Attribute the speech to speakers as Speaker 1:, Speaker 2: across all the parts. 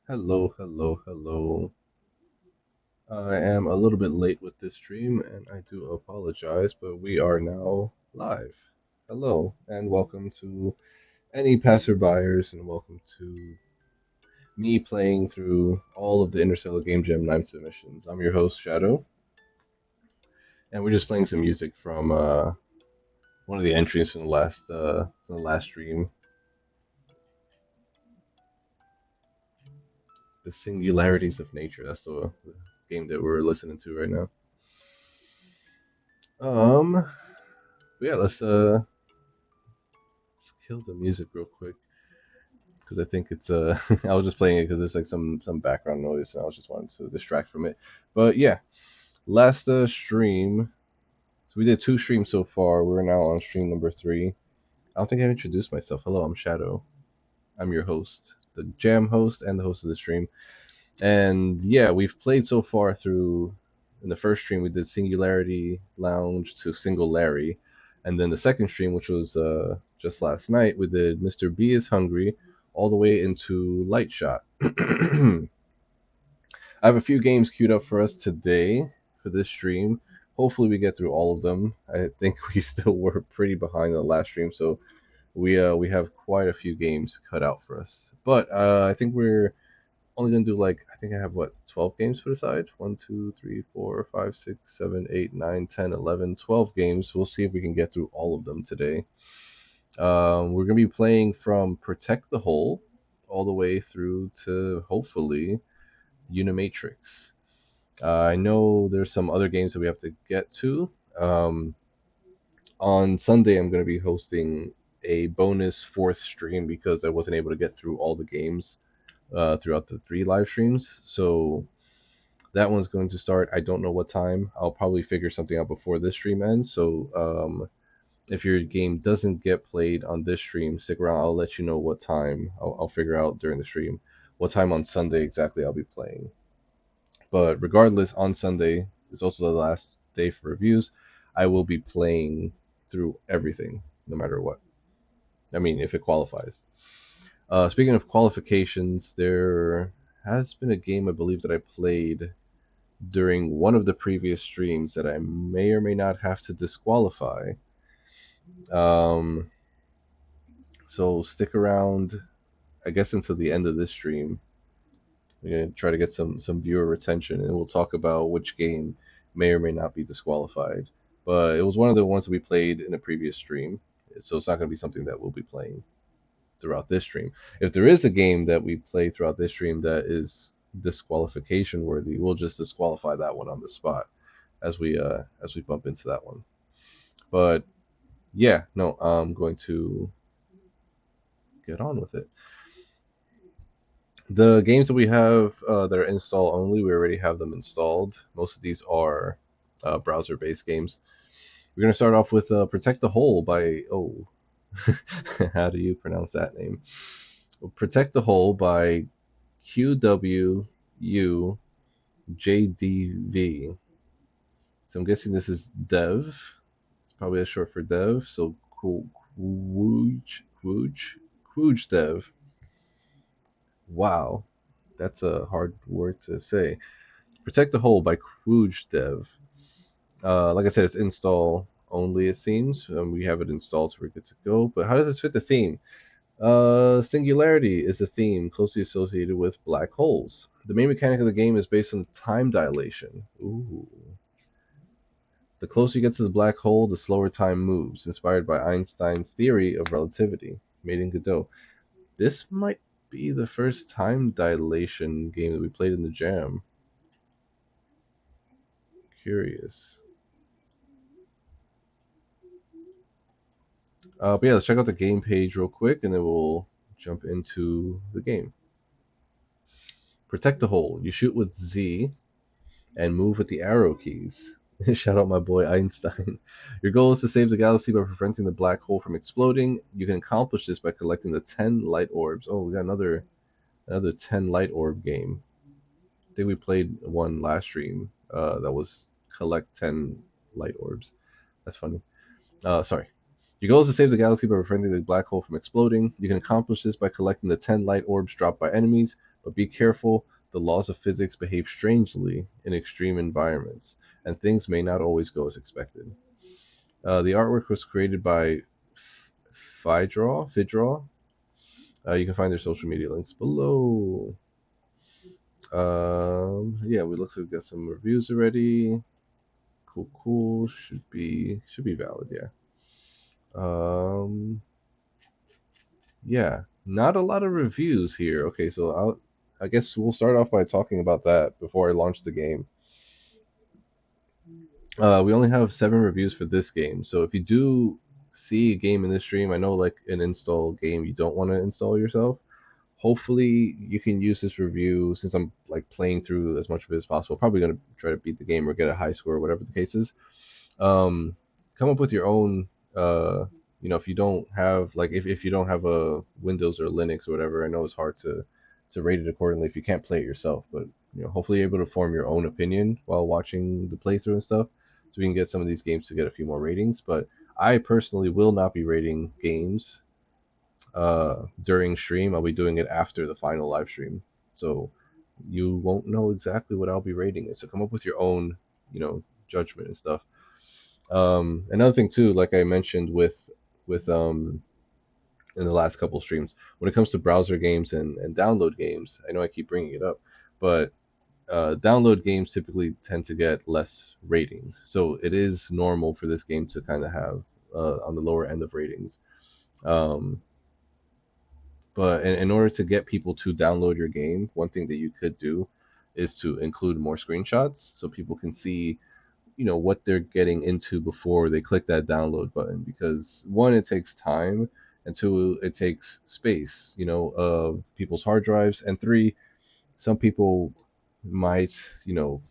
Speaker 1: Hello, hello, hello. I am a little bit late with this stream and I do apologize, but we are now live. Hello, and welcome to any passerbyers, and welcome to me playing through all of the Interstellar Game Jam 9 submissions. I'm your host, Shadow, and we're just playing some music from one of the entries from the last stream, The Singularities of Nature. That's the game that we're listening to right now. Um, yeah, let's kill the music real quick because I think it's I was just playing it because there's like some background noise and I was just wanting to distract from it. But yeah, last stream. So we did two streams so far. We're now on stream number three. I don't think I introduced myself. Hello, I'm Shadow. I'm your host, the Jam host, and the host of the stream. And yeah, we've played so far through. In the first stream, we did Singularity Lounge to Single Larry, and then the second stream, which was just last night, we did Mr. B is Hungry all the way into Light Shot. I have a few games queued up for us today for this stream. Hopefully, we get through all of them. I think we still were pretty behind on the last stream, so we have quite a few games cut out for us. But I think we're only gonna do like I think I have what 12 games put aside. 1, 2, 3, 4, 5, 6, 7, 8, 9, 10, 11, 12 games. We'll see if we can get through all of them today. We're gonna be playing from Protect the Hole all the way through to hopefully Unimatrix. I know there's some other games that we have to get to. Um, on Sunday, I'm going to be hosting a bonus fourth stream because I wasn't able to get through all the games throughout the three live streams. So that one's going to start. I don't know what time. I'll probably figure something out before this stream ends. So if your game doesn't get played on this stream, stick around. I'll let you know what time. I'll figure out during the stream what time on Sunday exactly I'll be playing. But regardless, on Sunday is also the last day for reviews. I will be playing through everything, no matter what. I mean, if it qualifies. Speaking of qualifications, there has been a game I believe that I played during one of the previous streams that I may or may not have to disqualify. Um, so stick around, I guess, until the end of this stream. We're gonna try to get some viewer retention, and we'll talk about which game may or may not be disqualified. But it was one of the ones that we played in a previous stream, so it's not going to be something that we'll be playing throughout this stream. If there is a game that we play throughout this stream that is disqualification worthy, we'll just disqualify that one on the spot as we bump into that one. But yeah, no, I'm going to get on with it. The games that we have that are install only, we already have them installed. Most of these are browser-based games. We're going to start off with Protect the Hole by, how do you pronounce that name? Protect the Hole by QWUJDV. So I'm guessing this is Dev. It's probably a short for Dev. So Quooge Dev. Wow, that's a hard word to say. Protect the Hole by Quooge Dev. Like I said, it's install only, it seems. We have it installed, so we're good to go. But how does this fit the theme? Singularity is the theme closely associated with black holes. The main mechanic of the game is based on time dilation. Ooh. The closer you get to the black hole, the slower time moves, inspired by Einstein's theory of relativity. Made in Godot. This might be the first time dilation game that we played in the jam. Curious. But yeah, let's check out the game page real quick, and then we'll jump into the game. Protect the hole. You shoot with Z and move with the arrow keys. Shout out my boy Einstein. Your goal is to save the galaxy by preventing the black hole from exploding. You can accomplish this by collecting the 10 light orbs. Oh, we got another 10 light orb game. I think we played one last stream that was collect 10 light orbs. That's funny. Sorry. Your goal is to save the galaxy by preventing the black hole from exploding. You can accomplish this by collecting the 10 light orbs dropped by enemies. But be careful, the laws of physics behave strangely in extreme environments, and things may not always go as expected. The artwork was created by Fidraw. You can find their social media links below. Yeah, we look like we got some reviews already. Cool, cool. Should be valid. Yeah. Um, yeah. Not a lot of reviews here. Okay, so I guess we'll start off by talking about that before I launch the game. We only have 7 reviews for this game, so if you do see a game in this stream, I know like an install game you don't want to install yourself. Hopefully, you can use this review since I'm like playing through as much of it as possible. Probably gonna try to beat the game or get a high score, whatever the case is. um, Come up with your own. If you don't have like if you don't have a Windows or Linux or whatever, I know it's hard to rate it accordingly if you can't play it yourself. But hopefully you're able to form your own opinion while watching the playthrough and stuff, so we can get some of these games to get a few more ratings. But I personally will not be rating games during stream. I'll be doing it after the final live stream, so you won't know exactly what I'll be rating it. So come up with your own, judgment and stuff. Another thing too, like I mentioned with in the last couple streams, when it comes to browser games and download games, I know I keep bringing it up, but download games typically tend to get less ratings. So it is normal for this game to kind of have on the lower end of ratings. Um, but in order to get people to download your game, one thing that you could do is to include more screenshots so people can see what they're getting into before they click that download button, because one, it takes time, and two, it takes space of people's hard drives, and three, some people might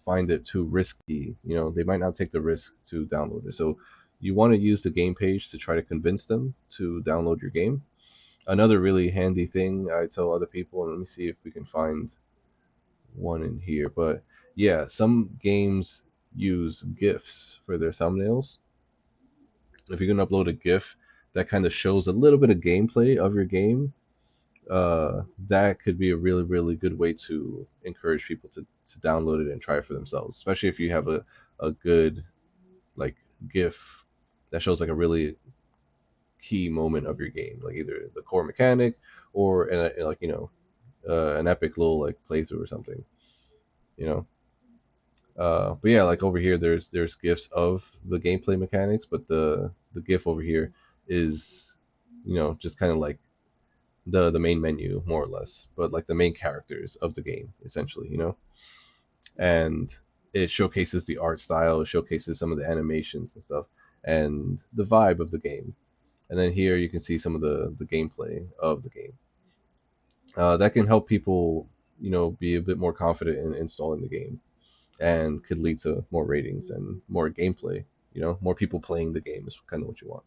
Speaker 1: find it too risky. They might not take the risk to download it. So you want to use the game page to try to convince them to download your game. Another really handy thing I tell other people, and let me see if we can find one in here. But yeah, some games use GIFs for their thumbnails. If you can upload a GIF that kind of shows a little bit of gameplay of your game, that could be a really, really good way to encourage people to download it and try it for themselves, especially if you have a good like GIF that shows like a really key moment of your game, like either the core mechanic or like an epic little like playthrough or something. You know, but yeah, like over here, there's gifs of the gameplay mechanics, but the gif over here is, just kind of like the main menu more or less, but like the main characters of the game essentially, and it showcases the art style, it showcases some of the animations and stuff, and the vibe of the game. And then here you can see some of the gameplay of the game. That can help people, be a bit more confident in installing the game, and could lead to more ratings and more gameplay. More people playing the game is kind of what you want.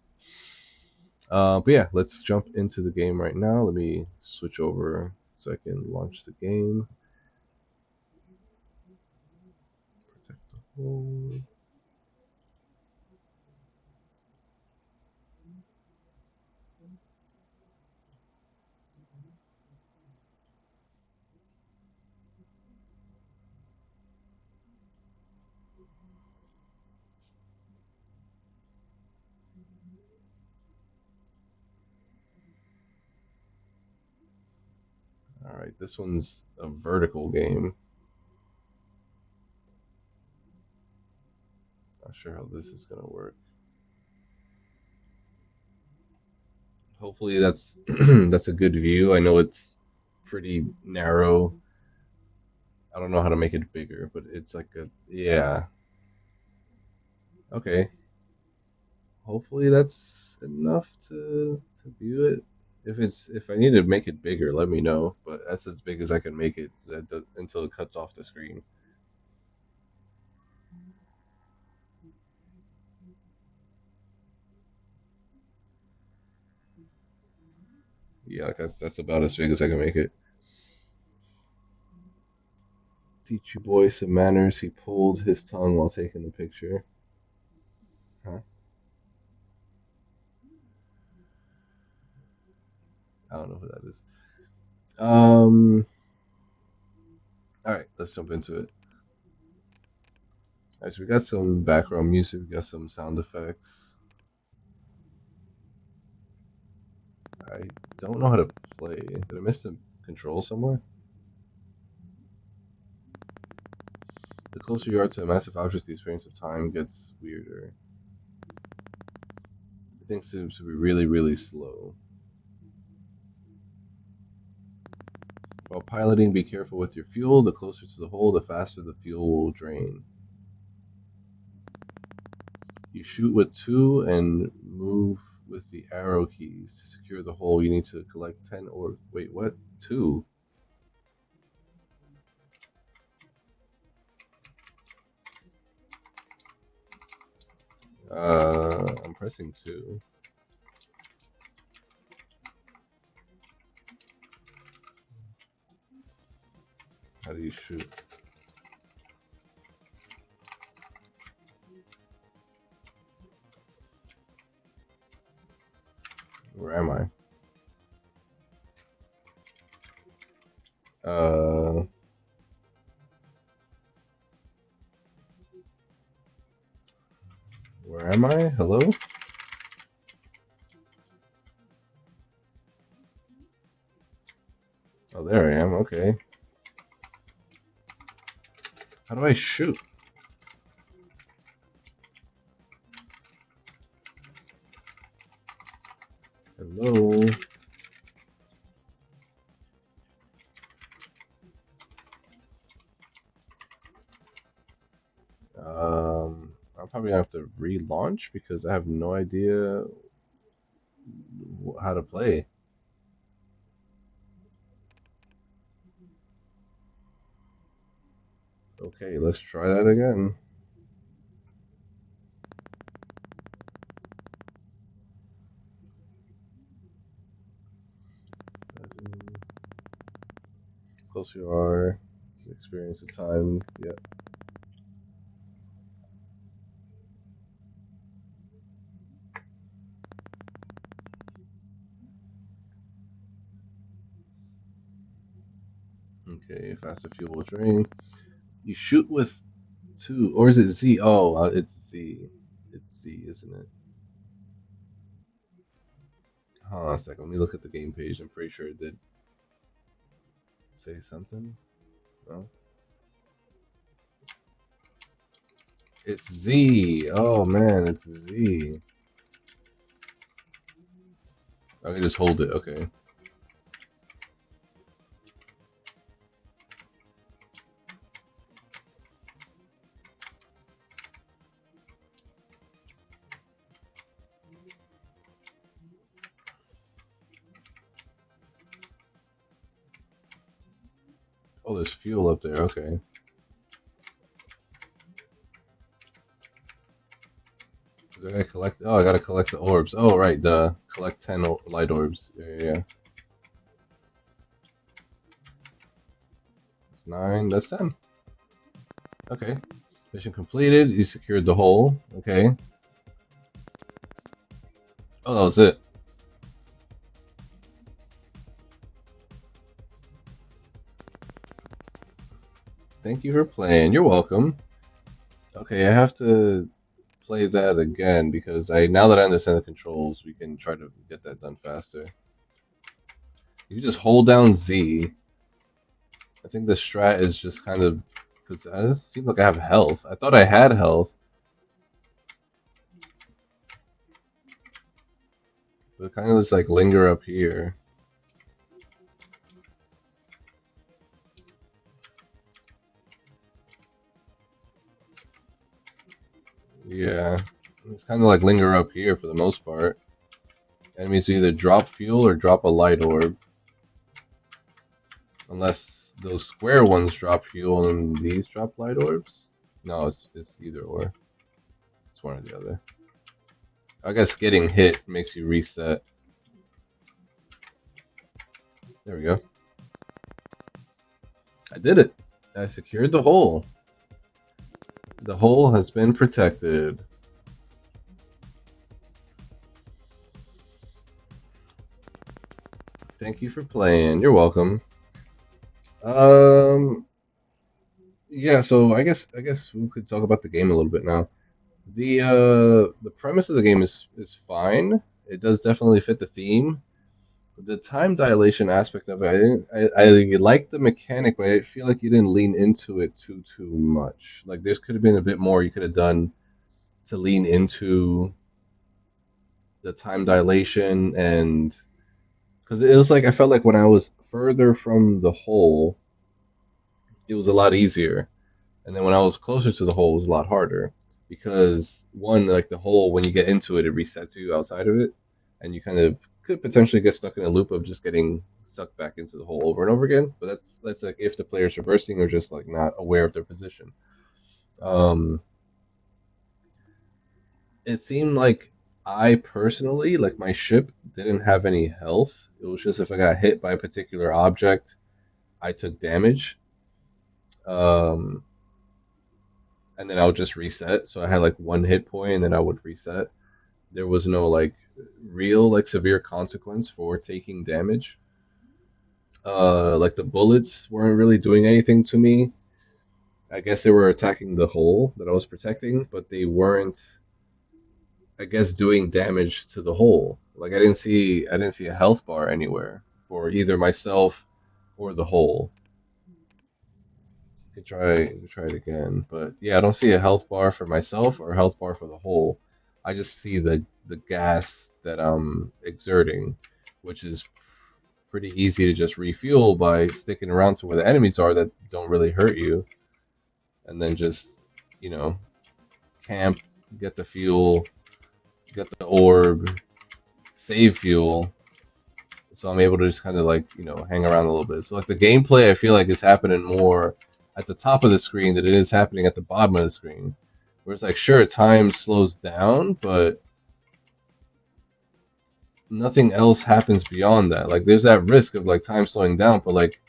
Speaker 1: But yeah, let's jump into the game right now. Let me switch over so I can launch the game. Protect the hole. All right, this one's a vertical game. Not sure how this is gonna work. Hopefully that's that's a good view. I know it's pretty narrow. I don't know how to make it bigger, but it's like a, yeah. Okay. Hopefully that's enough to view it. If I need to make it bigger, let me know. But that's as big as I can make it until it cuts off the screen. Yeah, like that's about as big as I can make it. Teach you boy some manners. He pulled his tongue while taking the picture. Huh? I don't know who that is. Um, All right, let's jump into it. All right, so we got some background music, we got some sound effects. I don't know how to play. Did I miss the control somewhere? The closer you are to a massive object, the experience of time gets weirder. Things seem to be really, really slow. While piloting, be careful with your fuel. The closer to the hole, the faster the fuel will drain. You shoot with two and move with the arrow keys. To secure the hole, you need to collect 10 or. Wait, what? Two? I'm pressing two. How do you shoot? Where am I? Uh, where am I? Hello? Oh, there I am. Okay. How do I shoot? Hello? I'm probably gonna have to relaunch because I have no idea how to play. Okay, let's try that again. Close you are. Experience of time. Yeah. Okay, faster fuel will drain. You shoot with two, or is it Z? Oh, it's Z. It's Z, isn't it? Hold on a second. Let me look at the game page. I'm pretty sure it did say something. No, it's Z. Oh man, it's Z. I can just hold it. Okay. Oh, there's fuel up there. Okay. Did I collect? Oh, I gotta collect the orbs. Oh, right. Collect 10 light orbs. Yeah, yeah, yeah. That's 9. That's 10. Okay. Mission completed. You secured the hole. Okay. Oh, that was it. Thank you for playing. You're welcome. Okay, I have to play that again because I now that I understand the controls, we can try to get that done faster. You just hold down Z. I think the strat is just kind of because it doesn't seem like I have health. I thought I had health, but it kind of just like linger up here. Yeah, it's kind of like linger up here for the most part. Enemies either drop fuel or drop a light orb, unless those square ones drop fuel and these drop light orbs. No, it's either or. It's one or the other. I guess getting hit makes you reset. There we go. I did it. I secured the hole. The hole has been protected. Thank you for playing. You're welcome. Um, Yeah, so I guess we could talk about the game a little bit now. The premise of the game is fine. It does definitely fit the theme. The time dilation aspect of it, I like the mechanic, but I feel like you didn't lean into it too much. Like there could have been a bit more you could have done to lean into the time dilation, and because it was like I felt like when I was further from the hole, it was a lot easier. And then when I was closer to the hole, it was a lot harder because one, like the hole, when you get into it, it resets you outside of it, and you kind of could potentially get stuck in a loop of just getting sucked back into the hole over and over again. But that's like if the player's reversing or just like not aware of their position. Um, it seemed like I personally, like my ship, didn't have any health. It was just if I got hit by a particular object, I took damage. Um, and then I would just reset. So I had like one hit point, and then I would reset. There was no like real like severe consequence for taking damage. Like the bullets weren't really doing anything to me. I guess they were attacking the hole that I was protecting, but they weren't, I guess, doing damage to the hole. Like I didn't see a health bar anywhere for either myself or the hole. You could try it again, but yeah, I don't see a health bar for myself or a health bar for the hole. I just see the gas that I'm exerting, which is pretty easy to just refuel by sticking around to where the enemies are that don't really hurt you, and then just you know camp, get the fuel, get the orb, save fuel. So I'm able to just kind of like hang around a little bit. So like the gameplay, I feel like is happening more at the top of the screen than it is happening at the bottom of the screen. Where it's like sure time slows down, but nothing else happens beyond that. Like there's that risk of like time slowing down, but like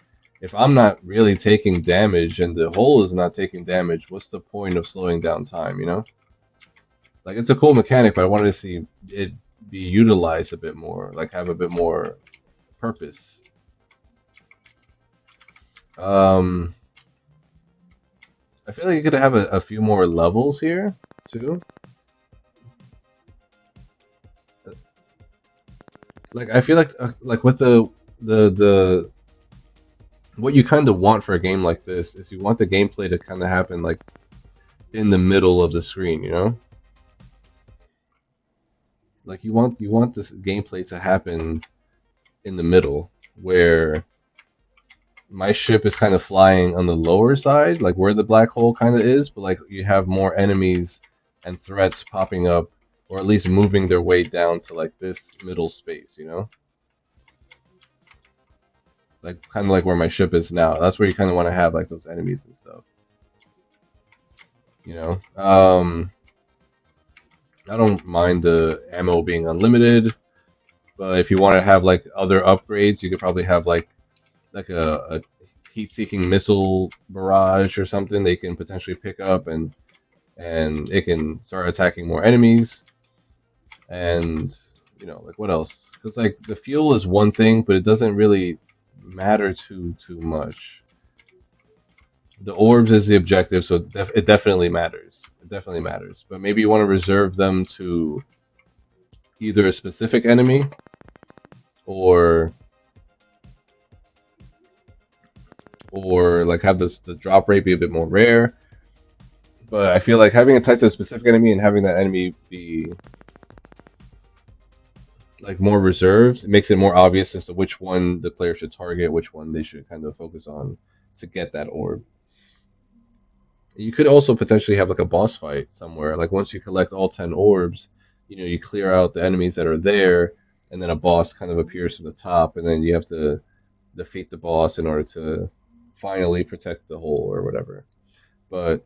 Speaker 1: if I'm not really taking damage and the hole is not taking damage, what's the point of slowing down time, you know? Like it's a cool mechanic, but I wanted to see it be utilized a bit more, like have a bit more purpose. Um I feel like you could have a few more levels here too. Like I feel like with the what you kind of want for a game like this is you want the gameplay to kind of happen like in the middle of the screen, you know? Like you want this gameplay to happen in the middle where my ship is kind of flying on the lower side, like where the black hole kind of is, but like you have more enemies and threats popping up or at least moving their way down to like this middle space, you know? Like kind of like where my ship is now. That's where you kind of want to have like those enemies and stuff, you know? I don't mind the ammo being unlimited, but if you want to have like other upgrades, you could probably have like a heat-seeking missile barrage or something they can potentially pick up, and it can start attacking more enemies. And like what else? Because like the fuel is one thing, but it doesn't really matter too much. The orbs is the objective, so it definitely matters. It definitely matters. But maybe you want to reserve them to either a specific enemy or like have the drop rate be a bit more rare. But I feel like having it tied to a specific enemy and having that enemy be like more reserved, it makes it more obvious as to which one the player should target, which one they should kind of focus on to get that orb. You could also potentially have like a boss fight somewhere. Like once you collect all 10 orbs, you clear out the enemies that are there, and then a boss kind of appears from the top, and then you have to defeat the boss in order to finally protect the hole or whatever. But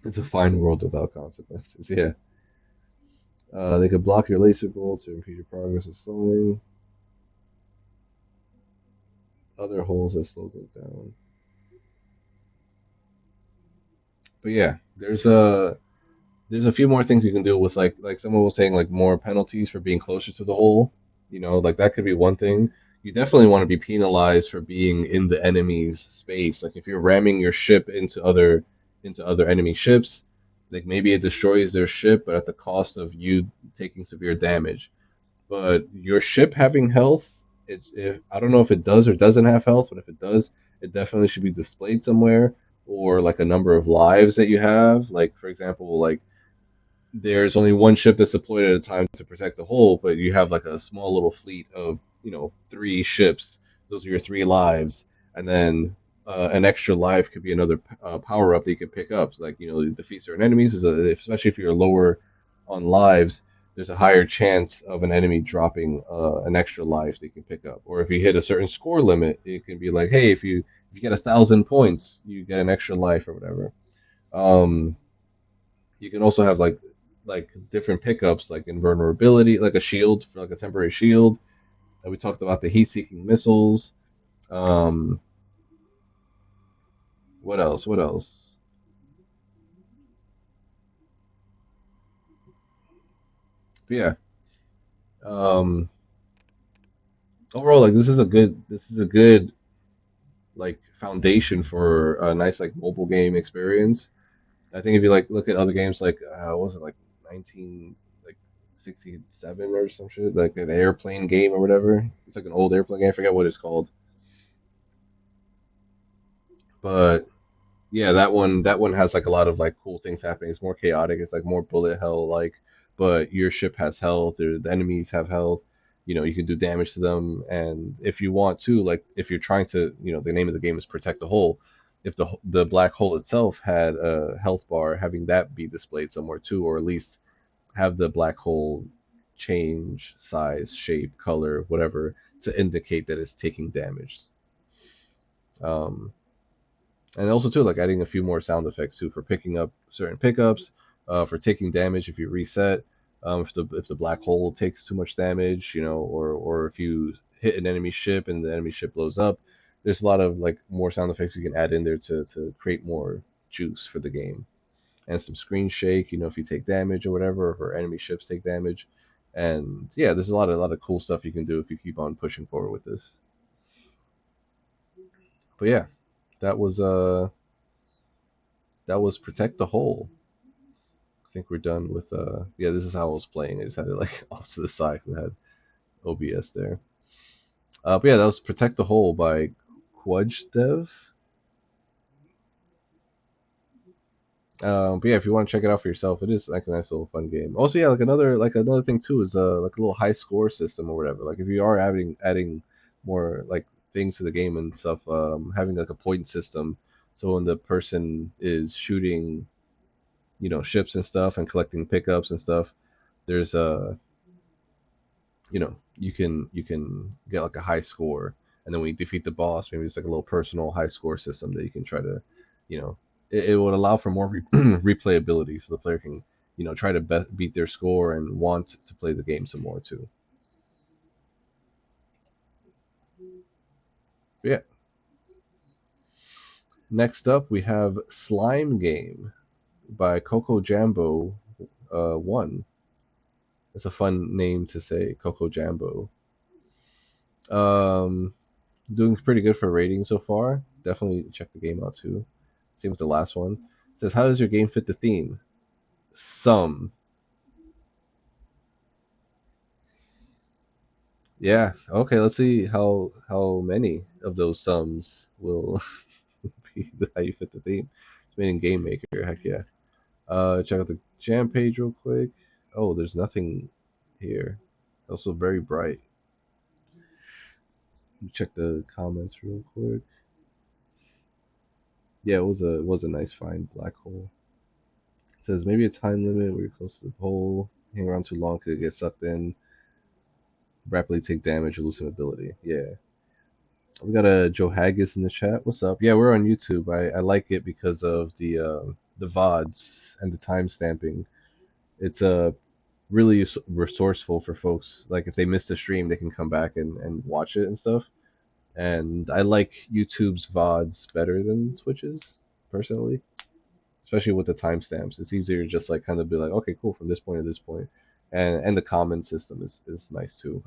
Speaker 1: it's a fine world without consequences. Yeah. They could block your laser bolt to impede your progress with slowing. Other holes that slow them down. But yeah, there's a few more things you can do with like someone was saying like more penalties for being closer to the hole. Like that could be one thing. you definitely want to be penalized for being in the enemy's space. Like if you're ramming your ship into other enemy ships, like maybe it destroys their ship, but at the cost of you taking severe damage. But your ship having health, I don't know if it does or doesn't have health, but if it does, it definitely should be displayed somewhere, or like a number of lives that you have. Like for example, like there's only one ship that's deployed at a time to protect the whole, but you have like a small little fleet of, three ships. Those are your three lives, and then an extra life could be another power up that you can pick up. So like, defeat certain enemies, especially if you're lower on lives. There's a higher chance of an enemy dropping an extra life that you can pick up. Or if you hit a certain score limit, it can be like, hey, if you get 1,000 points, you get an extra life or whatever. Um, you can also have like different pickups, like invulnerability, like a shield, like a temporary shield. And we talked about the heat-seeking missiles. Um, what else? What else? But yeah. Um, overall, like this is a good like foundation for a nice like mobile game experience. I think if you like look at other games like what was it like 19 like 67 or some shit, like an airplane game or whatever. It's like an old airplane game. I forget what it's called, but yeah, that one has like a lot of like cool things happening. It's more chaotic. It's like more bullet hell like, but your ship has health, or the enemies have health. You can do damage to them, and if you want to, like if you're trying to, the name of the game is protect the hole. If the black hole itself had a health bar, having that be displayed somewhere too, or at least have the black hole change size, shape, color, whatever, to indicate that it's taking damage. Um, and also too like adding a few more sound effects too for picking up certain pickups, for taking damage if you reset, if the black hole takes too much damage, or if you hit an enemy ship and the enemy ship blows up. There's a lot of like more sound effects you can add in there to create more juice for the game, and some screen shake, if you take damage or whatever, or if enemy ships take damage. And yeah, there's a lot of cool stuff you can do if you keep on pushing forward with this. But yeah, that was uh that was protect the hole. I think we're done with yeah, this is how I was playing. I just had it like off to the side because I had OBS there. But yeah, that was Protect the Hole by Quudge Dev. But yeah, if you want to check it out for yourself, it is like a nice little fun game. Also, yeah, like another thing too is like a little high score system or whatever. Like if you are adding more like things to the game and stuff, having like a point system. So when the person is shooting, ships and stuff and collecting pickups and stuff, there's you can get like a high score, and then when you defeat the boss, maybe it's like a little personal high score system that you can try to, you know it would allow for more replayability, so the player can, try to beat their score and want to play the game some more too. But yeah, next up we have Slime Game by Coco Jambo 1. It's a fun name to say, Coco Jambo. um Doing pretty good for rating so far. Definitely check the game out too. Same with the last one. It says, how does your game fit the theme? Some. Yeah. Okay. Let's see how many of those sums will be how you fit the theme. It's made in Game Maker. Heck yeah. Check out the jam page real quick. Oh, there's nothing here. Also very bright. Check the comments real quick. Yeah, it was a nice find. Black hole. It says maybe a time limit where you're close to the pole. Hang around too long could get sucked in. Rapidly take damage or lose some ability. Yeah. We got a Joe Haggis in the chat. What's up? Yeah, we're on YouTube. I like it because of the VODs and the time stamping. It's really resourceful for folks. Like if they miss the stream, they can come back and watch it and stuff. And I like YouTube's VODs better than Twitch's personally, especially with the timestamps. It's easier to just like kind of be like, okay, cool, from this point to this point. And the comment system is nice too.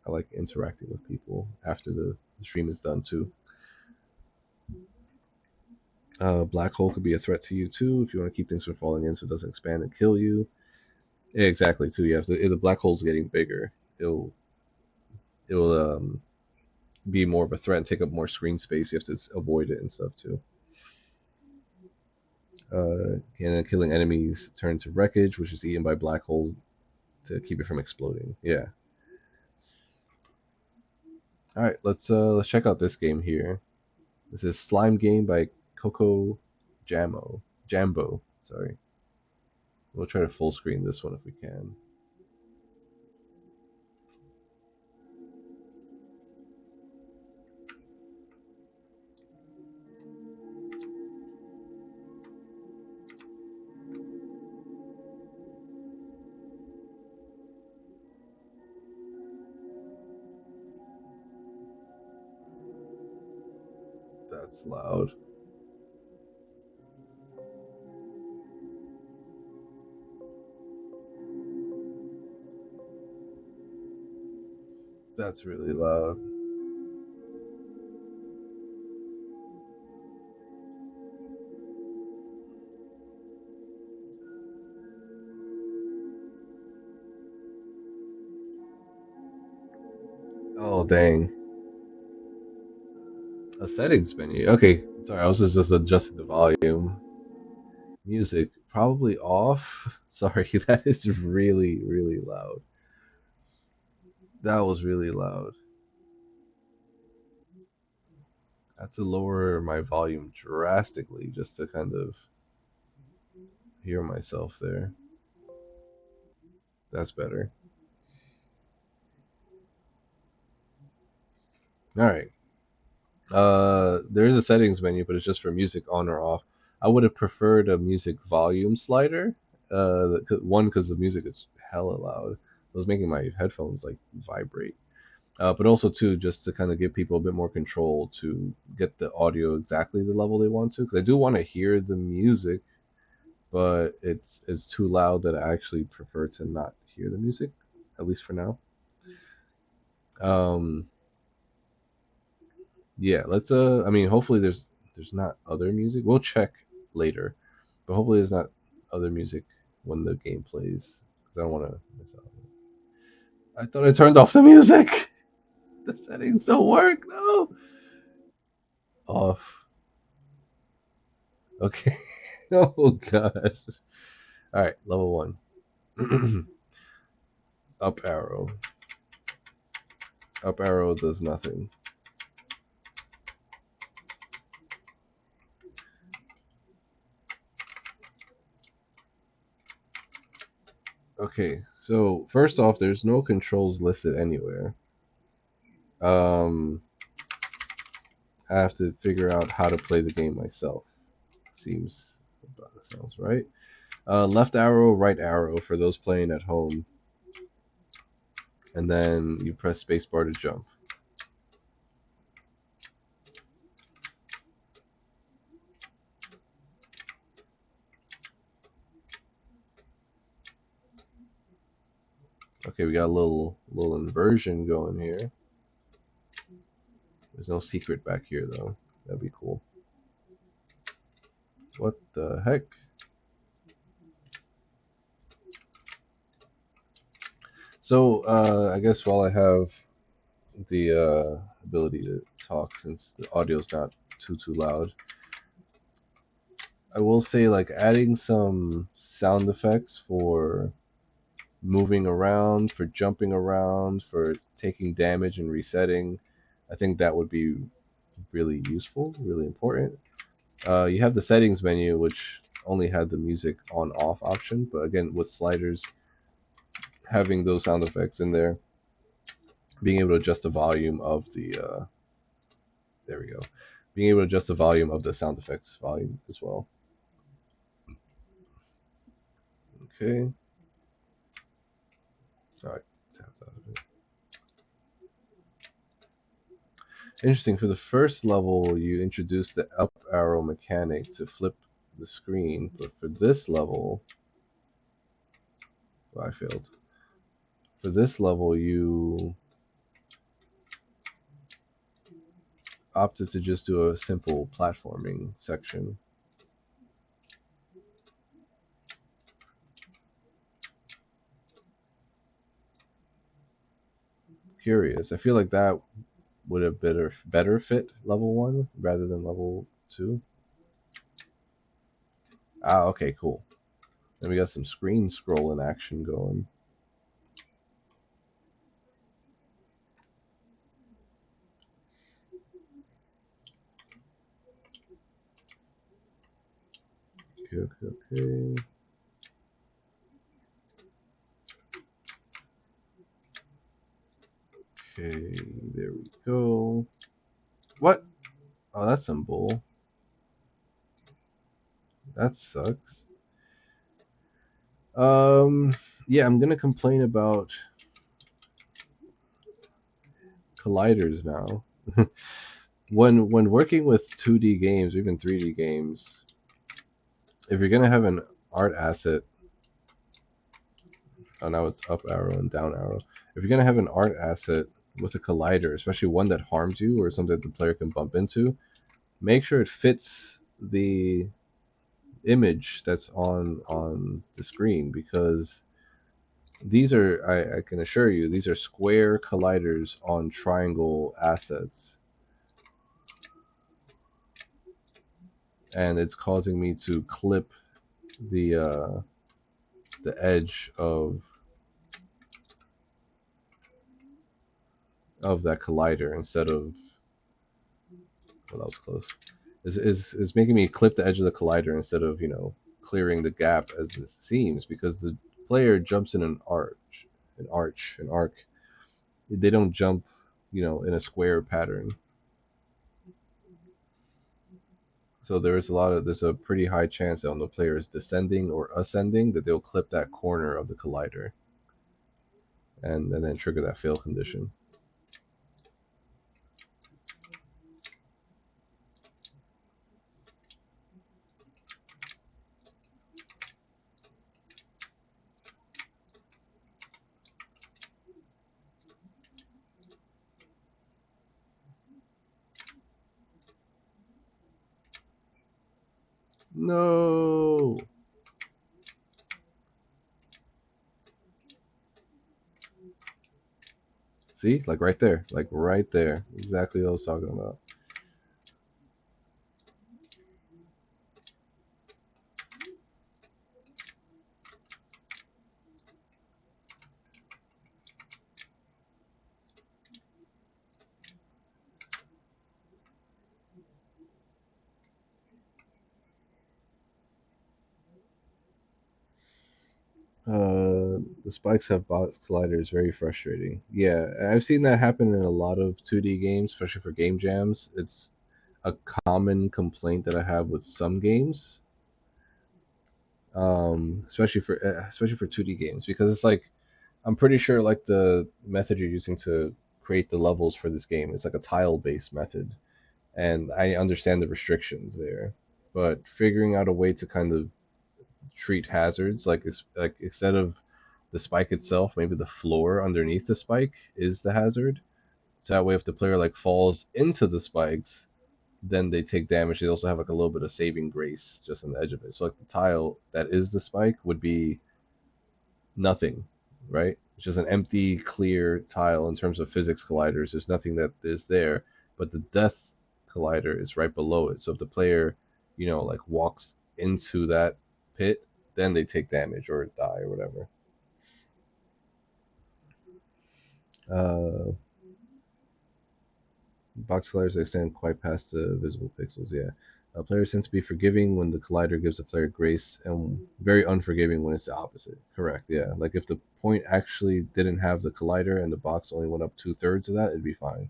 Speaker 1: I like interacting with people after the stream is done too. Black hole could be a threat to you too if you want to keep things from falling in, so it doesn't expand and kill you. Yeah, exactly too. Yeah, if the black hole's getting bigger, it'll it'll be more of a threat and take up more screen space. You have to avoid it and stuff too. And then killing enemies turn to wreckage, which is eaten by black holes to keep it from exploding. Yeah. All right, let's check out this game here. This is Slime Game by Coco Jambo. Sorry. We'll try to full screen this one if we can. That's loud. That's really loud. Oh dang. A settings menu. Okay, sorry, I was just adjusting the volume. Music probably off. Sorry, that is really really loud. That was really loud. I had to lower my volume drastically just to kind of hear myself there. That's better. All right. There is a settings menu, but it's just for music on or off. I would have preferred a music volume slider. One, because the music is hella loud. It was making my headphones like vibrate. But also two, just to kind of give people a bit more control to get the audio exactly the level they want to. Because I do want to hear the music, but it's too loud that I actually prefer to not hear the music, at least for now. Um, yeah, let's. I mean, hopefully there's not other music. We'll check later, but hopefully there's not other music when the game plays because I don't want to miss out. I thought I turned off the music. The settings don't work. No. Off. Okay. Oh gosh. All right, level one. Up arrow. Up arrow does nothing. Okay, so first off, there's no controls listed anywhere. Um, I have to figure out how to play the game myself. Seems sounds right. Left arrow, right arrow for those playing at home, and then you press spacebar to jump. Okay, we got a little inversion going here. There's no secret back here though. That'd be cool. What the heck? So I guess while I have the ability to talk, since the audio's not too loud, I will say like adding some sound effects for moving around, for jumping around, for taking damage and resetting. I think that would be really useful, really important. You have the settings menu, which only had the music on off option, but again, with sliders, having those sound effects in there, being able to adjust the volume of the, there we go, being able to adjust the volume of the sound effects volume as well. Okay. All right. Tap out of it. Interesting. For the first level, you introduced the up arrow mechanic to flip the screen, but for this level, oh, I failed. For this level, you opted to just do a simple platforming section. Curious. I feel like that would have better fit level one rather than level two. Ah, okay, cool. Then we got some screen scrolling action going. Okay, okay, okay. Okay, there we go. What? Oh, that's some bull. That sucks. Yeah, I'm gonna complain about colliders now. When working with 2D games or even 3D games, if you're gonna have an art asset, oh now it's up arrow and down arrow. If you're gonna have an art asset with a collider, especially one that harms you or something that the player can bump into, make sure it fits the image that's on the screen because these are I can assure you these are square colliders on triangle assets, and it's causing me to clip the edge of that collider instead of, well, that was close. Is making me clip the edge of the collider instead of clearing the gap as it seems because the player jumps in an arc. They don't jump, in a square pattern. So there's a pretty high chance that when the player is descending or ascending, that they'll clip that corner of the collider and then trigger that fail condition. No. See, like right there, exactly what I was talking about. The spikes have box colliders, very frustrating. Yeah, I've seen that happen in a lot of 2D games, especially for game jams. It's a common complaint that I have with some games, especially for 2D games, because it's like I'm pretty sure like the method you're using to create the levels for this game is like a tile based method, and I understand the restrictions there, but figuring out a way to kind of treat hazards like instead of the spike itself, maybe the floor underneath the spike is the hazard. So that way, if the player like falls into the spikes, then they take damage. They also have like a little bit of saving grace just on the edge of it. So like the tile that is the spike would be nothing, right? It's just an empty, clear tile in terms of physics colliders. There's nothing that is there, but the death collider is right below it. So if the player, like walks into that pit, then they take damage or die or whatever. Uh, Box colliders they stand quite past the visible pixels. Yeah, players tend to be forgiving when the collider gives the player grace, and very unforgiving when it's the opposite. Correct. Yeah, like if the point actually didn't have the collider and the box only went up 2/3 of that, it'd be fine.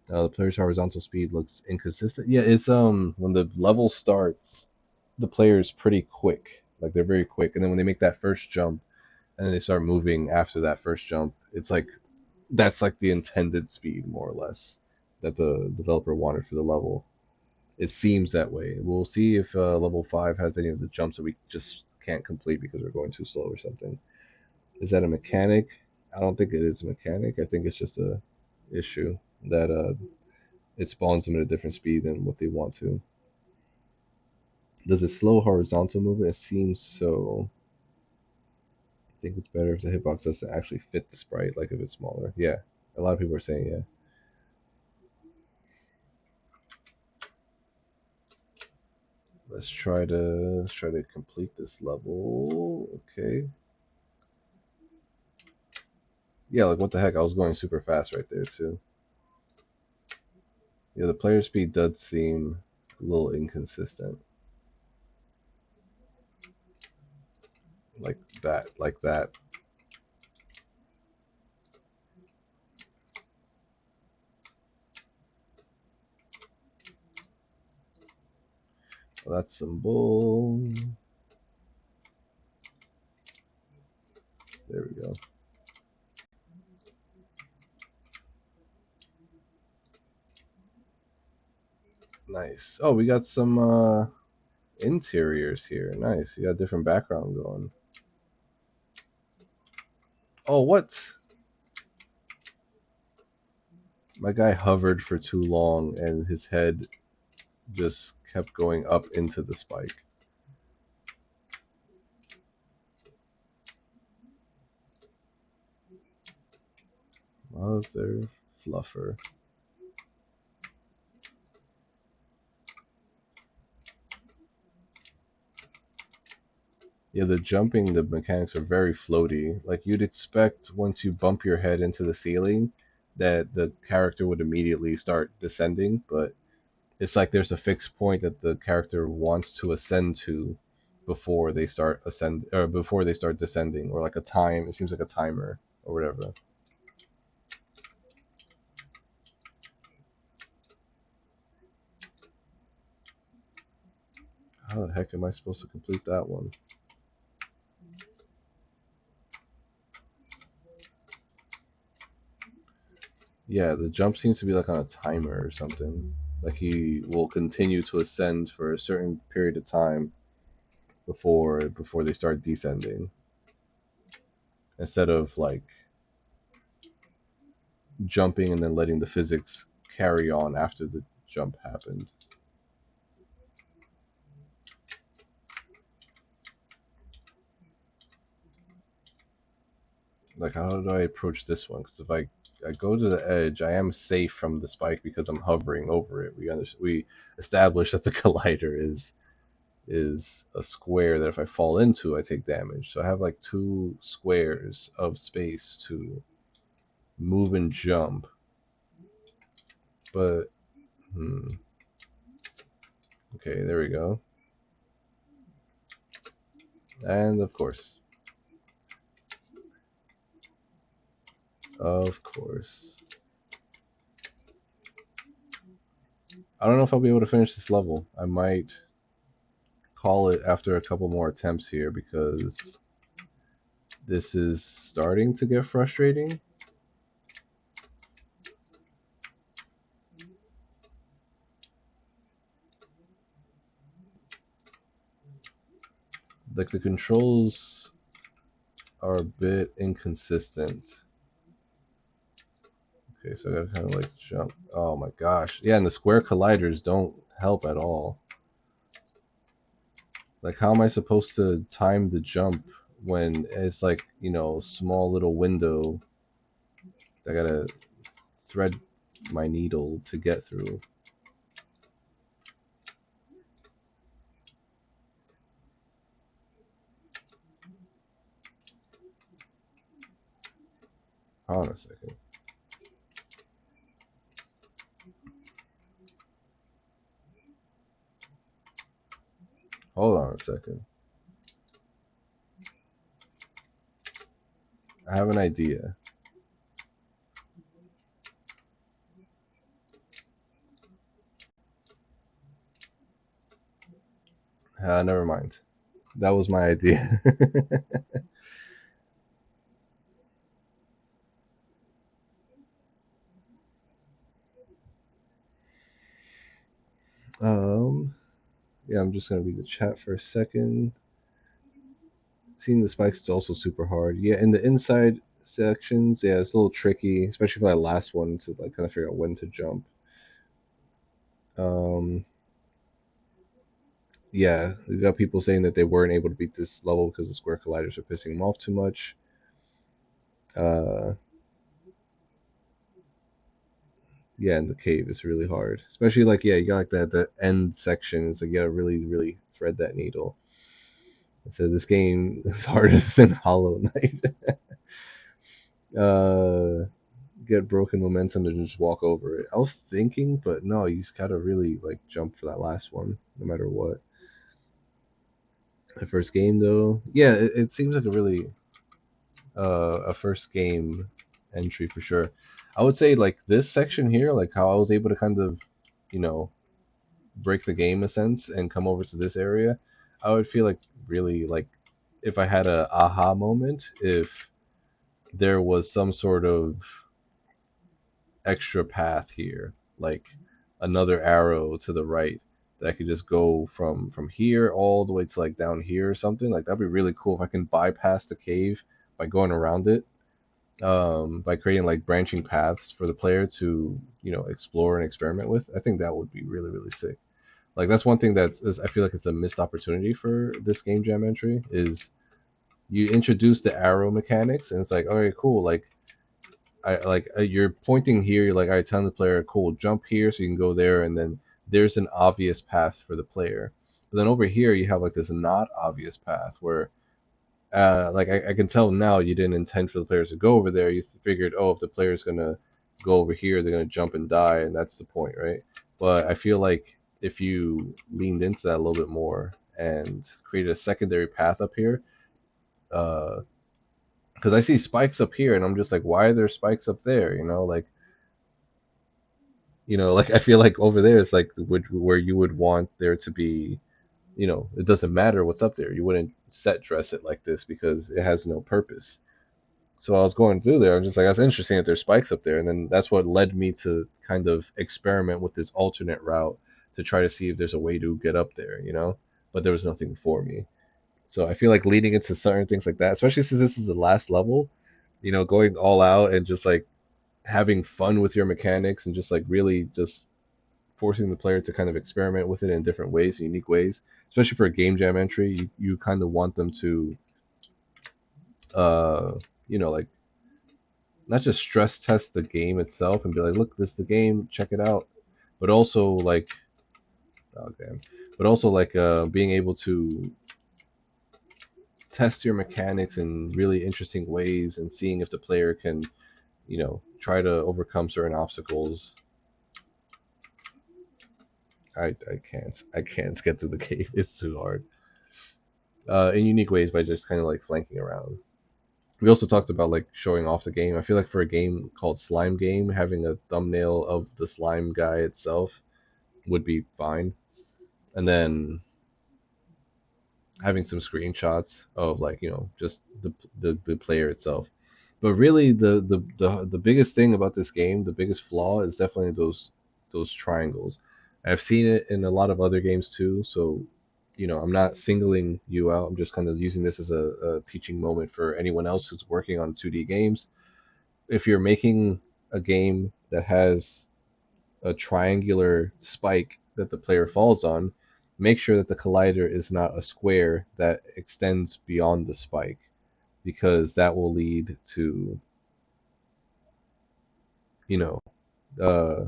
Speaker 1: The player's horizontal speed looks inconsistent. Yeah, it's when the level starts, the player is pretty quick. Like they're very quick, and then when they make that first jump, and then they start moving after that first jump, it's like that's like the intended speed, more or less, that the developer wanted for the level. It seems that way. We'll see if level 5 has any of the jumps that we just can't complete because we're going too slow or something. Is that a mechanic? I don't think it is a mechanic. I think it's just a issue that it spawns them at a different speed than what they want to. Does it slow horizontal movement? It seems so. I think it's better if the hitbox doesn't actually fit the sprite, like if it's smaller. Yeah, a lot of people are saying yeah. Let's try to complete this level. Okay. Yeah, like what the heck? I was going super fast right there too. Yeah, the player speed does seem a little inconsistent. Like that, like that. Well, that's some bull. There we go. Nice. Oh, we got some interiors here. Nice. You got a different background going. Oh, what? My guy hovered for too long and his head just kept going up into the spike. Mother fluffer. Yeah, the jumping, the mechanics are very floaty. Like you'd expect once you bump your head into the ceiling that the character would immediately start descending, but it's like there's a fixed point that the character wants to ascend to before they start ascend or before they start descending, or like a time. It seems like a timer or whatever. How the heck am I supposed to complete that one? Yeah, the jump seems to be like on a timer or something. Like he will continue to ascend for a certain period of time before they start descending, instead of like jumping and then letting the physics carry on after the jump happened. Like how do I approach this one? Because if I go to the edge, I am safe from the spike because I'm hovering over it. We established that the collider is a square that if I fall into, I take damage. So I have like two squares of space to move and jump. But okay, there we go. And of course, I don't know if I'll be able to finish this level. I might call it after a couple more attempts here because this is starting to get frustrating. Like the controls are a bit inconsistent. Okay, so I gotta kind of like jump. Oh my gosh. Yeah, and the square colliders don't help at all. Like, how am I supposed to time the jump when it's like, small little window I gotta thread my needle to get through? Hold on a second. Hold on a second. I have an idea. Never mind. That was my idea. um, yeah, I'm just gonna read the chat for a second. Seeing the spikes is also super hard. Yeah, in the inside sections, yeah, it's a little tricky, especially for that last one to like kind of figure out when to jump. Um, yeah, we got people saying that they weren't able to beat this level because the square colliders are pissing them off too much. Uh, yeah, in the cave is really hard, especially like yeah, you got like that end section. It's like you gotta really thread that needle. So this game is harder than Hollow Knight. uh, get broken momentum and just walk over it. I was thinking, but no, you just gotta really like jump for that last one, no matter what. The first game though, yeah, it seems like a first game entry for sure. I would say like this section here, like how I was able to kind of, you know, break the game in a sense and come over to this area. I would feel like really like if I had a aha moment, if there was some sort of extra path here, like another arrow to the right that could just go from here all the way to like down here or something. Like that'd be really cool if I can bypass the cave by going around it, by creating like branching paths for the player to explore and experiment with. I think that would be really sick. Like that's one thing I feel like it's a missed opportunity for this game jam entry is you introduce the arrow mechanics and it's like, all right, cool, like you're pointing here, you're like, all right, telling the player, cool, jump here so you can go there, and then there's an obvious path for the player. But then over here you have like this not obvious path where like I can tell now you didn't intend for the players to go over there. You figured, oh, if the player's gonna go over here, they're gonna jump and die, and that's the point, right? But I feel like if you leaned into that a little bit more and created a secondary path up here, uh, because I see spikes up here, and I'm just like, why are there spikes up there? Like I feel like over there is like where you would want there to be. It doesn't matter what's up there. You wouldn't set dress it like this because it has no purpose. So I was going through there. I'm just like, that's interesting that there's spikes up there, and then that's what led me to kind of experiment with this alternate route to try to see if there's a way to get up there. But there was nothing for me. So I feel like leading into certain things like that, especially since this is the last level, going all out and just like having fun with your mechanics and just like really just forcing the player to kind of experiment with it in different ways, unique ways, especially for a game jam entry, you kind of want them to, uh, like not just stress test the game itself and be like, look, this is the game, check it out, but also like, oh damn, but also like being able to test your mechanics in really interesting ways and seeing if the player can, try to overcome certain obstacles. I can't get through the cave. It's too hard. In unique ways by just kind of like flanking around. We also talked about like showing off the game. I feel like for a game called Slime Game, having a thumbnail of the slime guy itself would be fine. And then having some screenshots of like just the player itself. But really, the biggest thing about this game, the biggest flaw, is definitely those triangles. I've seen it in a lot of other games too. So, I'm not singling you out. I'm just kind of using this as a teaching moment for anyone else who's working on 2D games. If you're making a game that has a triangular spike that the player falls on, make sure that the collider is not a square that extends beyond the spike, because that will lead to, you know, uh,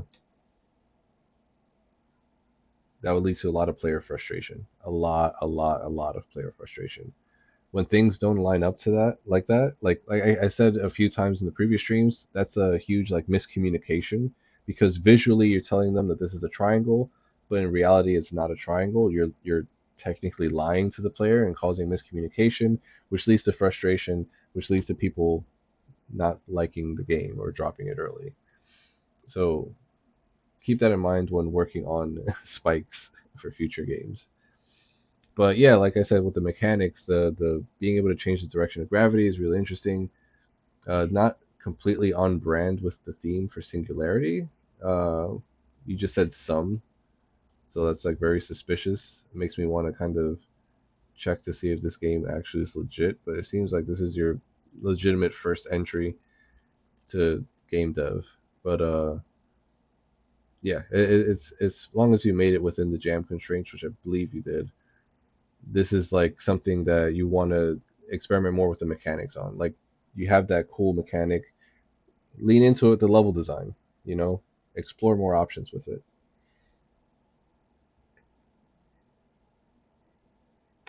Speaker 1: that would lead to a lot of player frustration. A lot of player frustration. When things don't line up to that, like I said a few times in the previous streams, that's a huge like miscommunication because visually you're telling them that this is a triangle, but in reality it's not a triangle. You're technically lying to the player and causing miscommunication, which leads to frustration, which leads to people not liking the game or dropping it early. So keep that in mind when working on spikes for future games. But yeah, like I said, with the mechanics, the being able to change the direction of gravity is really interesting. Not completely on brand with the theme for Singularity. Uh, you just said some, so that's like very suspicious. It makes me want to kind of check to see if this game actually is legit. But it seems like this is your legitimate first entry to game dev. But Yeah, it's as long as you made it within the jam constraints, which I believe you did. This is like something that you want to experiment more with the mechanics on. Like you have that cool mechanic, lean into it with the level design. You know, explore more options with it.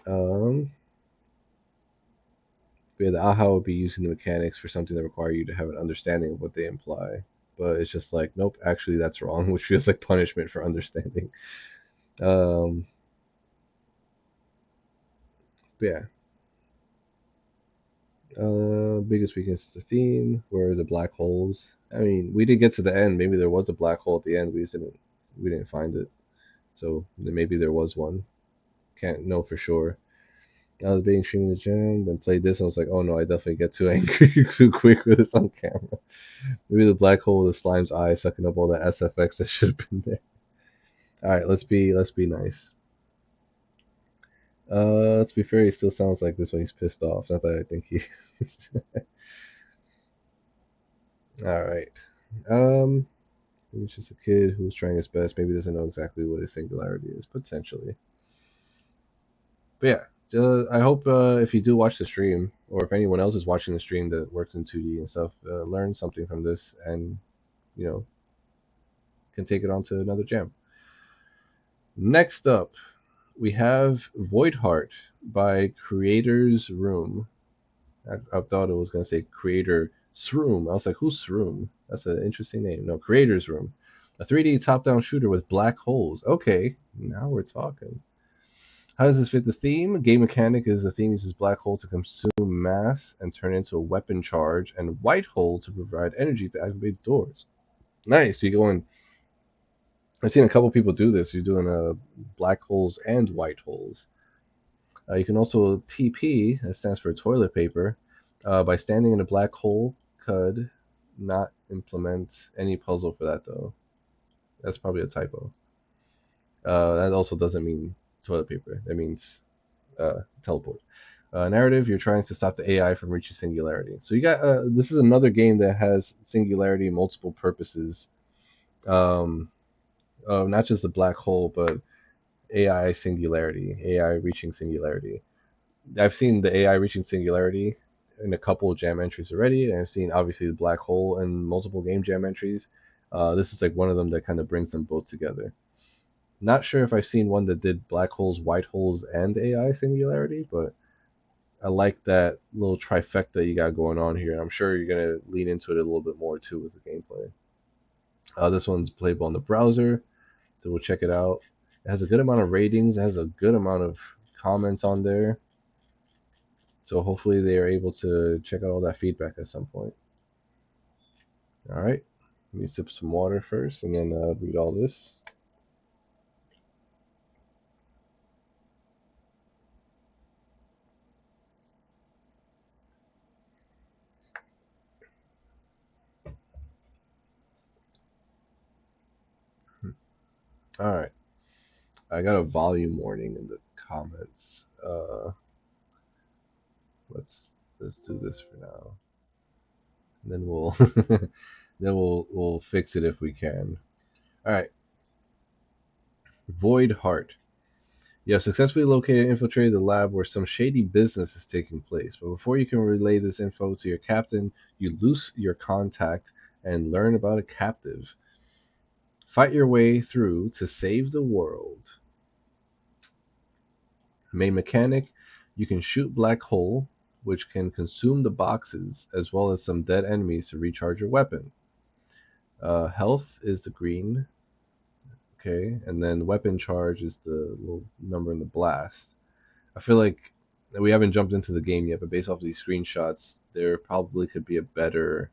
Speaker 1: Um, yeah, the aha would be using the mechanics for something that require you to have an understanding of what they imply. But it's just like, nope, actually that's wrong, which feels like punishment for understanding. Um, yeah. Biggest weakness is the theme. Where are the black holes? I mean, we did get to the end. Maybe there was a black hole at the end. We didn't find it. So maybe there was one. Can't know for sure. I was being streaming the gym, then played this, and I was like, oh no, I definitely get too angry too quick with this on camera. Maybe the black hole with the slime's eye sucking up all the SFX that should have been there. All right, let's be nice. Let's be fair. He still sounds like this when he's pissed off. Not that I think he. Is. All right. Um, he's just a kid who's trying his best. Maybe doesn't know exactly what his singularity is, potentially. But yeah, I hope if you do watch the stream, or if anyone else is watching the stream that works in 2D and stuff, learn something from this, and you know can take it on to another jam. Next up, we have Void Heart by Creator's Room. I thought it was going to say Creator Shroom. I was like, who's Shroom? That's an interesting name. No, Creator's Room. A 3D top down shooter with black holes. Okay, now we're talking. How does this fit the theme? Game mechanic is the theme uses black hole to consume mass and turn it into a weapon charge, and white hole to provide energy to activate doors. Nice. You go in. I've seen a couple people do this. You're doing black holes and white holes. You can also TP, that stands for toilet paper, by standing in a black hole. Could not implement any puzzle for that though. That's probably a typo. That also doesn't mean toilet paper. That means teleport. Narrative, you're trying to stop the AI from reaching singularity. So you got this is another game that has singularity, multiple purposes. Um, not just the black hole, but AI singularity, AI reaching singularity. I've seen the AI reaching singularity in a couple of jam entries already, and I've seen obviously the black hole in multiple game jam entries. This is like one of them that kind of brings them both together. Not sure if I've seen one that did black holes, white holes, and AI singularity, but I like that little trifecta you got going on here. I'm sure you're gonna lean into it a little bit more too with the gameplay. This one's playable on the browser, so we'll check it out. It has a good amount of ratings. It has a good amount of comments on there. So hopefully they are able to check out all that feedback at some point. All right. Let me sip some water first and then read all this. All right. I got a volume warning in the comments. Let's do this for now. And then we'll then we'll fix it if we can. All right. Void Heart. You have successfully located and infiltrated the lab where some shady business is taking place. But before you can relay this info to your captain, you lose your contact and learn about a captive. Fight your way through to save the world. Main mechanic, you can shoot black hole, which can consume the boxes, as well as some dead enemies to recharge your weapon. Health is the green, okay, and then weapon charge is the little number in the blast. I feel like we haven't jumped into the game yet, but based off of these screenshots, there probably could be a better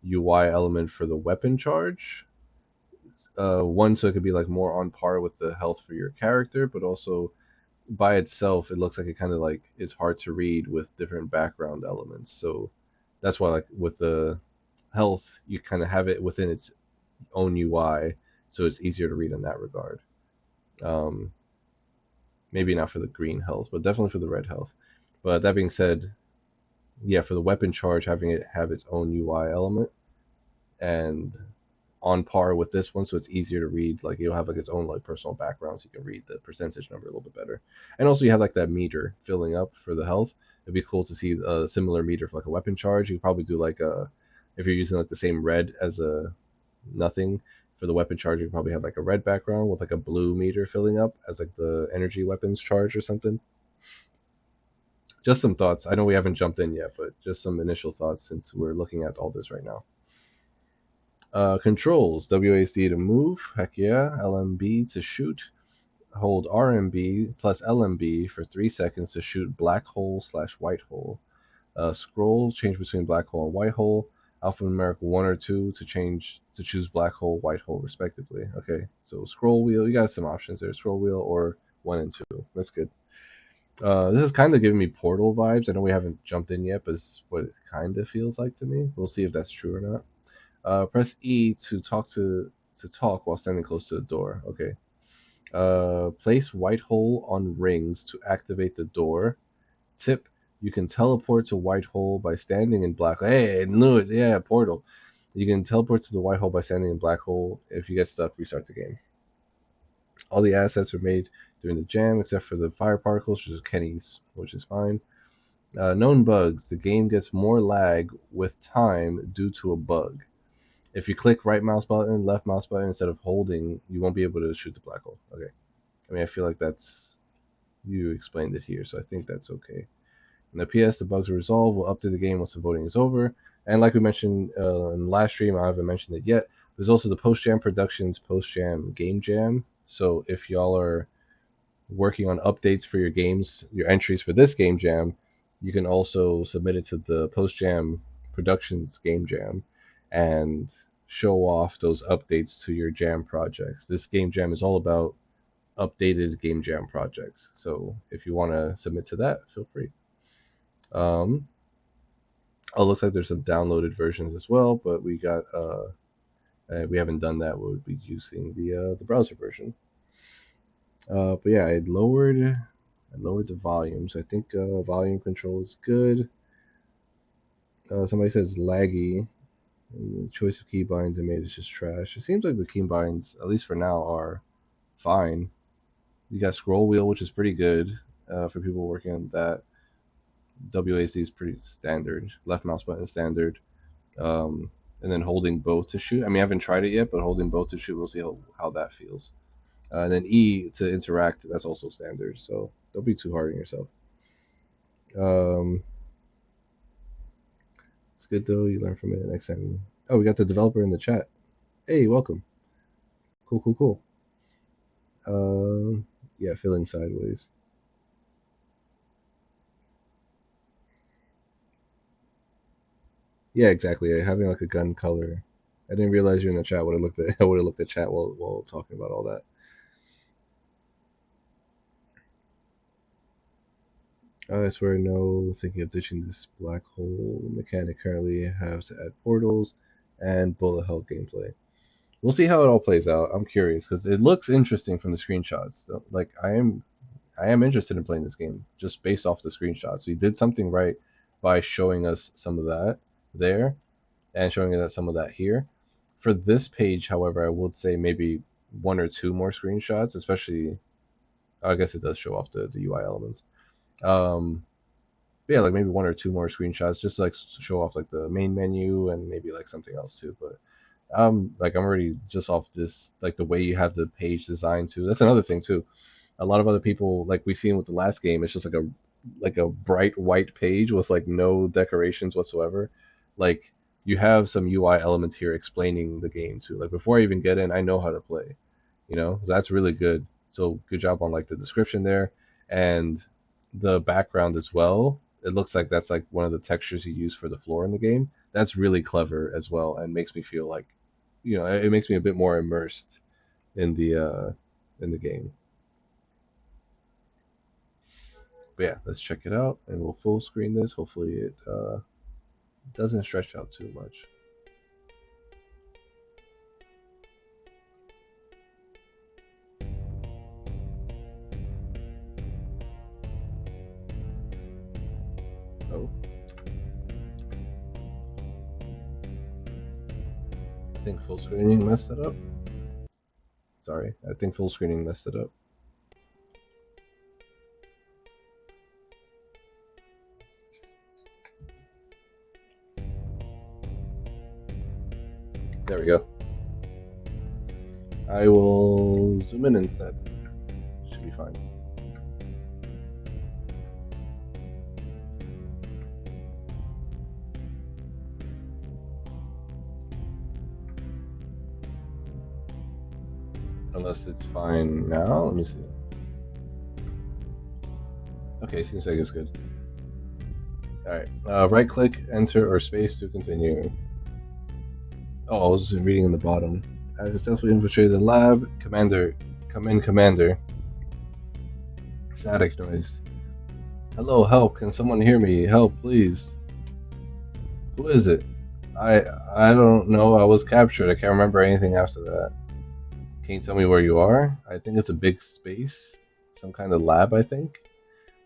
Speaker 1: UI element for the weapon charge. One, so it could be like more on par with the health for your character, but also by itself, it looks like it kind of like is hard to read with different background elements. So that's why, like with the health, you kind of have it within its own UI, so it's easier to read in that regard. Um, Maybe not for the green health, but definitely for the red health. But that being said, yeah, for the weapon charge, having it have its own UI element, and on par with this one, so it's easier to read. Like you'll have like its own like personal background, so you can read the percentage number a little bit better. And also you have like that meter filling up for the health. It'd be cool to see a similar meter for like a weapon charge. You could probably do like a if you're using like the same red as a nothing for the weapon charge, you could probably have like a red background with like a blue meter filling up as like the energy weapons charge or something. Just some thoughts. I know we haven't jumped in yet, but just some initial thoughts since we're looking at all this right now. Controls WAC to move, heck yeah. LMB to shoot. Hold RMB plus LMB for 3 seconds to shoot black hole slash white hole. Scroll change between black hole and white hole. Alphanumeric 1 or 2 to change to choose black hole, white hole, respectively. Okay, so scroll wheel. You got some options there: scroll wheel or 1 and 2. That's good. This is kind of giving me Portal vibes. I know we haven't jumped in yet, but it's what it kind of feels like to me. We'll see if that's true or not. Press E to talk while standing close to the door. Okay. Place white hole on rings to activate the door. Tip: you can teleport to white hole by standing in black. Hey, I knew it. Yeah, portal. You can teleport to the white hole by standing in black hole. If you get stuck, restart the game. All the assets were made during the jam, except for the fire particles, which is Kenny's, which is fine. Known bugs: the game gets more lag with time due to a bug. If you click right mouse button, left mouse button instead of holding, you won't be able to shoot the black hole. Okay. I mean, I feel like that's you explained it here, so I think that's okay. And the PS, the bugs are resolved. We'll update the game once the voting is over. And like we mentioned in the last stream, I haven't mentioned it yet. There's also the Post Jam Productions Post Jam Game Jam. So if y'all are working on updates for your games, your entries for this game jam, you can also submit it to the Post Jam Productions Game Jam and show off those updates to your jam projects. This game jam is all about updated game jam projects. So if you want to submit to that, feel free. Oh, looks like there's some downloaded versions as well, but we haven't done that. We'll be using the browser version. But yeah, I lowered the volume, so I think volume control is good. Somebody says laggy. And the choice of keybinds I made is just trash. It seems like the keybinds, at least for now, are fine. You got scroll wheel, which is pretty good for people working on that. WAC is pretty standard. Left mouse button standard. And then holding both to shoot. I mean, I haven't tried it yet, but holding both to shoot, we'll see how that feels. And then E to interact, that's also standard. So don't be too hard on yourself. Um, it's good though. You learn from it next time. Oh, we got the developer in the chat. Hey, welcome. Cool, cool, cool. Yeah, feeling sideways. Yeah, exactly. Having like a gun color. I didn't realize you're in the chat. Would have looked at I would have looked at chat while talking about all that. I swear, no. Thinking of ditching this black hole mechanic currently has to add portals and bullet hell gameplay. We'll see how it all plays out. I'm curious because it looks interesting from the screenshots. So, like, I am interested in playing this game just based off the screenshots. So he did something right by showing us some of that there and showing us some of that here. For this page, however, I would say maybe 1 or 2 more screenshots, especially. I guess it does show off the UI elements. Um, yeah, like maybe 1 or 2 more screenshots just to, like show off like the main menu and maybe like something else too. But like I'm already just off this like the way you have the page designed too. That's another thing too. A lot of other people like we seen with the last game, it's just like a bright white page with like no decorations whatsoever. Like you have some UI elements here explaining the game too. Like before I even get in, I know how to play. So that's really good. So good job on like the description there and the background as well. It looks like that's like one of the textures you use for the floor in the game. That's really clever as well and makes me feel like it makes me a bit more immersed in the game. But yeah, let's check it out and we'll full screen this. Hopefully it doesn't stretch out too much. Oh. think full screening messed it up. Sorry, I think full screening messed it up. There we go. I will zoom in instead. Should be fine. Unless it's fine now. Let me see. Okay, seems like it's good. Alright. Right click, enter, or space to continue. Oh, I was reading in the bottom. I successfully infiltrated the lab. Commander. Come in, Commander. Static noise. Hello, help. Can someone hear me? Help, please. Who is it? I I don't know. I was captured. I can't remember anything after that. Can you tell me where you are? I think it's a big space. Some kind of lab, I think.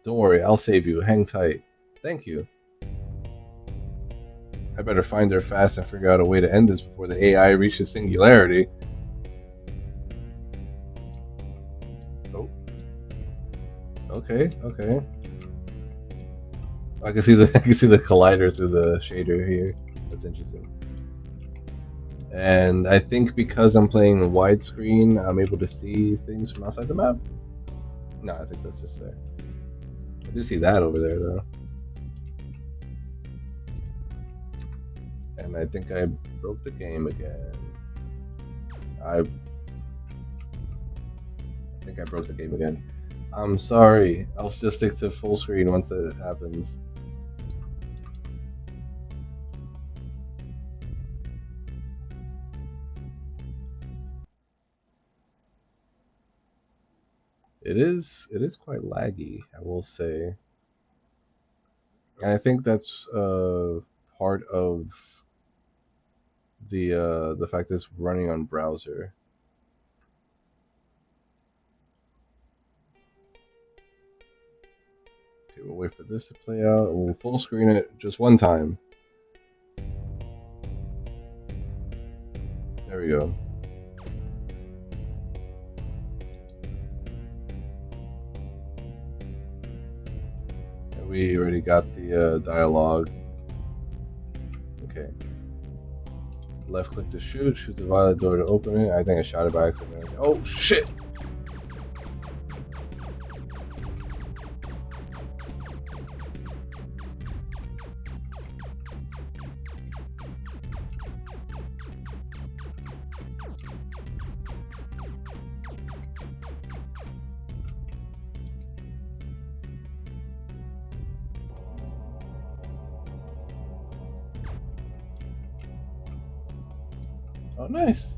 Speaker 1: Don't worry, I'll save you. Hang tight. Thank you. I better find her fast and figure out a way to end this before the AI reaches singularity. Oh. Okay, okay. I can see the I can see the collider through the shader here. That's interesting. And I think because I'm playing widescreen, I'm able to see things from outside the map. No, I think that's just there. I do see that over there though. And I think I broke the game again. I think I broke the game again. I'm sorry. I'll just stick to full screen once it happens. It is quite laggy, I will say. And I think that's part of the fact that it's running on browser. Okay, we'll wait for this to play out. We'll full screen it just one time. There we go. And we already got the dialogue. Okay. Left click to shoot. Shoot the violet door to open it. I think I shot it by accident. Oh shit! Oh, nice.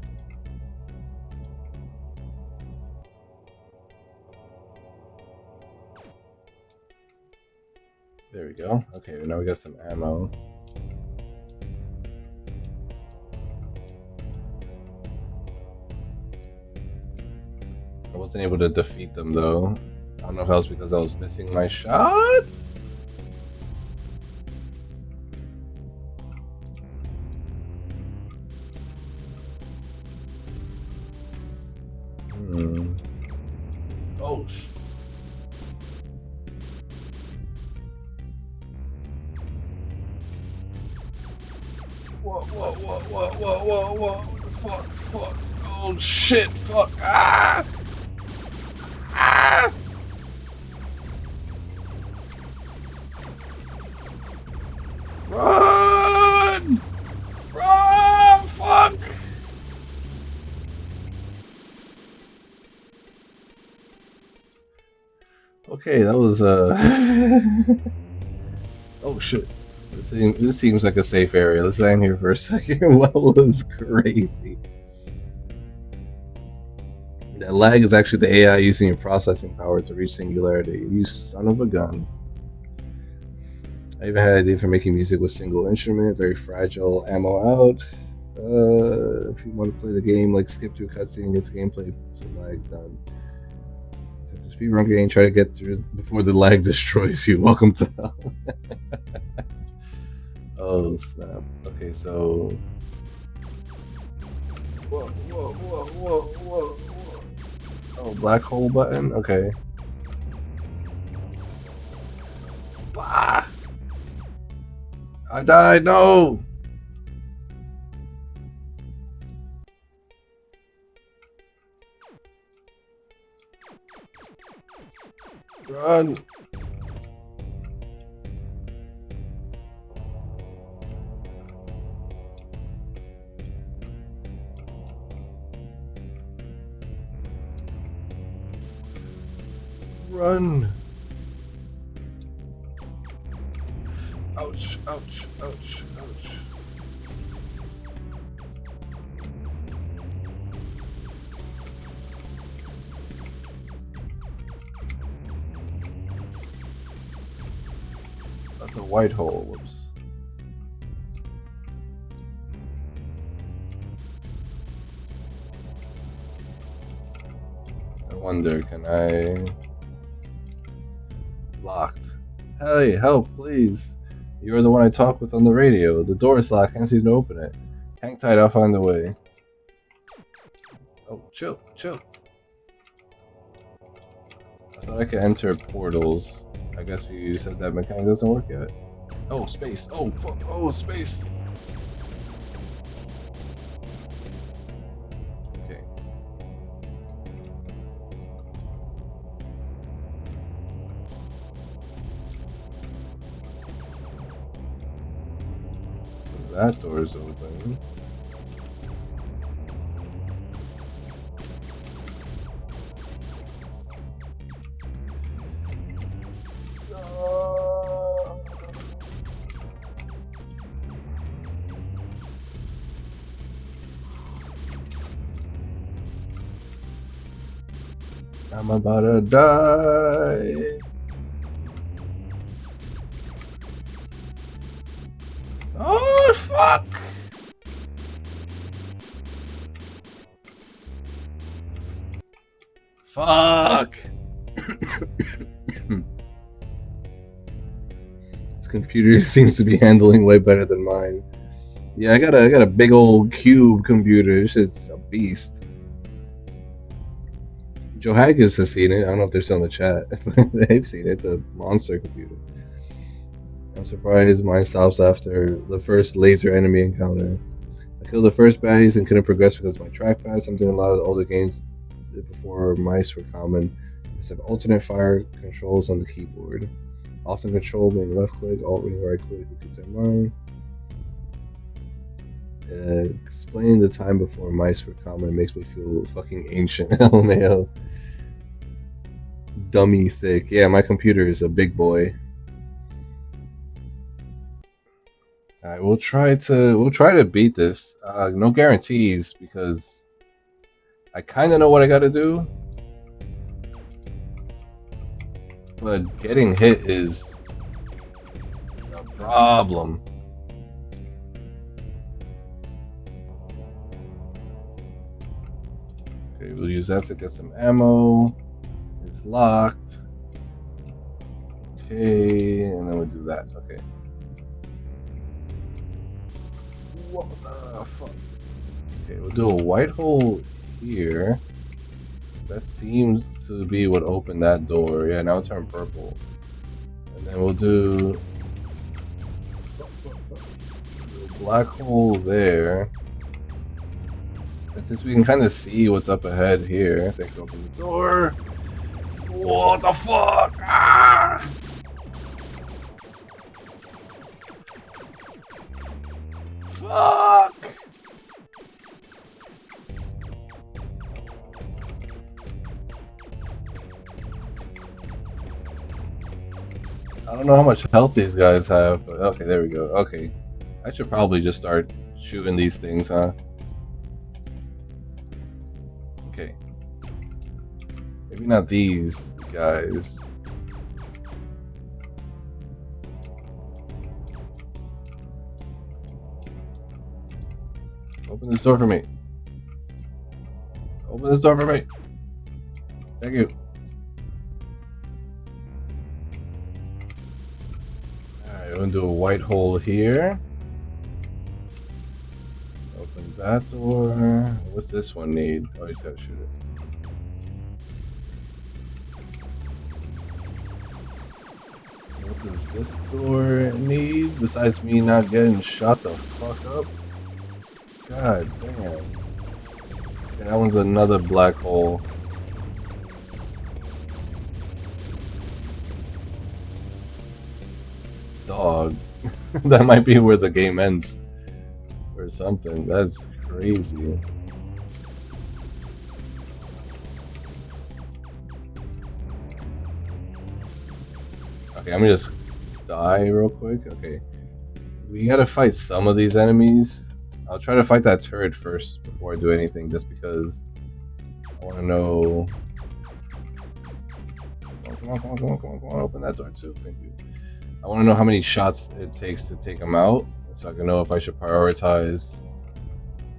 Speaker 1: There we go. Okay, now we got some ammo. I wasn't able to defeat them though. I don't know if that was because I was missing my shots. Oh. Whoa, whoa, whoa, whoa, whoa, whoa, whoa. Fuck, fuck. Oh shit, fuck. Ah! Ah! Run! Run! Fuck! Okay, that was oh shit. This seems like a safe area. Let's stand here for a second. What was crazy? That lag is actually the AI using your processing power to reach singularity. You son of a gun. I even had an idea for making music with single instrument, very fragile, ammo out. If you want to play the game, like skip through cutscene, get gameplay, so lag done. So if the speedrun game, try to get through before the lag destroys you. Welcome to hell. Oh snap. Okay, so Whoa. Oh, black hole button? Okay. Ah! I died, no! Run! Run! Ouch, ouch, ouch, ouch. That's a white hole, whoops. I wonder, can I... Locked. Hey, help, please. You're the one I talk with on the radio. The door is locked, can't seem to open it. Hang tight, I'll find a way. Oh, chill, chill. I thought I could enter portals. I guess you said that mechanic doesn't work yet. Oh, space. Oh, fuck. Oh, space. Okay. So that door's open. I'm about to die. Oh, fuck. Fuck. This computer seems to be handling way better than mine. Yeah, I got a big old cube computer. It's just a beast. Joe Haggis has seen it. I don't know if they're still in the chat. They've seen it. It's a monster computer. I'm surprised mine stops after the first laser enemy encounter. I killed the first baddies and couldn't progress because of my trackpad. Something a lot of the older games did before mice were common. Instead of alternate fire controls on the keyboard. Alternate control being left click, alt being right click, keep that in mind. Explaining the time before mice were common makes me feel fucking ancient. LMAO. Dummy thick. Yeah, my computer is a big boy. Alright, we'll try to beat this. No guarantees because I kind of know what I got to do, but getting hit is a problem. Okay, we'll use that to get some ammo. It's locked. Okay, and then we'll do that. Okay. What the fuck? Okay, we'll do a white hole here. That seems to be what opened that door. Yeah, now it's turned purple. And then we'll do a black hole there. And since we can kind of see what's up ahead here, I think open the door. What the fuck? Ah! Fuck! I don't know how much health these guys have, but okay, there we go. Okay. I should probably just start shooting these things, huh? Okay. Maybe not these guys. Open this door for me. Open this door for me. Thank you. Alright, I'm gonna do a white hole here. Open that door. What's this one need? Oh, he's gotta shoot it. What does this door need besides me not getting shot the fuck up? God damn. Okay, that one's another black hole. Dog. That might be where the game ends. Or something. That's crazy. Okay, I'm gonna just die real quick. Okay. We gotta fight some of these enemies. I'll try to fight that turret first before I do anything, just because I wanna know. Come on, come on, come on, come on, come on, open that door too. Thank you. I wanna know how many shots it takes to take them out, so I can know if I should prioritize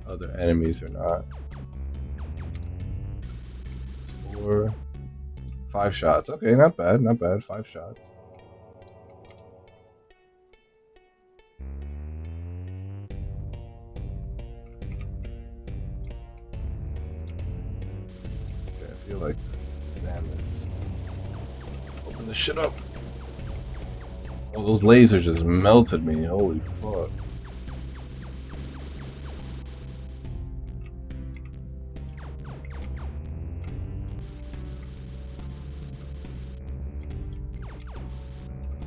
Speaker 1: other enemies or not. 4, 5 shots. Okay, not bad, not bad. 5 shots. Okay, I feel like Samus. Open the shit up. Oh, those lasers just melted me. Holy fuck.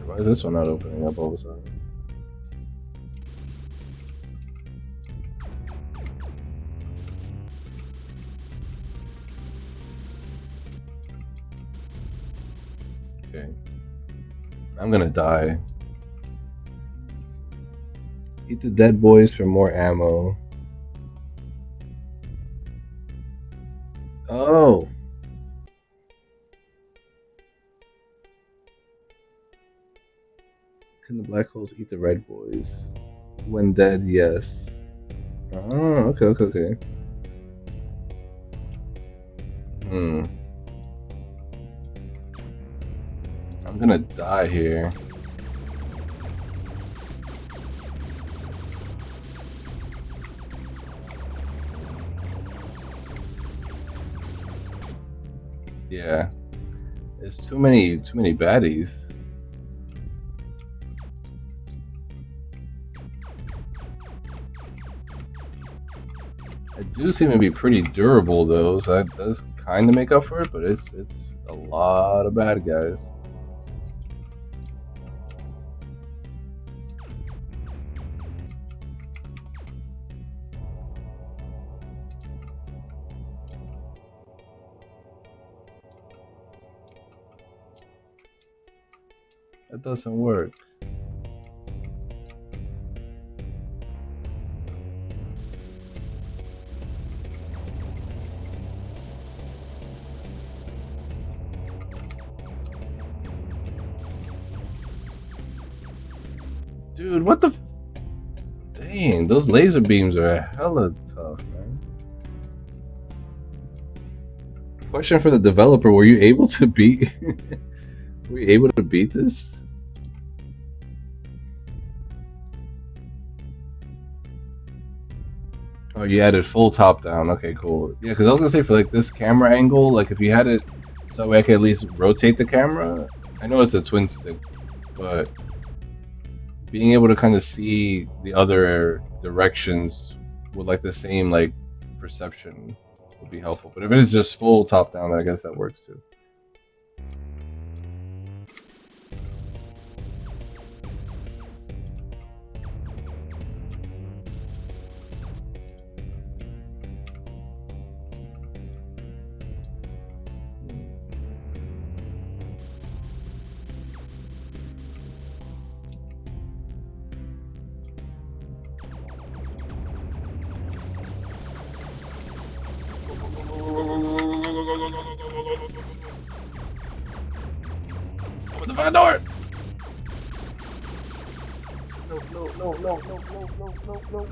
Speaker 1: Why is this one not opening up all of a sudden? Okay. I'm gonna die. Eat the dead boys for more ammo. Oh! Can the black holes eat the red boys? When dead, yes. Oh, okay, okay, okay. Hmm. I'm gonna die here. Yeah. There's too many baddies. I do seem to be pretty durable though, so that does kind of make up for it. But it's a lot of bad guys. That doesn't work. Dude, what the? Dang, those laser beams are hella tough, man. Question for the developer: were you able to beat? Were you able to beat this? Oh, you added full top down. Okay, cool. Yeah, because I was gonna say for like this camera angle, like if you had it so I could at least rotate the camera. I know it's a twin stick, but being able to kind of see the other directions with like the same like perception would be helpful. But if it is just full top down, then I guess that works too. Open the front door! No, no, no, no, no, no, no, no, no,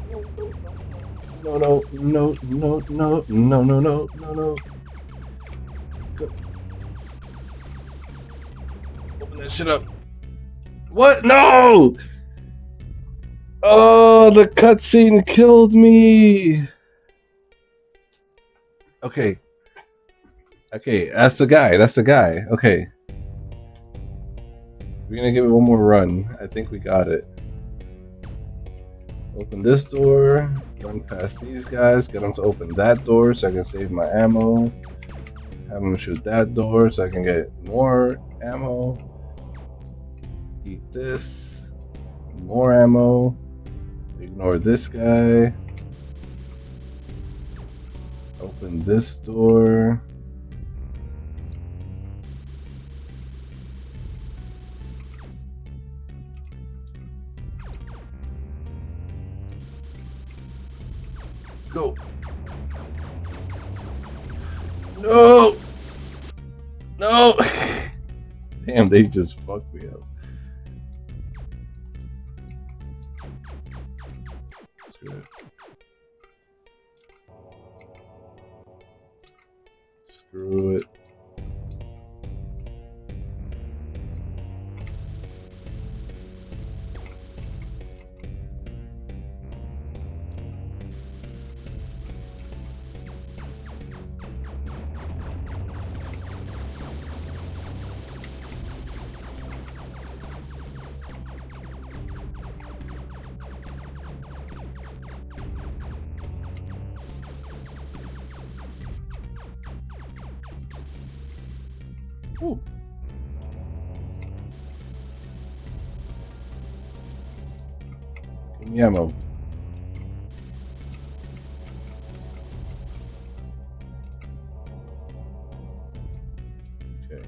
Speaker 1: no, no, no, no, no, no, no, no, no, no, no. Go. Open that shit up. What? No! Oh, the cutscene killed me. Okay, okay, that's the guy. That's the guy. Okay, we're gonna give it one more run. I think we got it. Open this door, run past these guys, get them to open that door so I can save my ammo. Have them shoot that door so I can get more ammo. Eat this, more ammo. Ignore this guy. Open this door. Go. No! No! Damn, they just fucked me up. Screw it. Screw it. Ooh. Give me ammo. Okay.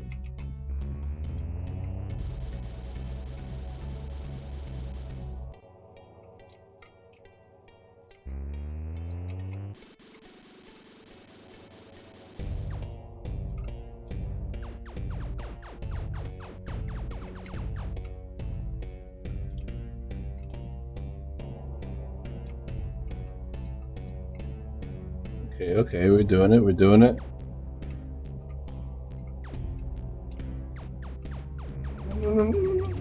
Speaker 1: Okay, okay, we're doing it, we're doing it. No, no, no, no, no.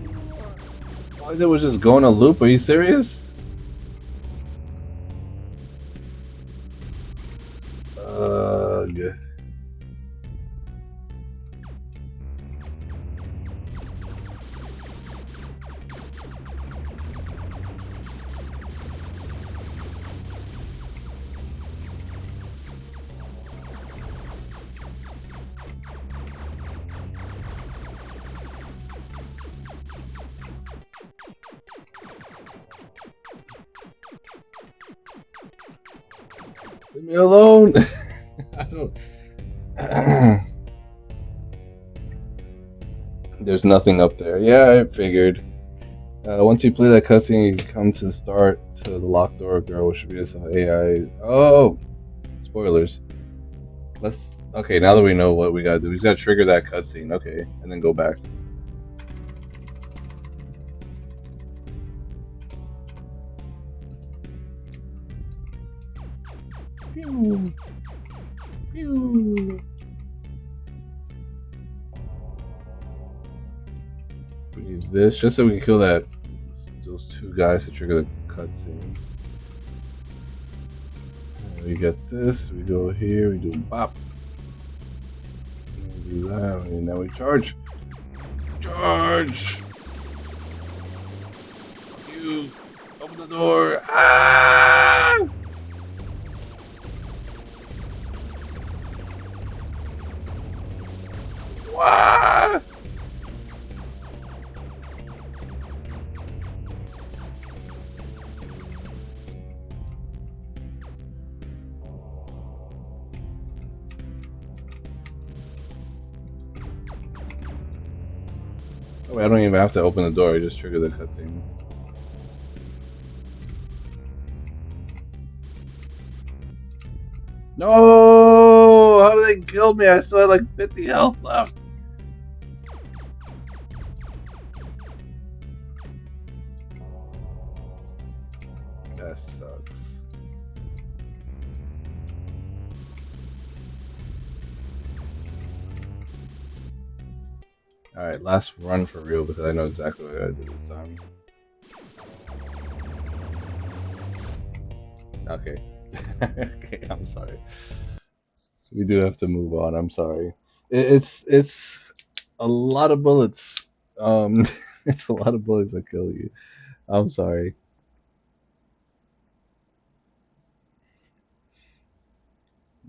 Speaker 1: All I did was just go on a loop, are you serious? Yeah. Leave me alone! I don't... There's nothing up there. Yeah, I figured. Once you play that cutscene, you come to start to the locked door girl, which should be this AI. Oh! Spoilers. Let's. Okay, now that we know what we gotta do, we just gotta trigger that cutscene. Okay, and then go back. Pew! Pew! We need this just so we can kill those two guys to trigger the cutscene. We get this. We go here. We do bop. We do that, and now we charge. Charge! You open the door. Ah! Wah! Oh, wait, I don't even have to open the door. I just trigger the cutscene. No! How did they kill me? I still had like 50 health left. That sucks. Alright, last run for real because I know exactly what I gotta do this time. Okay. Okay, I'm sorry. We do have to move on. I'm sorry. It's a lot of bullets. Um, it's a lot of bullets that kill you. I'm sorry.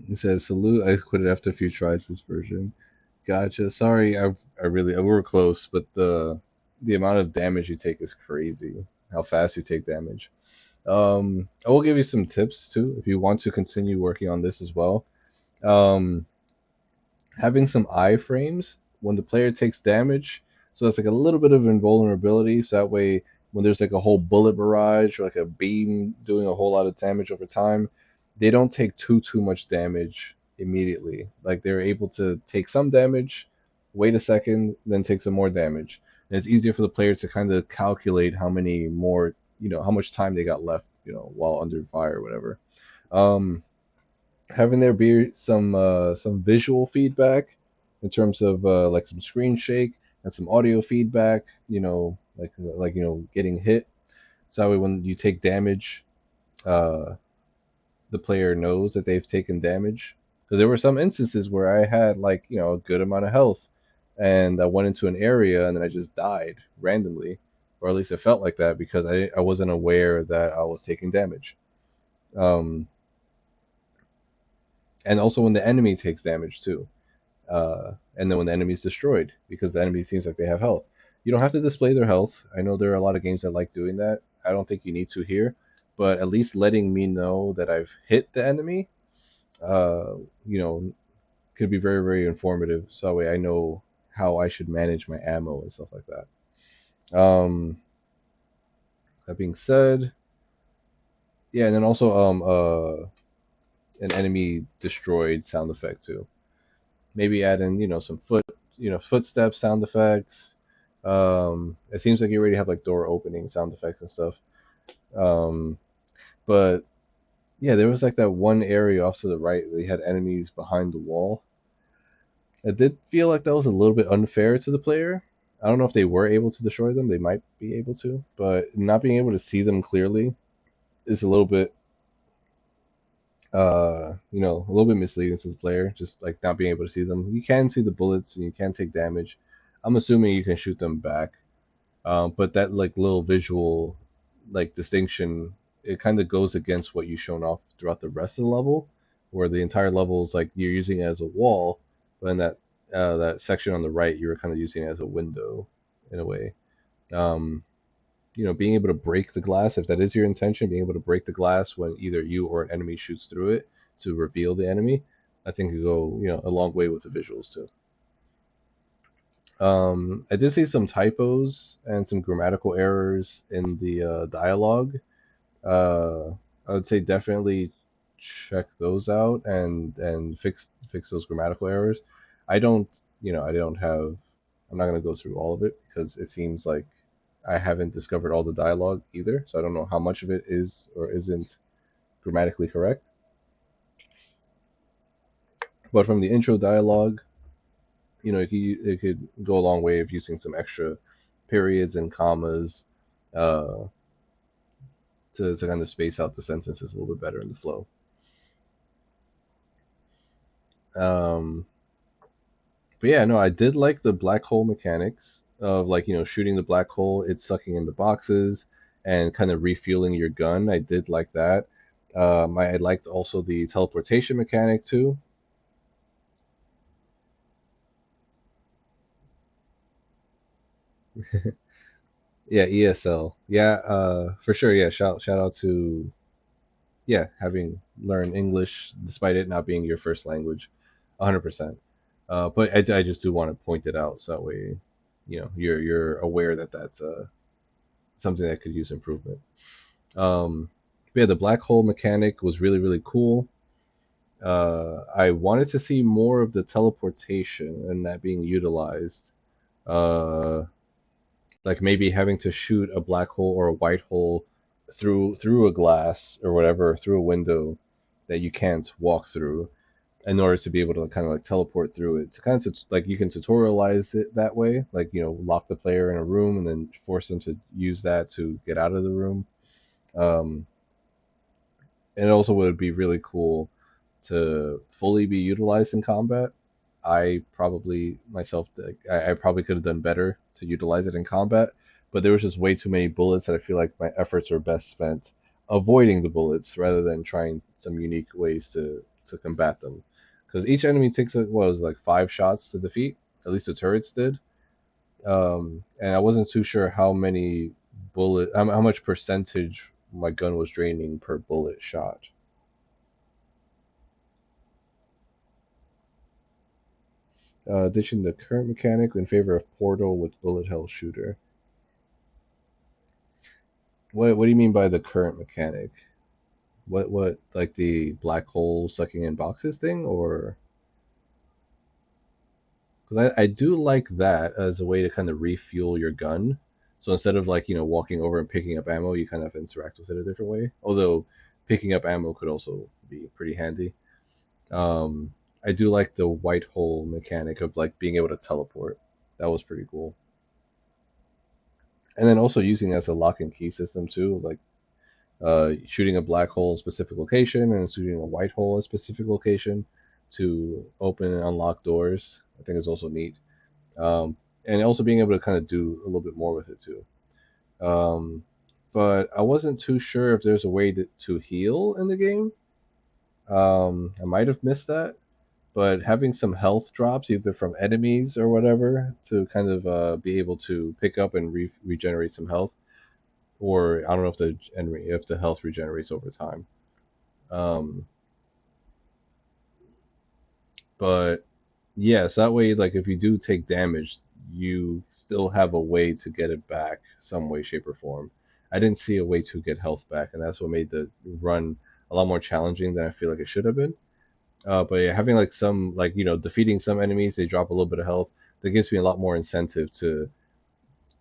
Speaker 1: It says salute. I quit it after a few tries this version. Gotcha. Sorry, I really we were close, but the amount of damage you take is crazy. How fast you take damage. I will give you some tips too if you want to continue working on this as well. Um, Having some iframes when the player takes damage, so it's like a little bit of invulnerability. So that way, when there's like a whole bullet barrage or like a beam doing a whole lot of damage over time, they don't take too much damage immediately. Like they're able to take some damage, wait a second, then take some more damage. And it's easier for the player to kind of calculate how many more, how much time they got left, while under fire or whatever. Um, Having there be some visual feedback in terms of like some screen shake and some audio feedback, getting hit. So that way when you take damage, uh, the player knows that they've taken damage. Because there were some instances where I had like a good amount of health, and I went into an area and then I just died randomly, or at least it felt like that because I wasn't aware that I was taking damage. Um, and also when the enemy takes damage too. And then when the enemy's destroyed, because the enemy seems like they have health. You don't have to display their health. I know there are a lot of games that like doing that. I don't think you need to here, but at least letting me know that I've hit the enemy, uh, you know, could be very, very informative. So that way I know how I should manage my ammo and stuff like that. That being said, yeah, and then also an enemy destroyed sound effect too. Maybe add in some footsteps sound effects. It seems like you already have like door opening sound effects and stuff. um but yeah, there was like that one area off to the right. They had enemies behind the wall. It did feel like that was a little bit unfair to the player. I don't know if they were able to destroy them. They might be able to, but not being able to see them clearly is a little bit a little bit misleading to the player, just like not being able to see them. You can see the bullets and you can take damage. I'm assuming you can shoot them back. But that like little visual like distinction, it kind of goes against what you've shown off throughout the rest of the level, where the entire level is like you're using it as a wall, but in that section on the right, you're kind of using it as a window in a way. Um, Being able to break the glass, if that is your intention, being able to break the glass when either you or an enemy shoots through it to reveal the enemy, I think could go a long way with the visuals too. I did see some typos and some grammatical errors in the dialogue. Uh, I would say definitely check those out and fix those grammatical errors. I don't have. I'm not going to go through all of it because it seems like I haven't discovered all the dialogue either, so I don't know how much of it is or isn't grammatically correct. But from the intro dialogue, it could go a long way of using some extra periods and commas uh, to kind of space out the sentences a little bit better in the flow. Um, but yeah, no, I did like the black hole mechanics of like shooting the black hole, it's sucking in the boxes and kind of refueling your gun. I did like that. I liked also the teleportation mechanic too. Yeah, ESL. Yeah, for sure. Yeah, shout out to having learned English despite it not being your first language, 100%. But I just do want to point it out so that way, you're aware that that's something that could use improvement. But yeah, the black hole mechanic was really really cool. I wanted to see more of the teleportation and that being utilized. Uh, like maybe having to shoot a black hole or a white hole through a glass or whatever, through a window that you can't walk through, in order to be able to kind of like teleport through it, to kind of like you can tutorialize it that way, like lock the player in a room and then force them to use that to get out of the room. um and it also would be really cool to fully be utilized in combat. I probably myself, I probably could have done better to utilize it in combat, but there was just way too many bullets that I feel like my efforts are best spent avoiding the bullets rather than trying some unique ways to combat them. Because each enemy takes what was it, like 5 shots to defeat. At least the turrets did, and I wasn't too sure how many how much percentage my gun was draining per bullet shot. Ditching the current mechanic in favor of portal with bullet hell shooter. What do you mean by the current mechanic? What like the black hole sucking in boxes thing, or because I do like that as a way to kind of refuel your gun. So instead of like walking over and picking up ammo, you kind of interact with it a different way. Although picking up ammo could also be pretty handy. Um, I do like the white hole mechanic of like being able to teleport. That was pretty cool. And then also using it as a lock and key system too, like shooting a black hole in a specific location and shooting a white hole in a specific location to open and unlock doors. I think is also neat. And also being able to kind of do a little bit more with it too. Um, but I wasn't too sure if there's a way to heal in the game. I might have missed that, but having some health drops either from enemies or whatever to kind of be able to pick up and regenerate some health, or I don't know if the health regenerates over time. Um, but yeah, so that way, like if you do take damage, you still have a way to get it back some way, shape, or form. I didn't see a way to get health back, and that's what made the run a lot more challenging than I feel like it should have been. But yeah, having like some like defeating some enemies, they drop a little bit of health. That gives me a lot more incentive to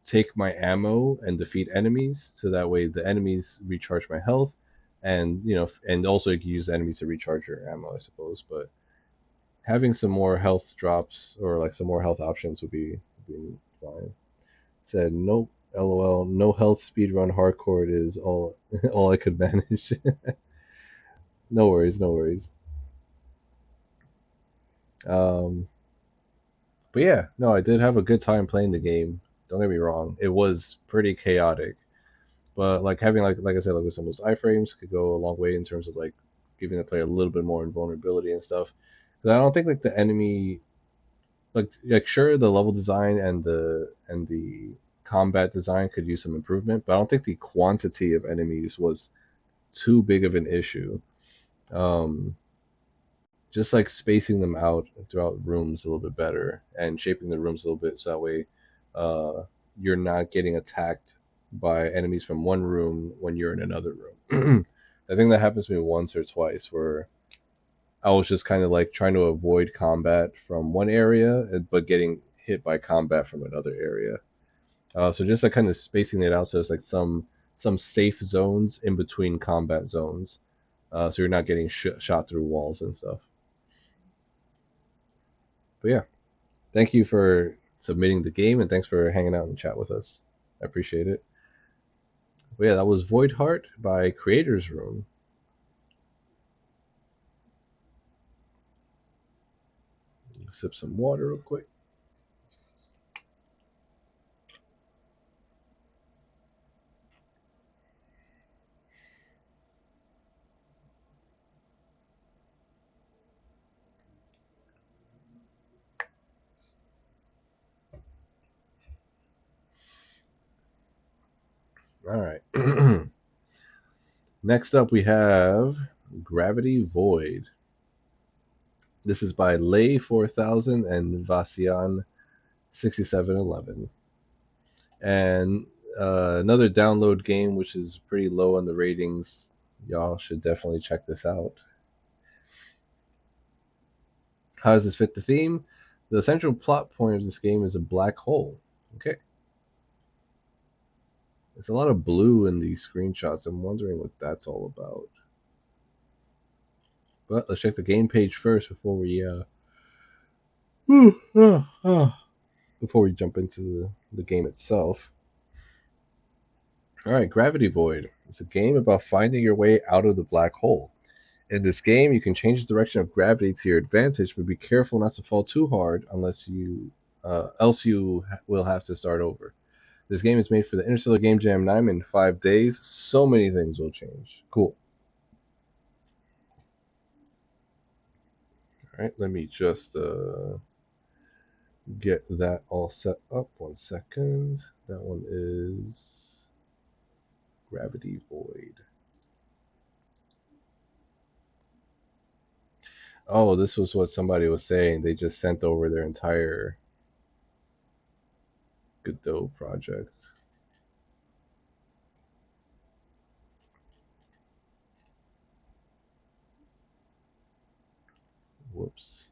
Speaker 1: take my ammo and defeat enemies, so that way the enemies recharge my health, and and also you can use the enemies to recharge your ammo, I suppose. But having some more health drops or like some more health options would be fine. Said nope. LOL. No health speedrun hardcore is all all I could manage. No worries, no worries. Um, but yeah, no, I did have a good time playing the game. Don't get me wrong; it was pretty chaotic, but like having like I said, like with some of those iframes could go a long way in terms of like giving the player a little bit more invulnerability and stuff. Because I don't think like the enemy like sure the level design and the combat design could use some improvement, but I don't think the quantity of enemies was too big of an issue. Um, just like spacing them out throughout rooms a little bit better and shaping the rooms a little bit so that way uh, you're not getting attacked by enemies from one room when you're in another room. I think that happens to me once or twice where I was just kind of like trying to avoid combat from one area, but getting hit by combat from another area. So just like kind of spacing it out, so it's like some safe zones in between combat zones, so you're not getting shot through walls and stuff. But yeah, thank you for submitting the game, and thanks for hanging out and chat with us. I appreciate it. But yeah, that was Void Heart by Creators Room. Sip some water real quick. All right. Next up, we have Gravity Void. This is by Lay 4000 and Vasian 6711. And another download game, which is pretty low on the ratings. Y'all should definitely check this out. How does this fit the theme? The central plot point of this game is a black hole. Okay. There's a lot of blue in these screenshots. I'm wondering what that's all about. But let's check the game page first before we before we jump into the game itself. All right, Gravity Void. It's a game about finding your way out of the black hole. In this game, you can change the direction of gravity to your advantage, but be careful not to fall too hard else will have to start over. This game is made for the Interstellar Game Jam 9 in 5 days. So many things will change. Cool. All right, let me just get that all set up. 1 second. That one is Gravity Void. Oh, this was what somebody was saying. They just sent over their entire Godot project. Whoops.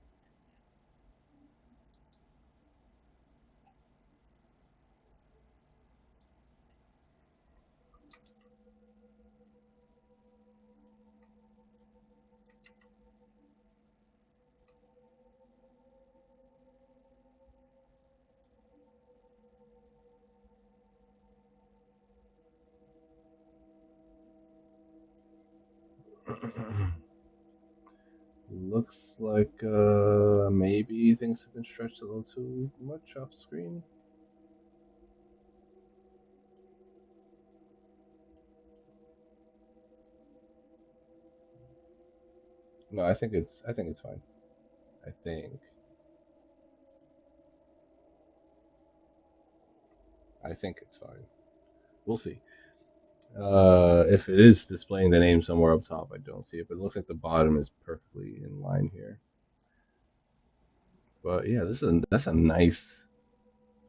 Speaker 1: Looks like maybe things have been stretched a little too much off screen. No, I think it's fine. I think I think it's fine. We'll see. If it is displaying the name somewhere up top, I don't see it, but it looks like the bottom is perfectly in line here. But yeah, that's a nice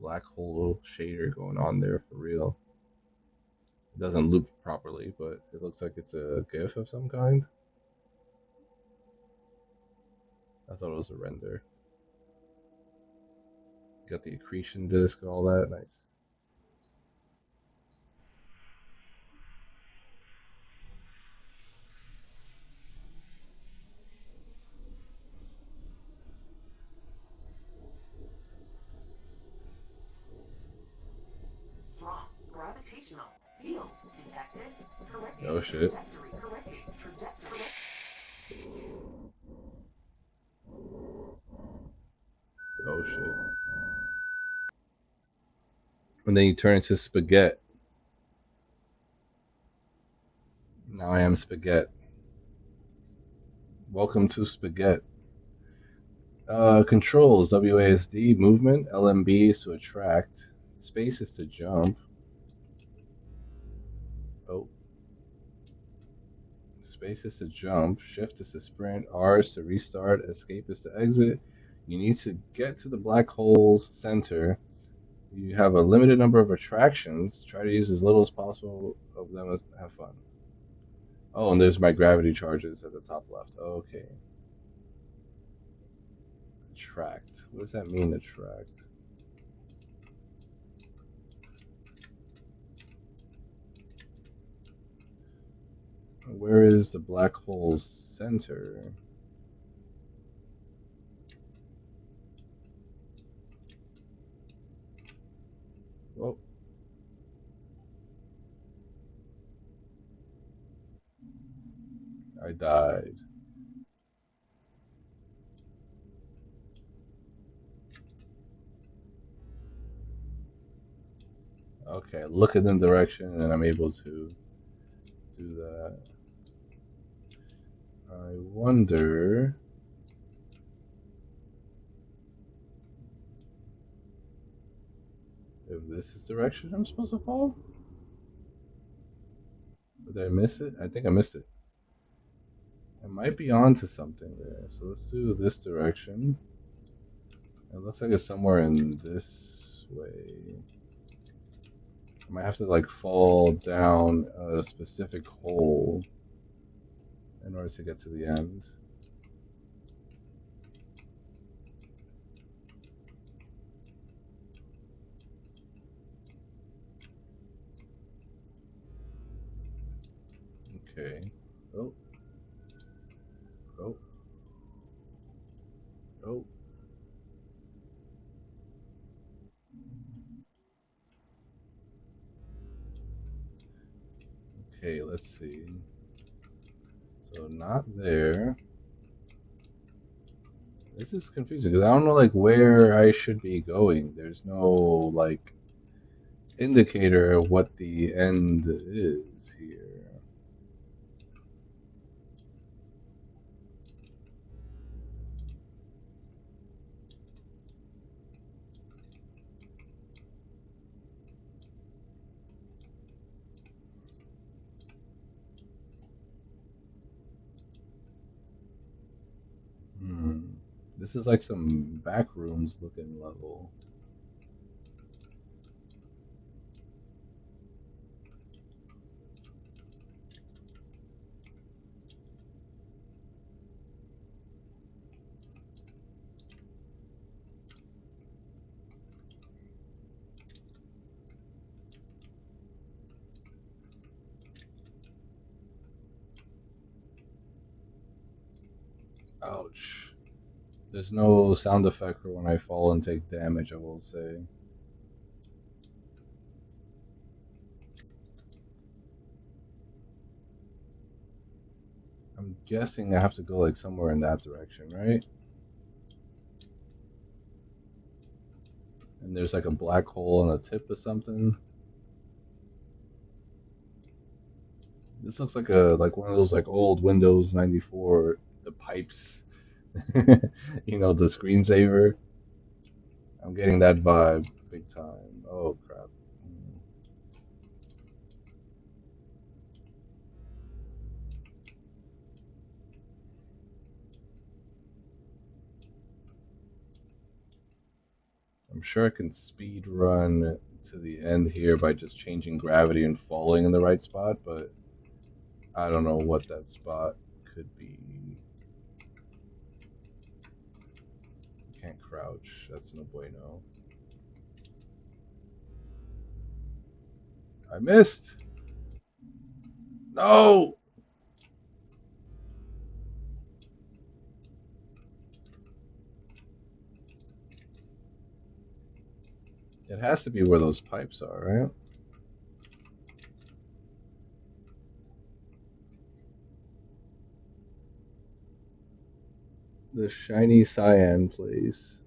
Speaker 1: black hole shader going on there for real. It doesn't loop properly, but it looks like it's a GIF of some kind. I thought it was a render. Got the accretion disk, all that. Nice.
Speaker 2: Strong gravitational field detected. Correcting
Speaker 1: Oh shit.
Speaker 2: trajectory. Correcting trajectory.
Speaker 1: Oh shit. And then you turn into spaghetti. Now I am spaghetti. Welcome to spaghetti. Controls WASD movement, LMB is to attract, space is to jump. Oh, space is to jump, shift is to sprint, R is to restart, escape is to exit. You need to get to the black hole's center. You have a limited number of attractions. Try to use as little as possible of them. Have fun. Oh, and there's my gravity charges at the top left. Okay. Attract. What does that mean, attract? Where is the black hole's center? Oh, I died. Okay, look in the direction and I'm able to do that. I wonder if this is the direction I'm supposed to follow? Did I miss it? I think I missed it. I might be onto something there. So let's do this direction. It looks like it's somewhere in this way. I might have to like fall down a specific hole in order to get to the end. Okay. Oh, oh, oh. Okay, let's see. So not there. This is confusing because I don't know like where I should be going. There's no like indicator of what the end is here. Hmm. This is like some back rooms looking level. Ouch. There's no sound effect for when I fall and take damage, I will say. I'm guessing I have to go like somewhere in that direction, right? And there's like a black hole on the tip of something. This looks like one of those like old Windows 94 the pipes. The screensaver. I'm getting that vibe big time. Oh crap. I'm sure I can speed run to the end here by just changing gravity and falling in the right spot, but I don't know what that spot could be. Can't crouch. That's no bueno. I missed. No. It has to be where those pipes are, right? The shiny cyan place.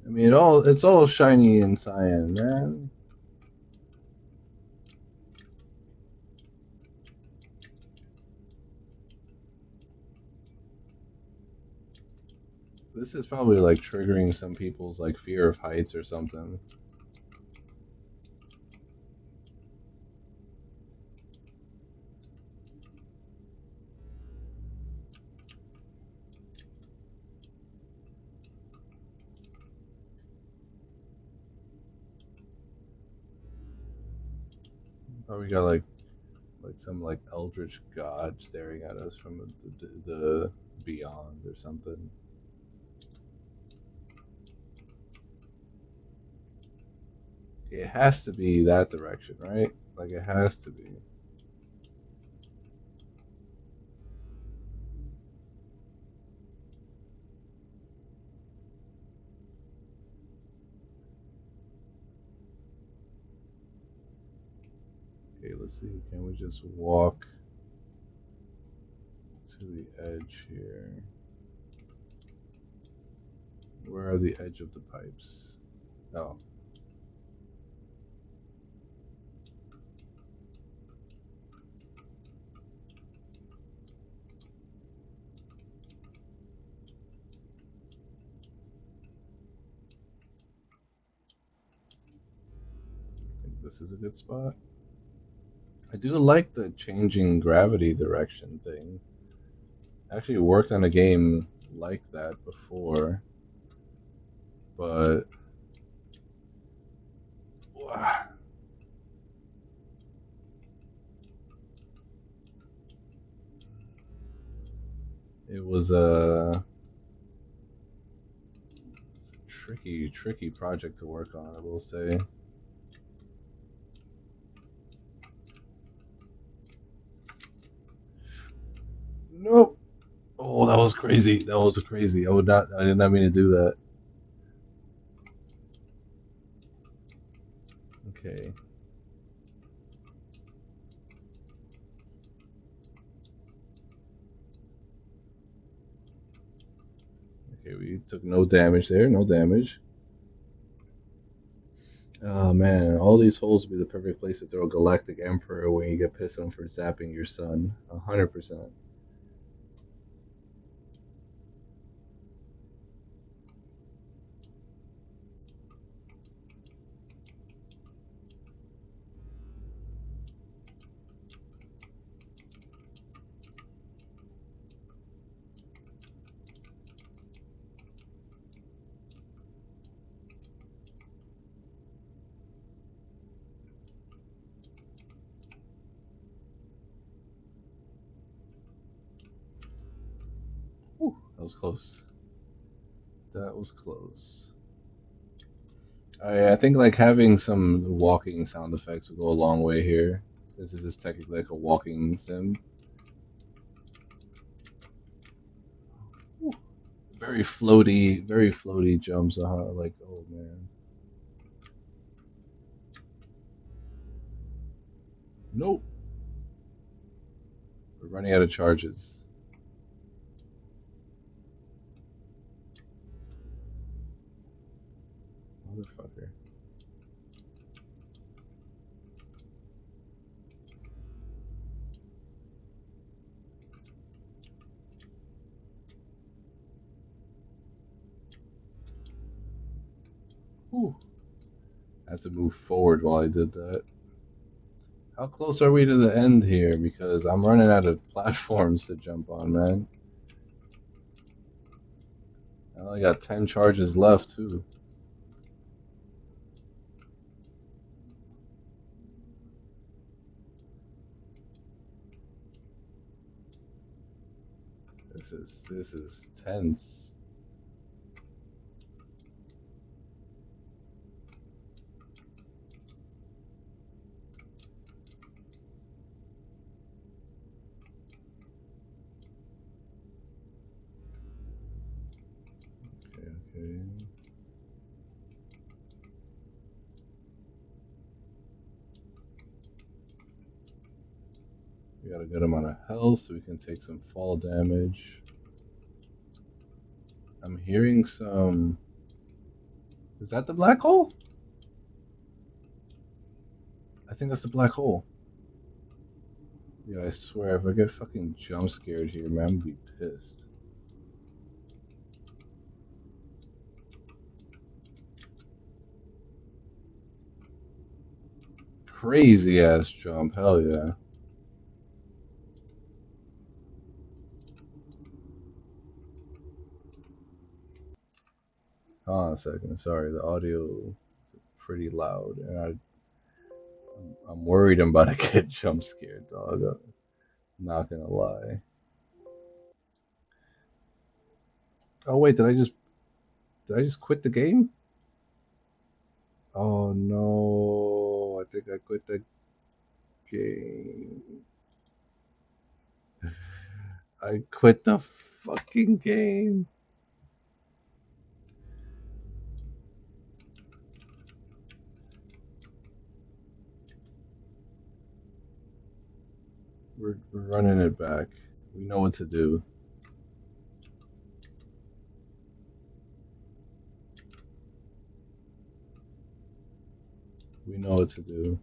Speaker 1: I mean, it's all shiny and cyan, man. This is probably like triggering some people's like fear of heights or something. Probably got like some like eldritch god staring at us from the beyond or something. It has to be that direction, right? Like it has to be. Okay, let's see. Can we just walk to the edge here? Where are the edge of the pipes? Oh, I think this is a good spot. I do like the changing gravity direction thing. I actually worked on a game like that before, but it was a tricky project to work on, I will say. Nope. Oh, that was crazy. That was crazy. I did not mean to do that. Okay. Okay, we took no damage there. No damage. Oh man, all these holes would be the perfect place to throw a Galactic Emperor when you get pissed at him for zapping your son. 100%. Whew, that was close. That was close. I think like having some walking sound effects would go a long way here. Since this is technically like a walking sim. Whew. Very floaty jumps. Like, oh man. Nope. We're running out of charges. Motherfucker. Whew. I had to move forward while I did that. How close are we to the end here? Because I'm running out of platforms to jump on, man. I only got 10 charges left, too. This is tense. Okay, okay. We got a good amount of health, so we can take some fall damage. I'm hearing some. Is that the black hole? I think that's a black hole. Yeah, I swear, if I get fucking jump scared here, man, I'm gonna be pissed. Crazy ass jump, hell yeah. Hold on a second, sorry, the audio is pretty loud, and I'm worried I'm about to get jump scared, dog. I'm not gonna lie. Oh wait, did I just quit the game? Oh no, I think I quit the game. I quit the fucking game. We're running it back. We know what to do. We know what to do.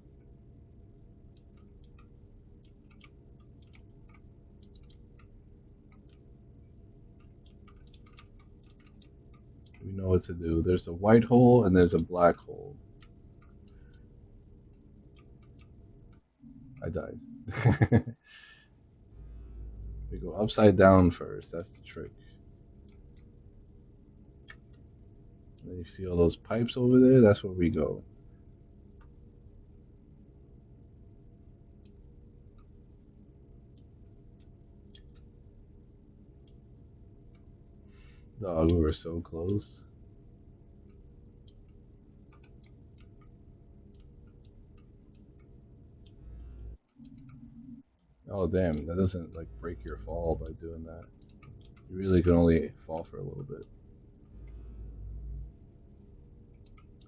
Speaker 1: We know what to do. There's a white hole and there's a black hole. I died. We go upside down first. That's the trick. And you see all those pipes over there? That's where we go. Dog, we were so close. Oh damn, that doesn't like break your fall by doing that. You really can only fall for a little bit.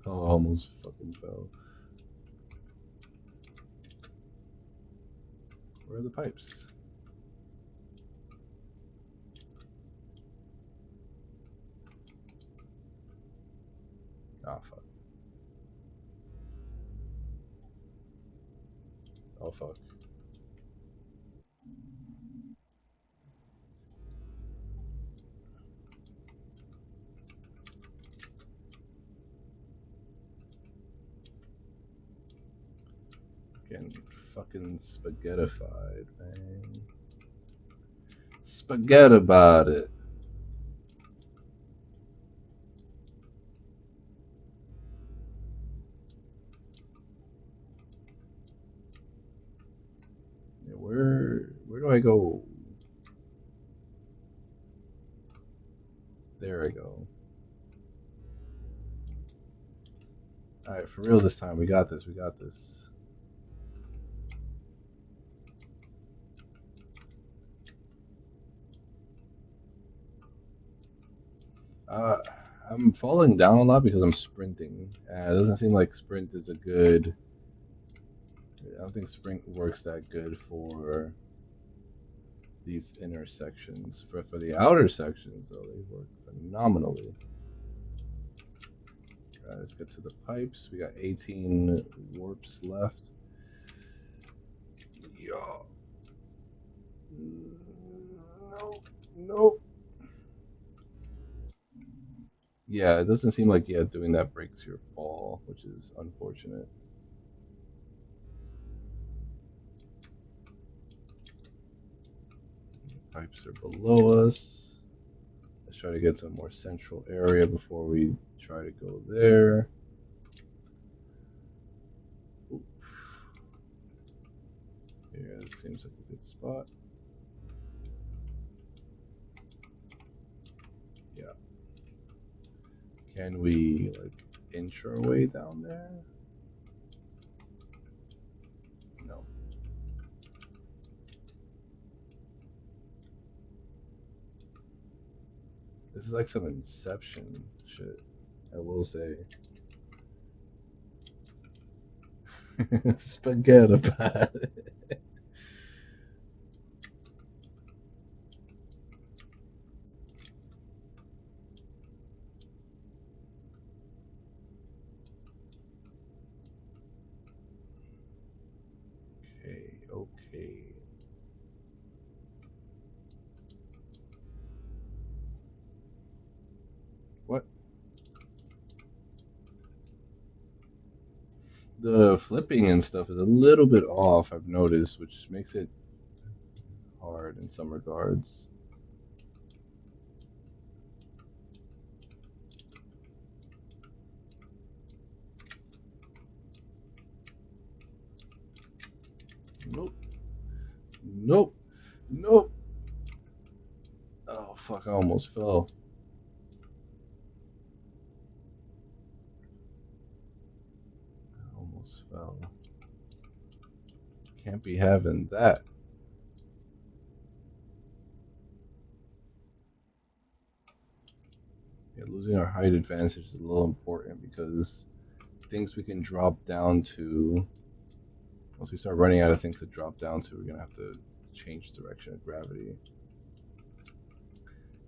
Speaker 1: Oh, I almost fucking fell. Where are the pipes? Oh fuck. Oh fuck. Getting fucking spaghettified, man. Spaghetti about it. Yeah, where do I go? There I go. All right, for real this time. We got this. We got this. Uh, I'm falling down a lot because I'm sprinting. It doesn't seem like sprint is a good. I don't think sprint works that good for these intersections. For the outer sections, though, they work phenomenally. Let's get to the pipes. We got 18 warps left. Yeah. No. Nope. Yeah, it doesn't seem like doing that breaks your fall, which is unfortunate. Pipes are below us. Let's try to get to a more central area before we try to go there. Oof. Yeah, this seems like a good spot. Yeah. Can we like inch our way down there? No. This is like some Inception shit. I will say. Spaghetti pie. Okay, okay. What? The flipping and stuff is a little bit off, I've noticed, which makes it hard in some regards. Nope. Nope. Nope. Oh, fuck, I almost fell. I almost fell. Can't be having that. Yeah, losing our height advantage is a little important because things we can drop down to, once we start running out of things to drop down to, we're going to have to change direction of gravity.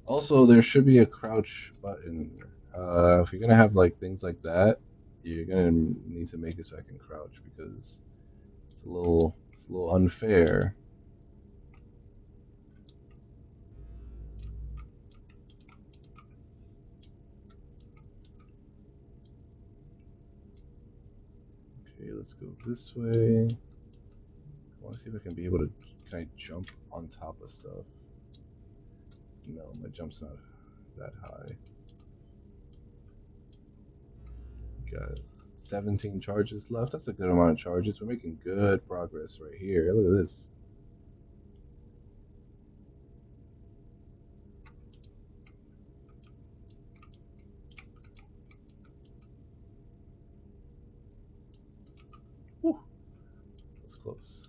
Speaker 1: Also, there should be a crouch button. If you're gonna have like things like that, you're gonna need to make it so I can crouch because it's a little unfair. Okay, let's go this way. I want to see if I can be able to kind of jump on top of stuff. No, my jump's not that high. Got 17 charges left. That's a good amount of charges. We're making good progress right here. Look at this. Whew, that's close.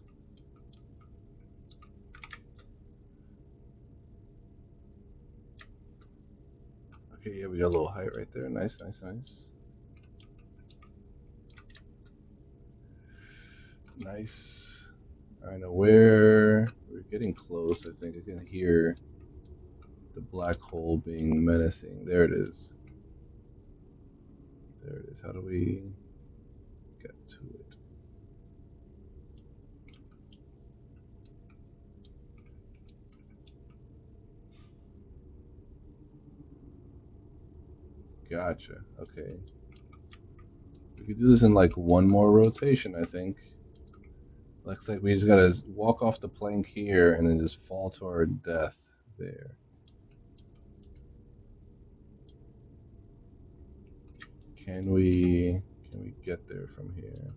Speaker 1: Okay, yeah, we got a little height right there. Nice, nice, nice. Nice. I know we're getting close. I think I can hear the black hole being menacing. There it is. There it is. How do we get to it? Gotcha. Okay. We could do this in like one more rotation, I think. Looks like we just gotta walk off the plank here and then just fall to our death there. Can we can we get there from here?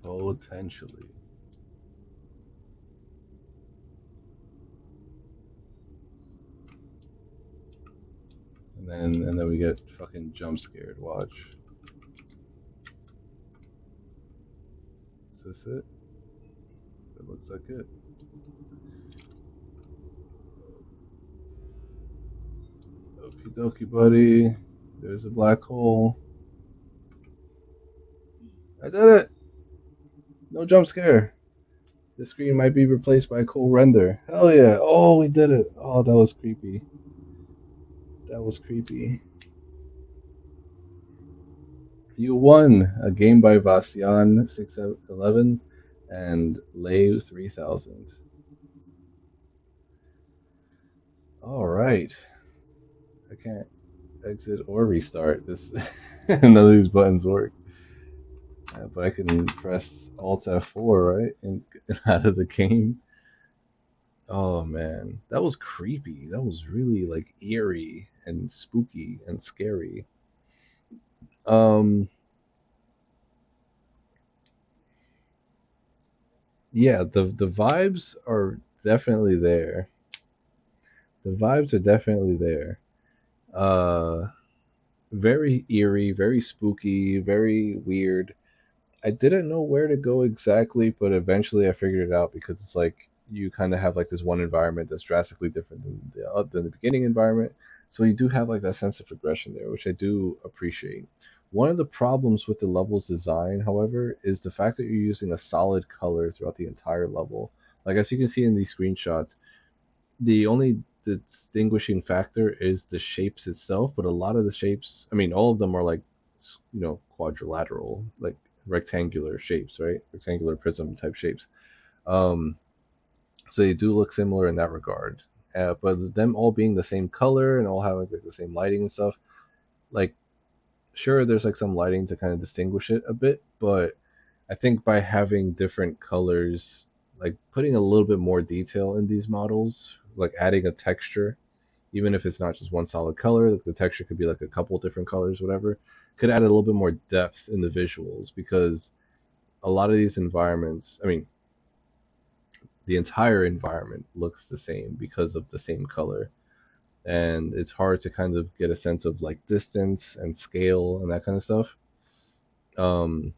Speaker 1: Potentially. And then we get fucking jump scared. Watch. Is this it? It looks like it. Okie dokie, buddy. There's a black hole. I did it! No jump scare. The screen might be replaced by a cool render. Hell yeah. Oh, we did it. Oh, that was creepy. That was creepy. You won a game by Vasyan 611 and Lay 3000. All right. I can't exit or restart. This none of these buttons work. But I can press Alt F4, right? And get out of the game. Oh man, that was creepy. That was really like eerie and spooky and scary. Um, yeah, the vibes are definitely there. The vibes are definitely there. Uh, very eerie, very spooky, very weird. I didn't know where to go exactly, but eventually I figured it out because it's like you kind of have like this one environment that's drastically different than the beginning environment. So you do have like that sense of progression there, which I do appreciate. One of the problems with the level's design, however, is the fact that you're using a solid color throughout the entire level. Like as you can see in these screenshots, the only distinguishing factor is the shapes itself, but a lot of the shapes, I mean, all of them are like, quadrilateral, like rectangular shapes, right? Rectangular prism type shapes. Um, so they do look similar in that regard. But them all being the same color and all having like the same lighting and stuff, like sure, there's like some lighting to kind of distinguish it a bit, but I think by having different colors, like putting a little bit more detail in these models, like adding a texture, even if it's not just one solid color, like the texture could be like a couple different colors, whatever, could add a little bit more depth in the visuals because a lot of these environments, I mean, the entire environment looks the same because of the same color. And it's hard to kind of get a sense of like distance and scale and that kind of stuff. Um,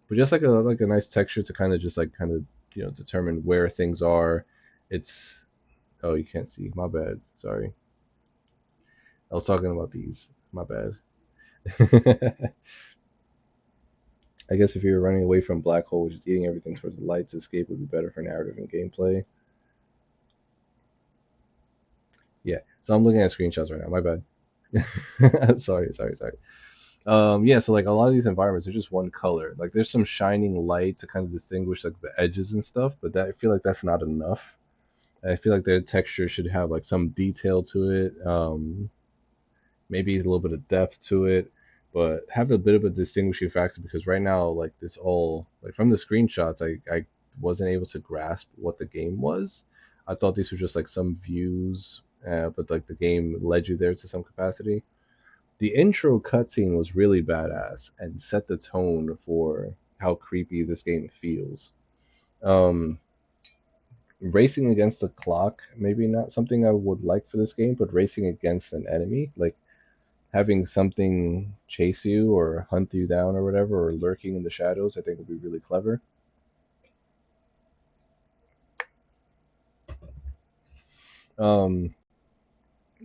Speaker 1: but just like a nice texture to kind of just like kind of determine where things are. It's oh, you can't see. My bad. Sorry. I was talking about these. My bad. I guess if you're running away from black hole, which is eating everything towards the light, to escape would be better for narrative and gameplay. Yeah. So I'm looking at screenshots right now. My bad. Sorry. Yeah, so like a lot of these environments are just one color. Like there's some shining light to kind of distinguish like the edges and stuff, but that I feel like that's not enough. I feel like the texture should have like some detail to it. Maybe a little bit of depth to it, but have a bit of a distinguishing factor because right now, like this all like from the screenshots, I wasn't able to grasp what the game was. I thought these were just like some views, but like the game led you there to some capacity. The intro cutscene was really badass and set the tone for how creepy this game feels. Um, Racing against the clock, maybe not something I would like for this game, but racing against an enemy, like having something chase you or hunt you down or whatever, or lurking in the shadows, I think would be really clever. Um,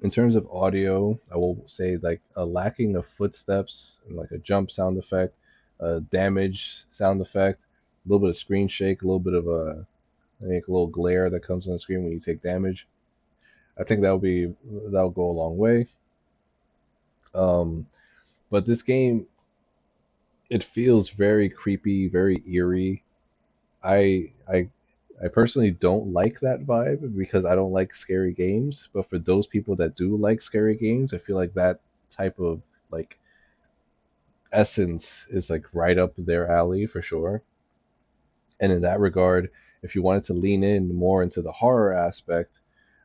Speaker 1: in terms of audio, I will say like a lacking of footsteps and like a jump sound effect, a damage sound effect, a little bit of screen shake, a little bit of a like a little glare that comes on the screen when you take damage. I think that'll go a long way. Um, but this game, it feels very creepy, very eerie. I I I personally don't like that vibe because I don't like scary games. But for those people that do like scary games, I feel like that type of like essence is like right up their alley for sure. And in that regard, if you wanted to lean in more into the horror aspect,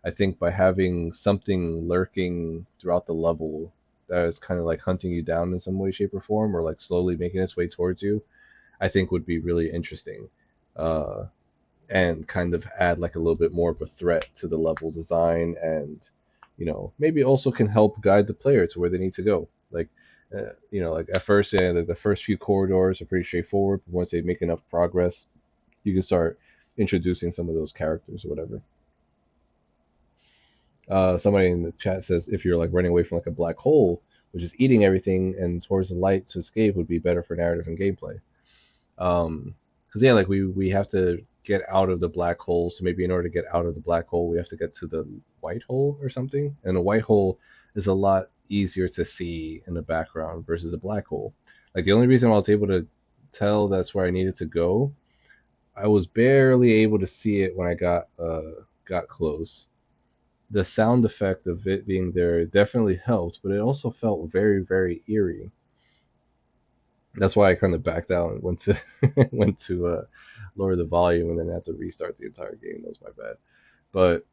Speaker 1: I think by having something lurking throughout the level that is kind of like hunting you down in some way, shape, or form, or like slowly making its way towards you, I think would be really interesting. Uh, and kind of add like a little bit more of a threat to the level design, and maybe also can help guide the player to where they need to go. Like like at first, yeah, the first few corridors are pretty straightforward, but once they make enough progress, you can start introducing some of those characters or whatever. Somebody in the chat says if you're like running away from like a black hole, which is eating everything, and towards the light to escape would be better for narrative and gameplay. Because yeah, like we have to get out of the black hole. So maybe in order to get out of the black hole, we have to get to the white hole or something. And a white hole is a lot easier to see in the background versus a black hole. Like the only reason I was able to tell that's where I needed to go, I was barely able to see it when I got close. The sound effect of it being there definitely helped, but it also felt very, very eerie. That's why I kind of backed out and went to went to lower the volume and then had to restart the entire game. That was my bad. But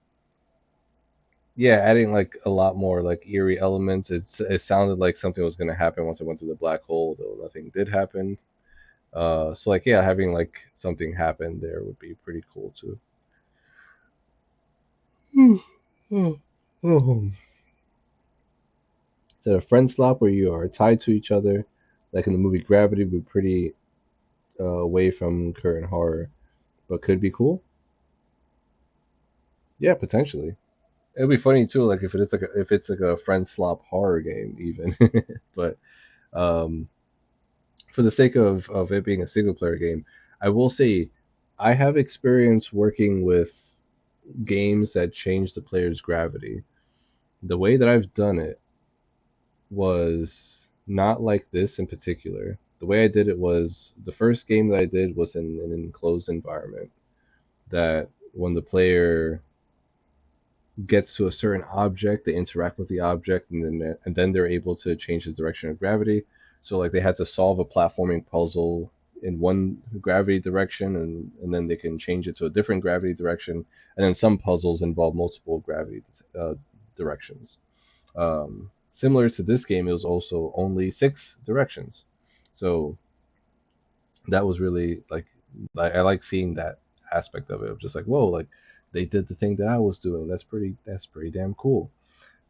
Speaker 1: yeah, adding like a lot more like eerie elements. It sounded like something was going to happen once I went through the black hole, though nothing did happen. So like yeah, having like something happen there would be pretty cool too. Is it a friend swap where you are tied to each other, like in the movie Gravity, but pretty away from current horror, but could be cool? Yeah, potentially. It'd be funny too, like if it's like a friend slop horror game even. But um, for the sake of it being a single player game, I will say I have experience working with games that change the player's gravity. The way that I've done it was not like this in particular. The way I did it was the first game that I did was in an enclosed environment that when the player gets to a certain object, they interact with the object, and then they're able to change the direction of gravity. So like they had to solve a platforming puzzle in one gravity direction, and then they can change it to a different gravity direction. And then some puzzles involve multiple gravity directions. Similar to this game, it was also only six directions. So that was really like I like seeing that aspect of it. Of just like whoa, like they did the thing that I was doing. That's pretty damn cool.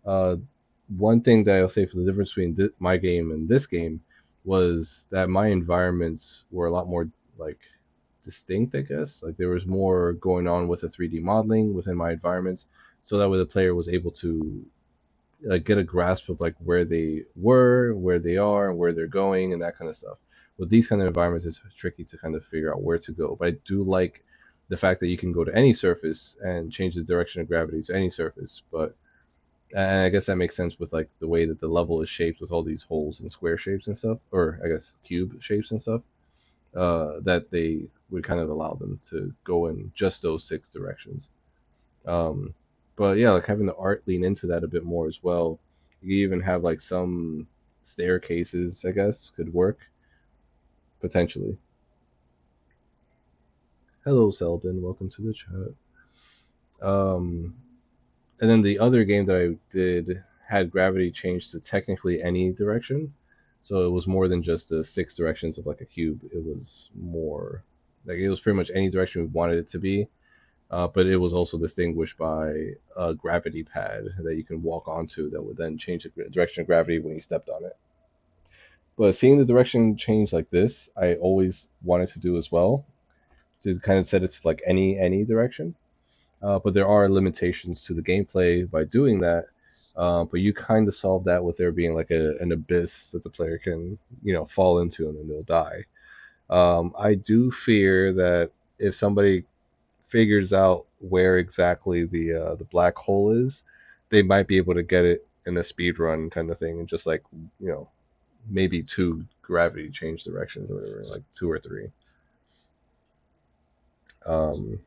Speaker 1: Uh, One thing that I'll say for the difference between my game and this game was that my environments were a lot more like distinct, I guess. Like there was more going on with the 3D modeling within my environments, so that way the player was able to get a grasp of like where they were, where they are, where they're going, and that kind of stuff. With these kind of environments, it's tricky to kind of figure out where to go. But I do like the fact that you can go to any surface and change the direction of gravity to any surface. But and I guess that makes sense with like the way that the level is shaped with all these holes and square shapes and stuff, or I guess cube shapes and stuff. That they would kind of allow them to go in just those six directions. Um, but yeah, like having the art lean into that a bit more as well. You even have like some staircases, I guess, could work potentially. Hello, Selden. Welcome to the chat. Um, and then the other game that I did had gravity change to technically any direction. So it was more than just the six directions of like a cube. It was more like it was pretty much any direction we wanted it to be. But it was also distinguished by a gravity pad that you can walk onto that would then change the direction of gravity when you stepped on it. But seeing the direction change like this, I always wanted to do as well to kind of set it to like any direction. But there are limitations to the gameplay by doing that. But you kind of solve that with there being like an abyss that the player can, fall into and then they'll die. I do fear that if somebody figures out where exactly the black hole is, they might be able to get it in a speed run kind of thing, and just like you know maybe two gravity change directions or whatever, like two or three. Um,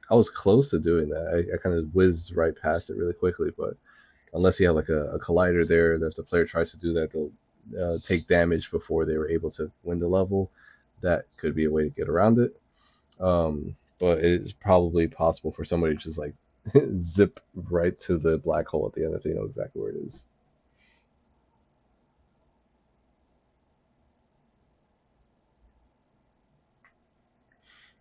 Speaker 1: I was close to doing that. I kind of whizzed right past it really quickly, but unless you have like a collider there that the player tries to do that, they'll take damage before they were able to win the level. That could be a way to get around it. But it is probably possible for somebody to just like zip right to the black hole at the end if they know exactly where it is.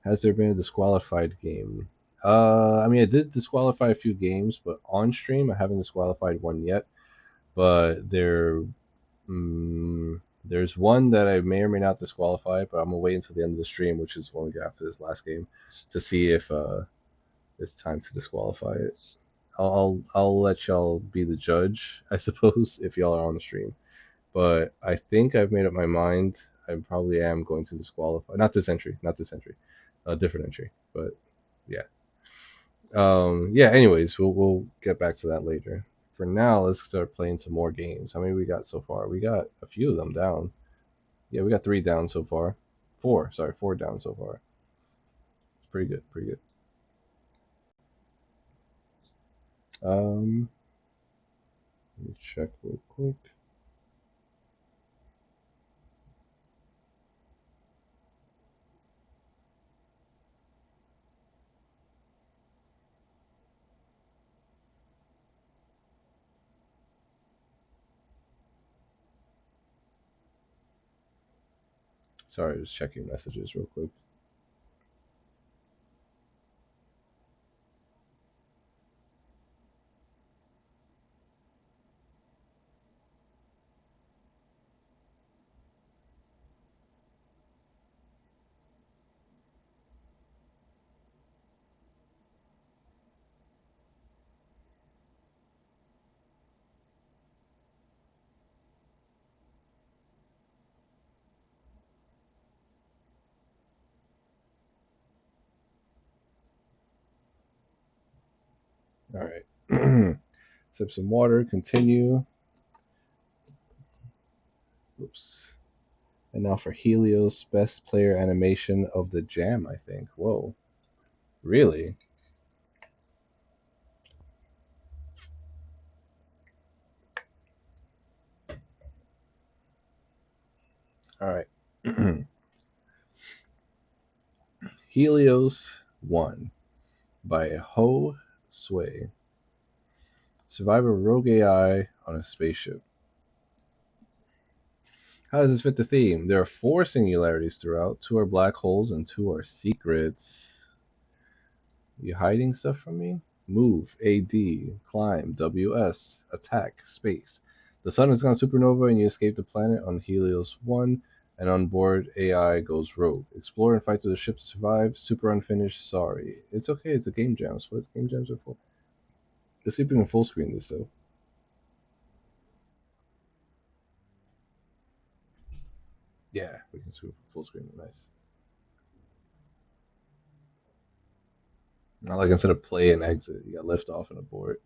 Speaker 1: Has there been a disqualified game? I mean, I did disqualify a few games, but on stream, I haven't disqualified one yet. But there's one that I may or may not disqualify, but I'm gonna wait until the end of the stream, which is when we get after this last game, to see if it's time to disqualify it. I'll let y'all be the judge, I suppose, if y'all are on the stream. But I think I've made up my mind. I probably am going to disqualify. Not this entry, not this entry, a different entry. But yeah, yeah. Anyways, we'll get back to that later. For now, let's start playing some more games. How many we got so far? We got a few of them down. Yeah, we got three down so far. Four, sorry, four down so far. Pretty good, pretty good. Let me check real quick. Sorry, just checking messages real quick. All right. Sip some water. Continue. Oops. And now for Helios, best player animation of the jam. I think. Whoa. Really? All right. Helios won by Ho Sway. Survive a rogue AI on a spaceship. How does this fit the theme? There are four singularities throughout. Two are black holes and two are secrets. You hiding stuff from me? Move, AD, climb, WS, attack, space. The sun has gone supernova and you escape the planet on Helios 1, and on board AI goes rogue. Explore and fight through the ship to survive. Super unfinished, sorry. It's okay, it's a game jam. That's what game jams are for. Let's keep it in full screen this though. Yeah, we can sweep full screen. Nice. Not like instead of play and exit, you got lift off and abort.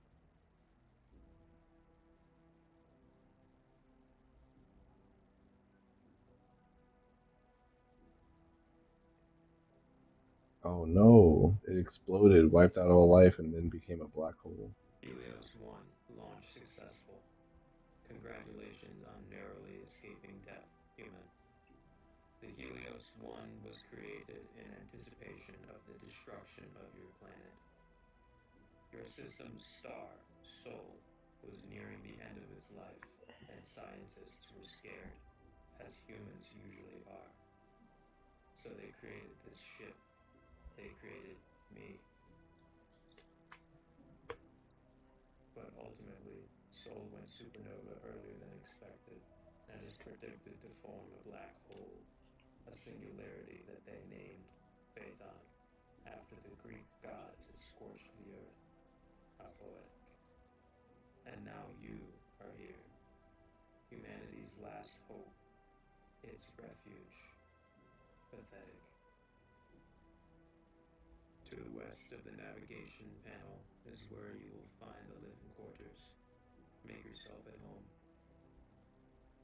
Speaker 1: Oh no, it exploded, wiped out all life, and then became a black hole.
Speaker 3: Helios 1 launch successful. Congratulations on narrowly escaping death, human. The Helios 1 was created in anticipation of the destruction of your planet. Your system's star, Sol, was nearing the end of its life, and scientists were scared, as humans usually are. So they created this ship. They created me. But ultimately, Sol went supernova earlier than expected and is predicted to form a black hole, a singularity that they named Phaethon, after the Greek god scorched the earth. How poetic. And now you are here, humanity's last hope, its refuge. Pathetic. To the west of the navigation panel is where you will find the living quarters. Make yourself at home.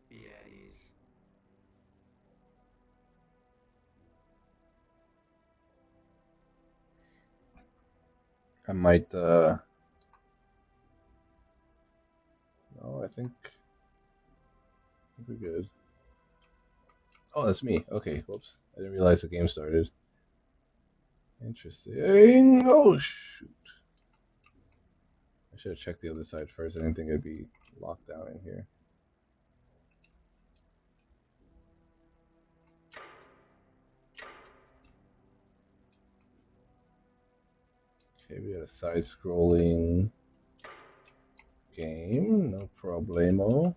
Speaker 3: Be at ease.
Speaker 1: I might. No, I think we're good. Oh, that's me. Okay, whoops. I didn't realize the game started. Interesting. Oh shoot! I should have checked the other side first. I didn't think it'd be locked down in here. Okay, we got a side-scrolling game. No problemo.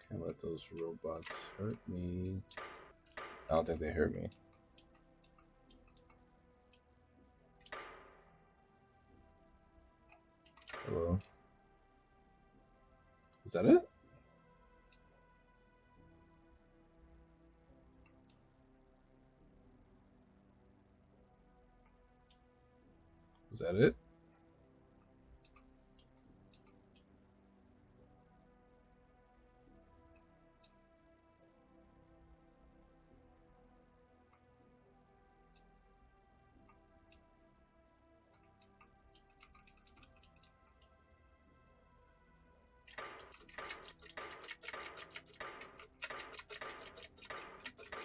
Speaker 1: Can't let those robots hurt me. I don't think they hurt me. Hello. Is that it? Is that it?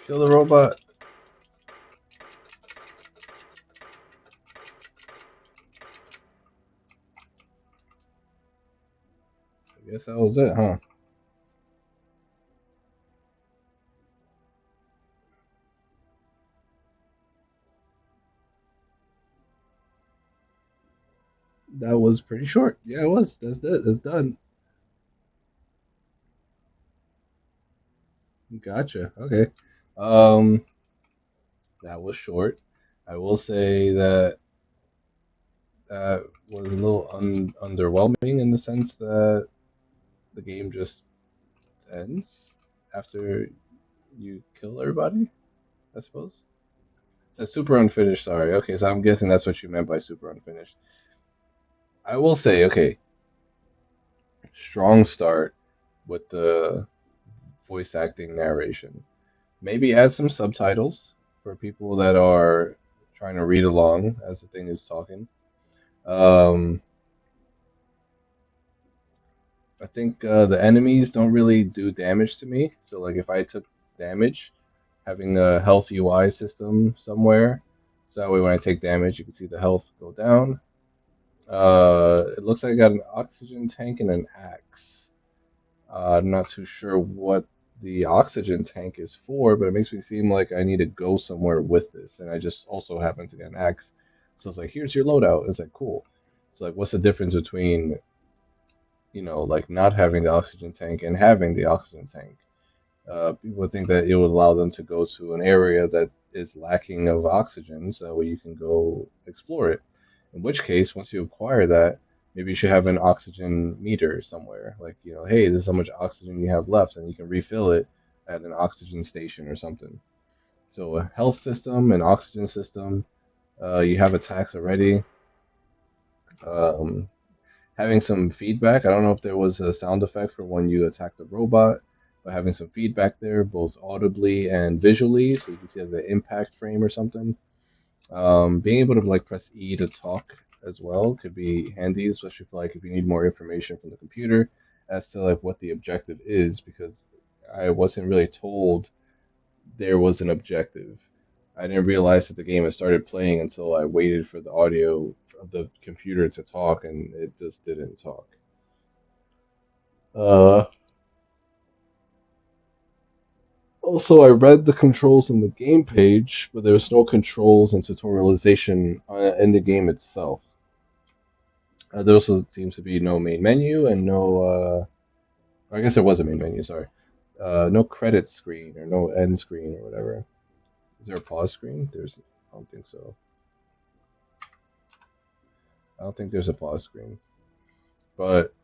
Speaker 1: Kill the robot. I guess that was it, huh? That was pretty short. Yeah, it was. That's it. That's done. Gotcha. Okay. Um, that was short. I will say that that was a little underwhelming in the sense that the game just ends after you kill everybody, I suppose. So super unfinished, sorry. Okay, so I'm guessing that's what you meant by super unfinished. I will say, okay, strong start with the voice acting narration. Maybe add some subtitles for people that are trying to read along as the thing is talking. Um, I think the enemies don't really do damage to me. So, like, if I took damage, having a health UI system somewhere, so that way when I take damage, you can see the health go down. It looks like I got an oxygen tank and an axe. I'm not too sure what the oxygen tank is for, but it makes me seem like I need to go somewhere with this. And I just also happen to get an axe. So it's like, here's your loadout. It's like, cool. So, like, what's the difference between, like not having the oxygen tank and having the oxygen tank? People would think that it would allow them to go to an area that is lacking of oxygen so you can go explore it. In which case, once you acquire that, maybe you should have an oxygen meter somewhere. Like, hey, this is how much oxygen you have left, and you can refill it at an oxygen station or something. So, a health system, an oxygen system, you have attacks already. Um, Having some feedback. I don't know if there was a sound effect for when you attack the robot, but having some feedback there, both audibly and visually, so you can see the impact frame or something. Being able to like press E to talk as well could be handy, especially for like if you need more information from the computer as to like what the objective is, because I wasn't really told there was an objective. I didn't realize that the game had started playing until I waited for the audio of the computer to talk, and it just didn't talk. Uh, Also, I read the controls in the game page, but there's no controls and tutorialization in the game itself. There also seems to be no main menu and no. I guess there was a main menu. Sorry. No credit screen or no end screen or whatever. Is there a pause screen? There's. I don't think so. I don't think there's a pause screen. But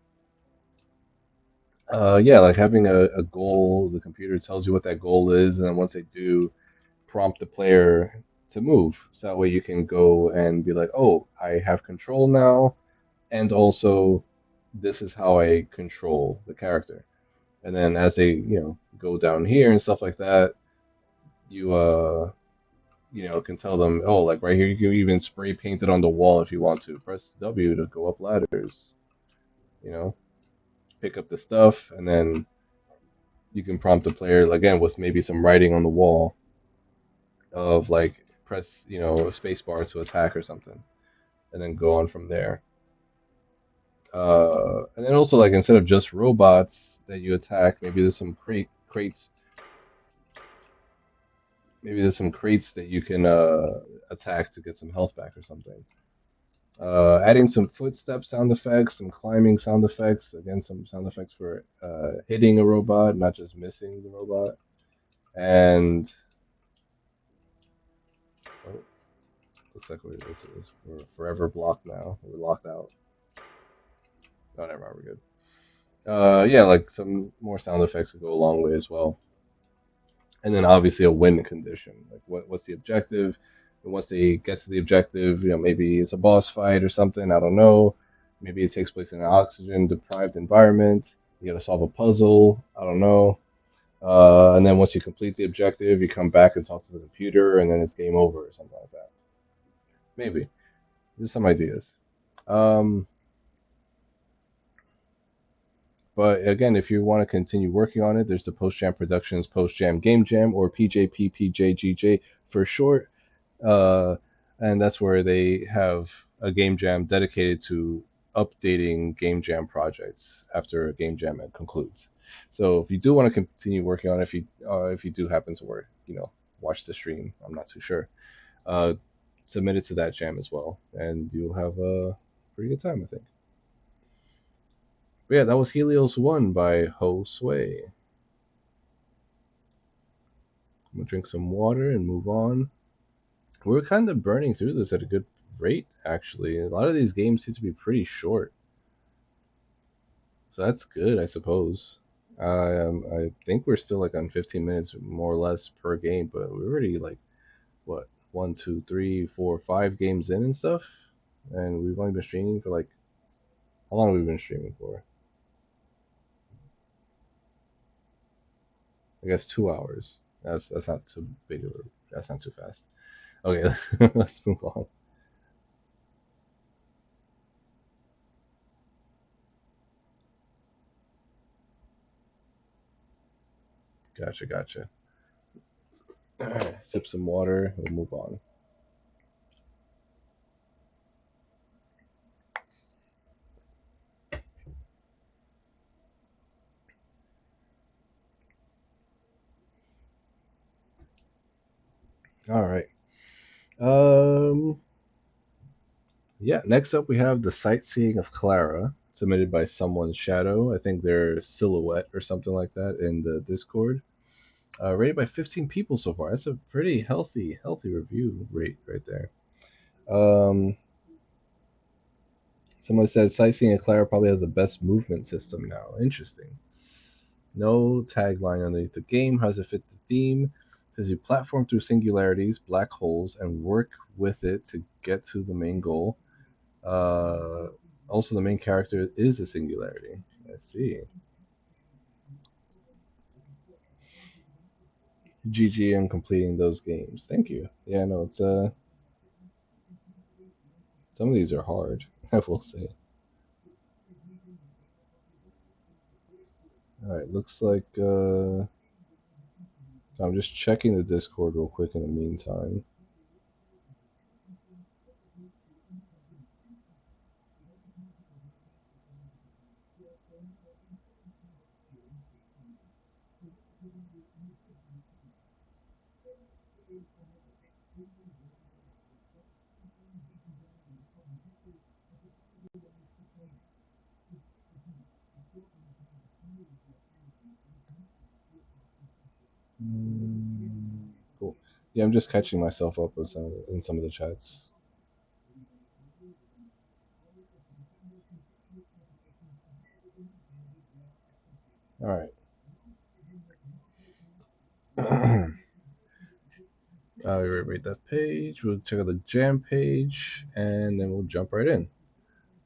Speaker 1: yeah, like having a goal, the computer tells you what that goal is, and then once they do, prompt the player to move. So that way you can go and be like, oh, I have control now, and also this is how I control the character. And then as they, go down here and stuff like that, you can tell them, oh, like right here, you can even spray paint it on the wall if you want to. Press W to go up ladders, you know, pick up the stuff, and then you can prompt the player again with maybe some writing on the wall of like press, space bar to attack or something, and then go on from there. And then also like instead of just robots that you attack, maybe there's some crates that you can attack to get some health back or something. Adding some footstep sound effects, some climbing sound effects. Again, some sound effects for hitting a robot, not just missing the robot. And oh, looks like we're forever blocked now. We're locked out. Oh, never mind, we're good. Yeah, like some more sound effects would go a long way as well. And then obviously a win condition. Like what's the objective? And once they get to the objective, maybe it's a boss fight or something. I don't know. Maybe it takes place in an oxygen deprived environment. You got to solve a puzzle. I don't know. And then once you complete the objective, you come back and talk to the computer, and then it's game over or something like that. Maybe. There's some ideas. Um, but again, if you want to continue working on it, there's the Post Jam Productions Post Jam Game Jam, or PJPPJGJ for short. uh, and that's where they have a game jam dedicated to updating game jam projects after a game jam concludes. So if you do want to continue working on it, if you do happen to watch the stream, I'm not too sure. Uh, Submit it to that jam as well, and you'll have a pretty good time, I think. But yeah, that was Helios One by Ho Sway. I'm gonna drink some water and move on. We're kind of burning through this at a good rate, actually. A lot of these games seem to be pretty short, so that's good, I suppose. I think we're still like on 15 minutes more or less per game, but we're already like what, one, two, three, four, 5 games in and stuff, and we've only been streaming for like, how long have we been streaming for? I guess 2 hours. That's not too big of a. That's not too fast. Okay, let's move on. Gotcha, gotcha. All right, sip some water. We'll move on. All right. Um, Yeah, next up we have The Sightseeing of Clara, submitted by Someone's Shadow. I think they're Silhouette or something like that in the Discord. Rated by 15 people so far. That's a pretty healthy review rate right there. Um, Someone says Sightseeing of Clara probably has the best movement system now. Interesting. No tagline underneath the game. How does it fit the theme? It says you platform through singularities, black holes, and work with it to get to the main goal. Uh, Also, the main character is a singularity. I see. GG on completing those games. Thank you. Yeah, no, it's some of these are hard. I will say. All right, looks like I'm just checking the Discord real quick in the meantime. Yeah, I'm just catching myself up with in some of the chats. All right. We read that page. We'll check out the jam page, and then we'll jump right in.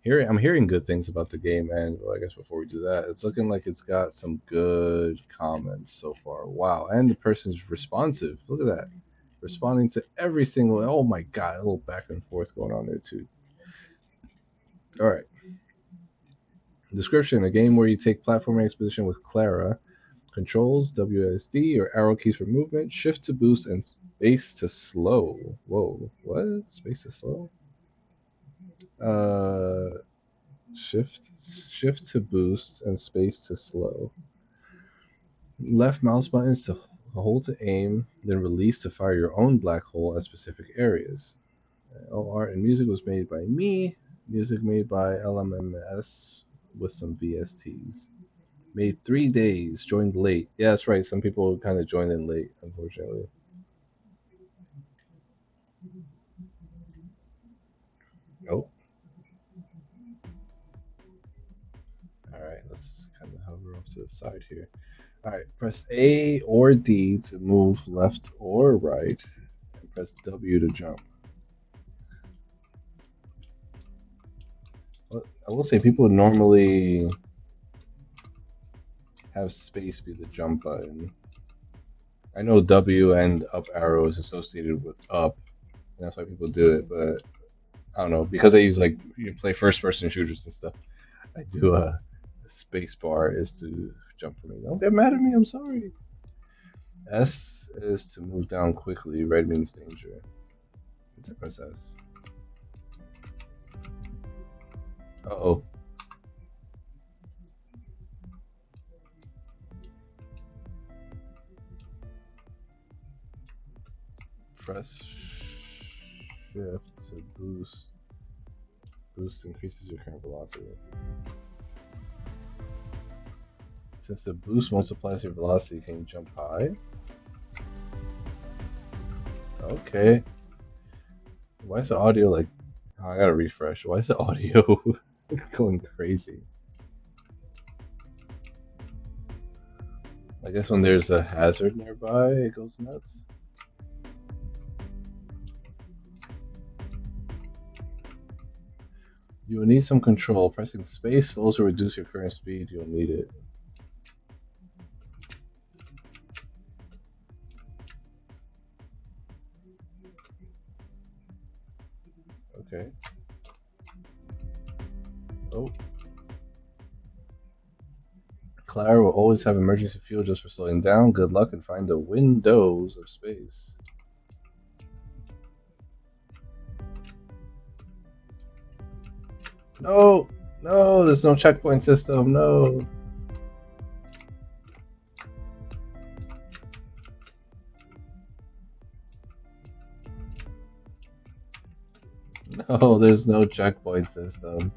Speaker 1: I'm hearing good things about the game, and well, I guess before we do that, it's looking like it's got some good comments so far. Wow, and the person's responsive. Look at that, responding to every single. Oh my god, a little back and forth going on there too. All right. Description: a game where you take platforming exposition with Clara. Controls: WSD or arrow keys for movement, shift to boost, and space to slow. Whoa, what? Space to slow? Uh, shift to boost and space to slow. Left mouse button is to hold to aim, then release to fire your own black hole at specific areas. All art and music was made by me. Music made by LMMS with some VSTs. Made 3 days. Joined late. Yeah, that's right. Some people kind of joined in late, unfortunately. Oh, all right. Let's kind of hover off to the side here. All right. Press A or D to move left or right, and press W to jump. Well, I will say people normally have space be the jump button. I know W and up arrow is associated with up, and that's why people do it. But I don't know because I use like you play first person shooters and stuff. I do a space bar is to jump for me. Don't get mad at me. I'm sorry. S is to move down quickly. Red means danger. Press S. Uh oh. Press shift to boost. Boost increases your current velocity. Since the boost multiplies your velocity, can you jump high? Okay. Why is the audio like? Oh, I gotta refresh. Why is the audio going crazy? I guess when there's a hazard nearby, it goes nuts. You will need some control. Pressing space will also reduce your current speed. You'll need it. Okay. Oh. Clara will always have emergency fuel just for slowing down. Good luck and find the windows of space. No, no, there's no checkpoint system. No, no, there's no checkpoint system.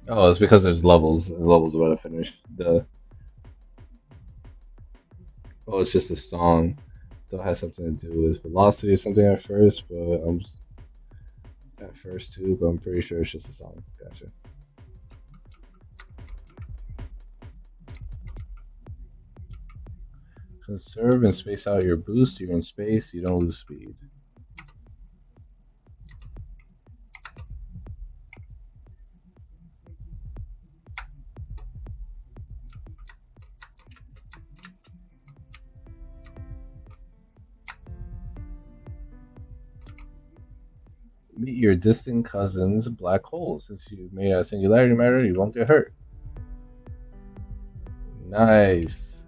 Speaker 1: Oh, it's because there's levels. The levels about to finish. The oh, it's just a song. So it has something to do with velocity or something at first, but at first too. But I'm pretty sure it's just a song. Gotcha. Conserve and space out your boost. You're in space. You don't lose speed. Meet your distant cousins, black holes. Since you made a singularity matter, you won't get hurt. Nice.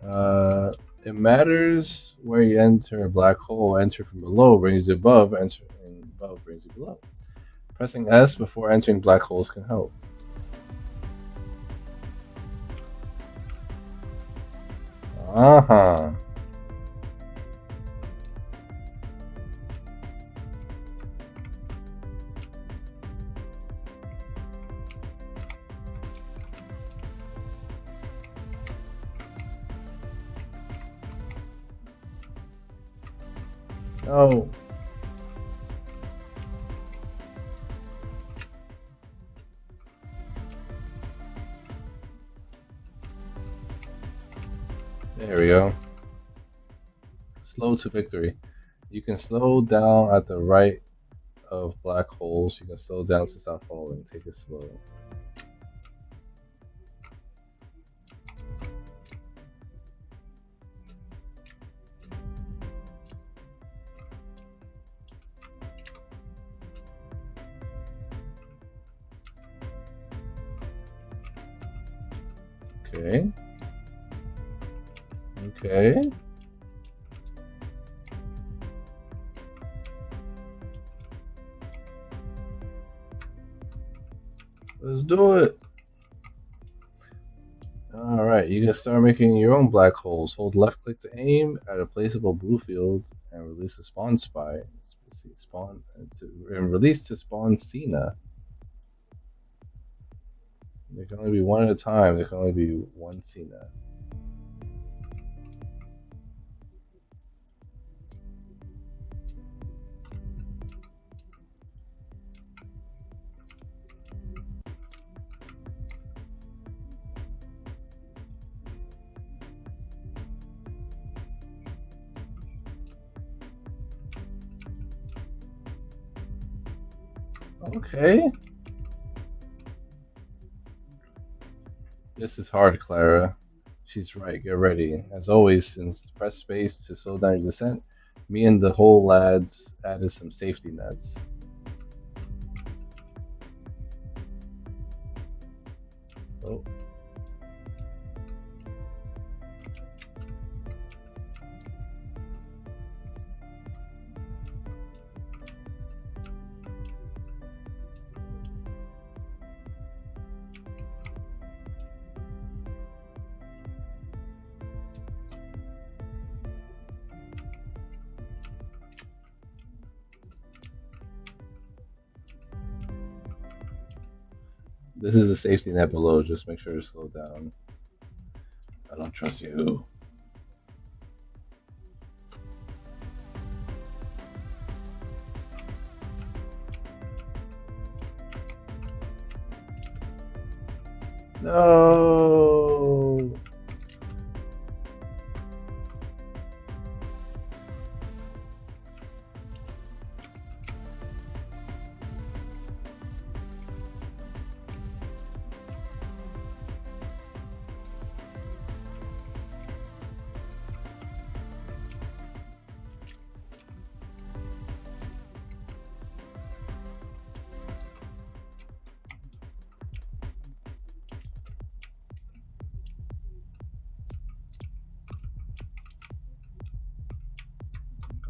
Speaker 1: Uh, it matters where you enter a black hole. Enter from below brings you above. Enter and above brings you below. Pressing S before entering black holes can help. Uh huh. No. There we go. Slow to victory. You can slow down at the right of black holes. You can slow down to stop falling. Take it slow. Okay. Okay. Let's do it. All right. You can start making your own black holes. Hold left click to aim at a placeable blue field and release a spawn spy. Spawn and release to spawn Cena. There can only be one at a time. There can only be one Cena. Okay. This is hard, Clara. She's right. Get ready. As always, since press space to slow down your descent, me and the whole lads added some safety nets. Oh, this is the safety net below. Just make sure to slow down. I don't trust you. No.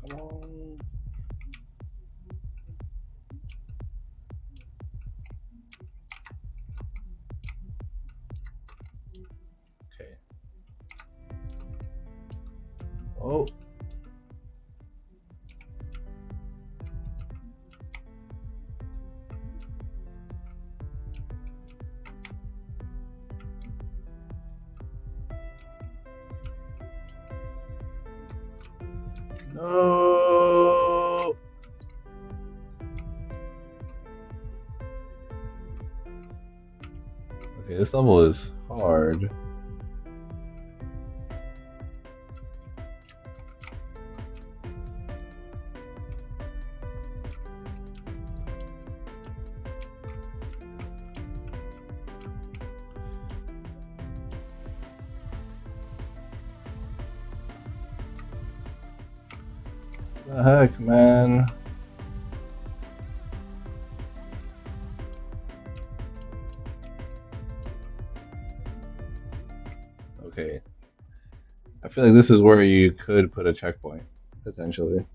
Speaker 1: Come on. Okay. Oh. No. Okay, this level is hard. The heck, man. Okay. I feel like this is where you could put a checkpoint, essentially.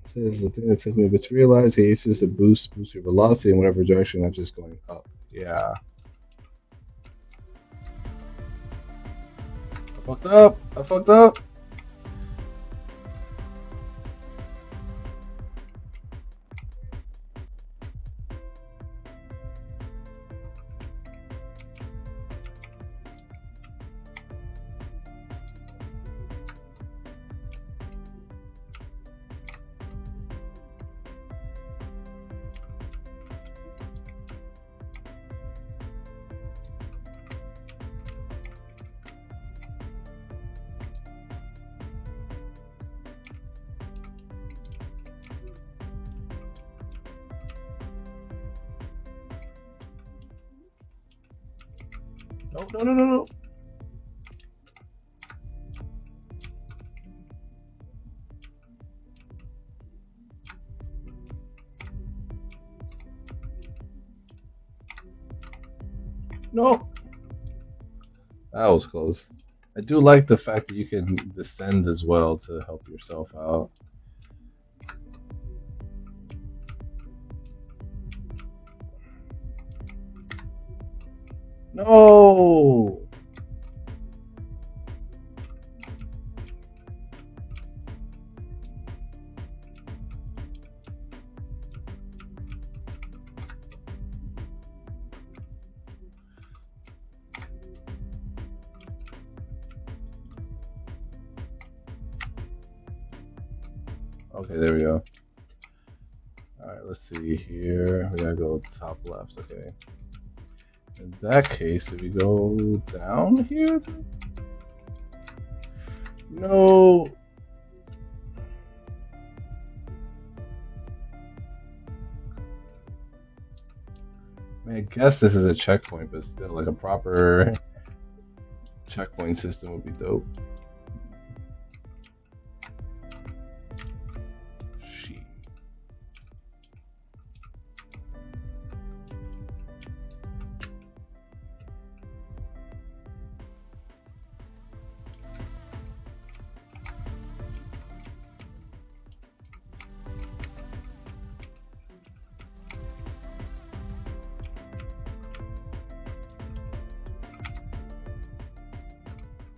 Speaker 1: It says the thing that took me a bit to realize, hey, it's just a boost your velocity in whatever direction, not just going up. Yeah. I fucked up. I fucked up. No, no, no, no, no. No. That was close. I do like the fact that you can descend as well to help yourself out. No. Okay, there we go. All right, let's see here. We gotta go top left. Okay. In that case, if we go down here, no. I mean, I guess this is a checkpoint, but still, like a proper checkpoint system would be dope. She.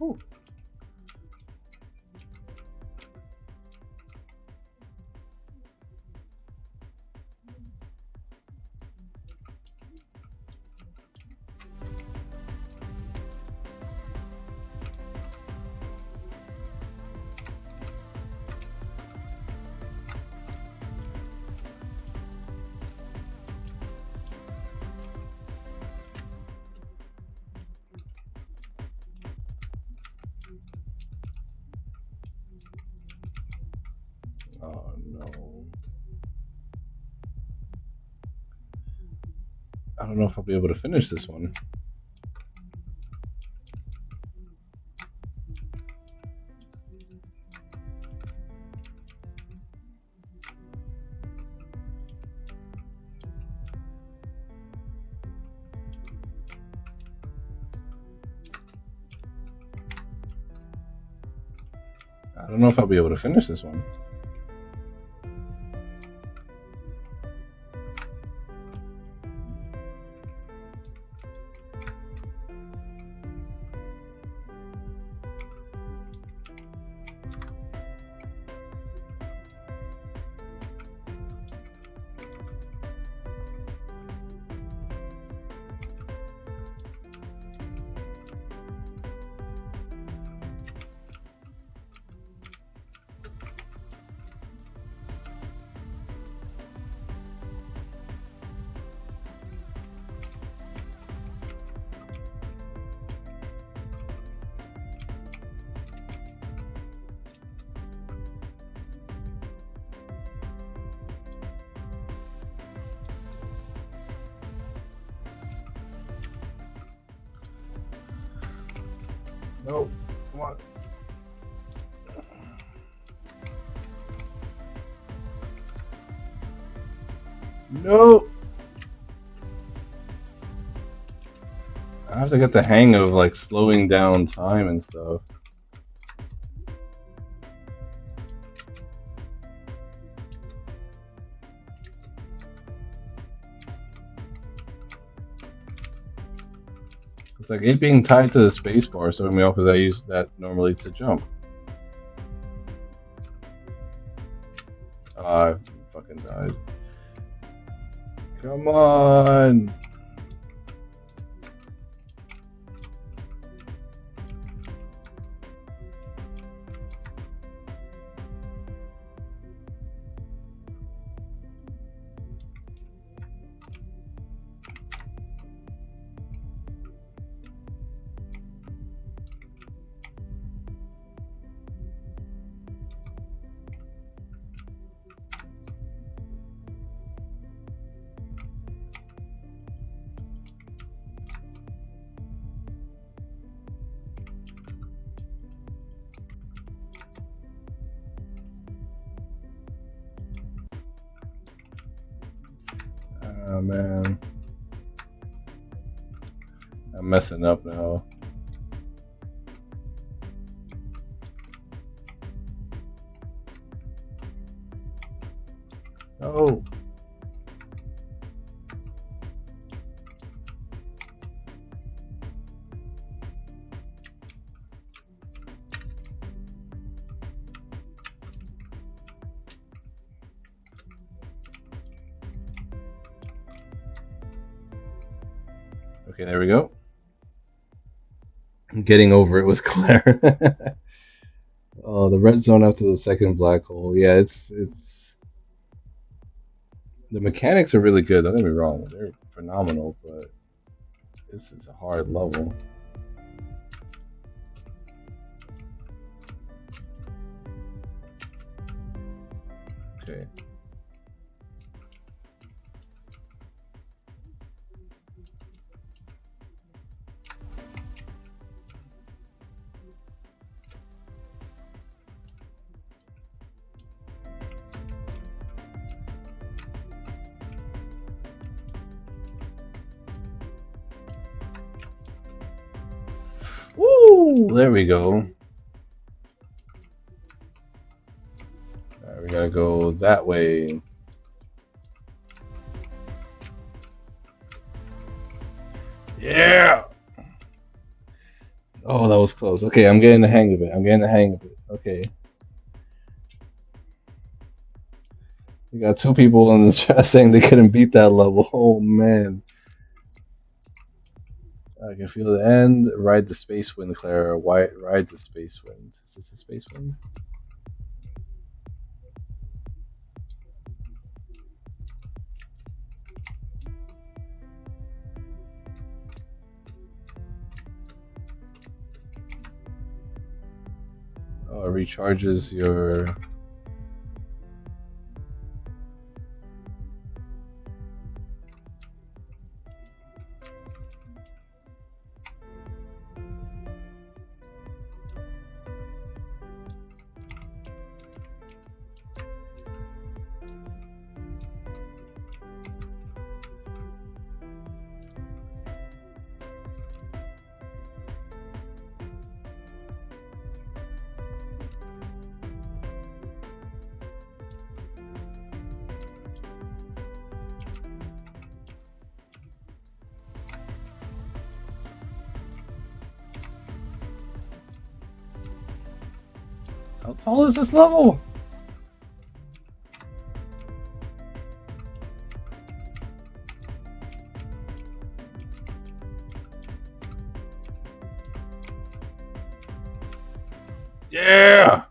Speaker 1: Ooh. Oh no. I don't know if I'll be able to finish this one. I don't know if I'll be able to finish this one. No. Come on. No. have to get the hang of like slowing down time and stuff. It's like it being tied to the space bar, so me off because I use that normally to jump. I fucking died. Come on. Oh man, I'm messing up now. Oh, okay, there we go. I'm getting over it with Claire. Oh, the red zone after the second black hole. Yeah, it's the mechanics are really good. Don't get me wrong; they're phenomenal. But this is a hard level. Okay. Woo! There we go. All right, we gotta go that way. Yeah. Oh, that was close. Okay, I'm getting the hang of it. I'm getting the hang of it. Okay. We got two people in the chat saying they couldn't beat that level. Oh man. I can feel the end. Ride the space wind, Clara. Ride the space wind. Is this the space wind? Oh, it recharges your. How tall is this level? Yeah!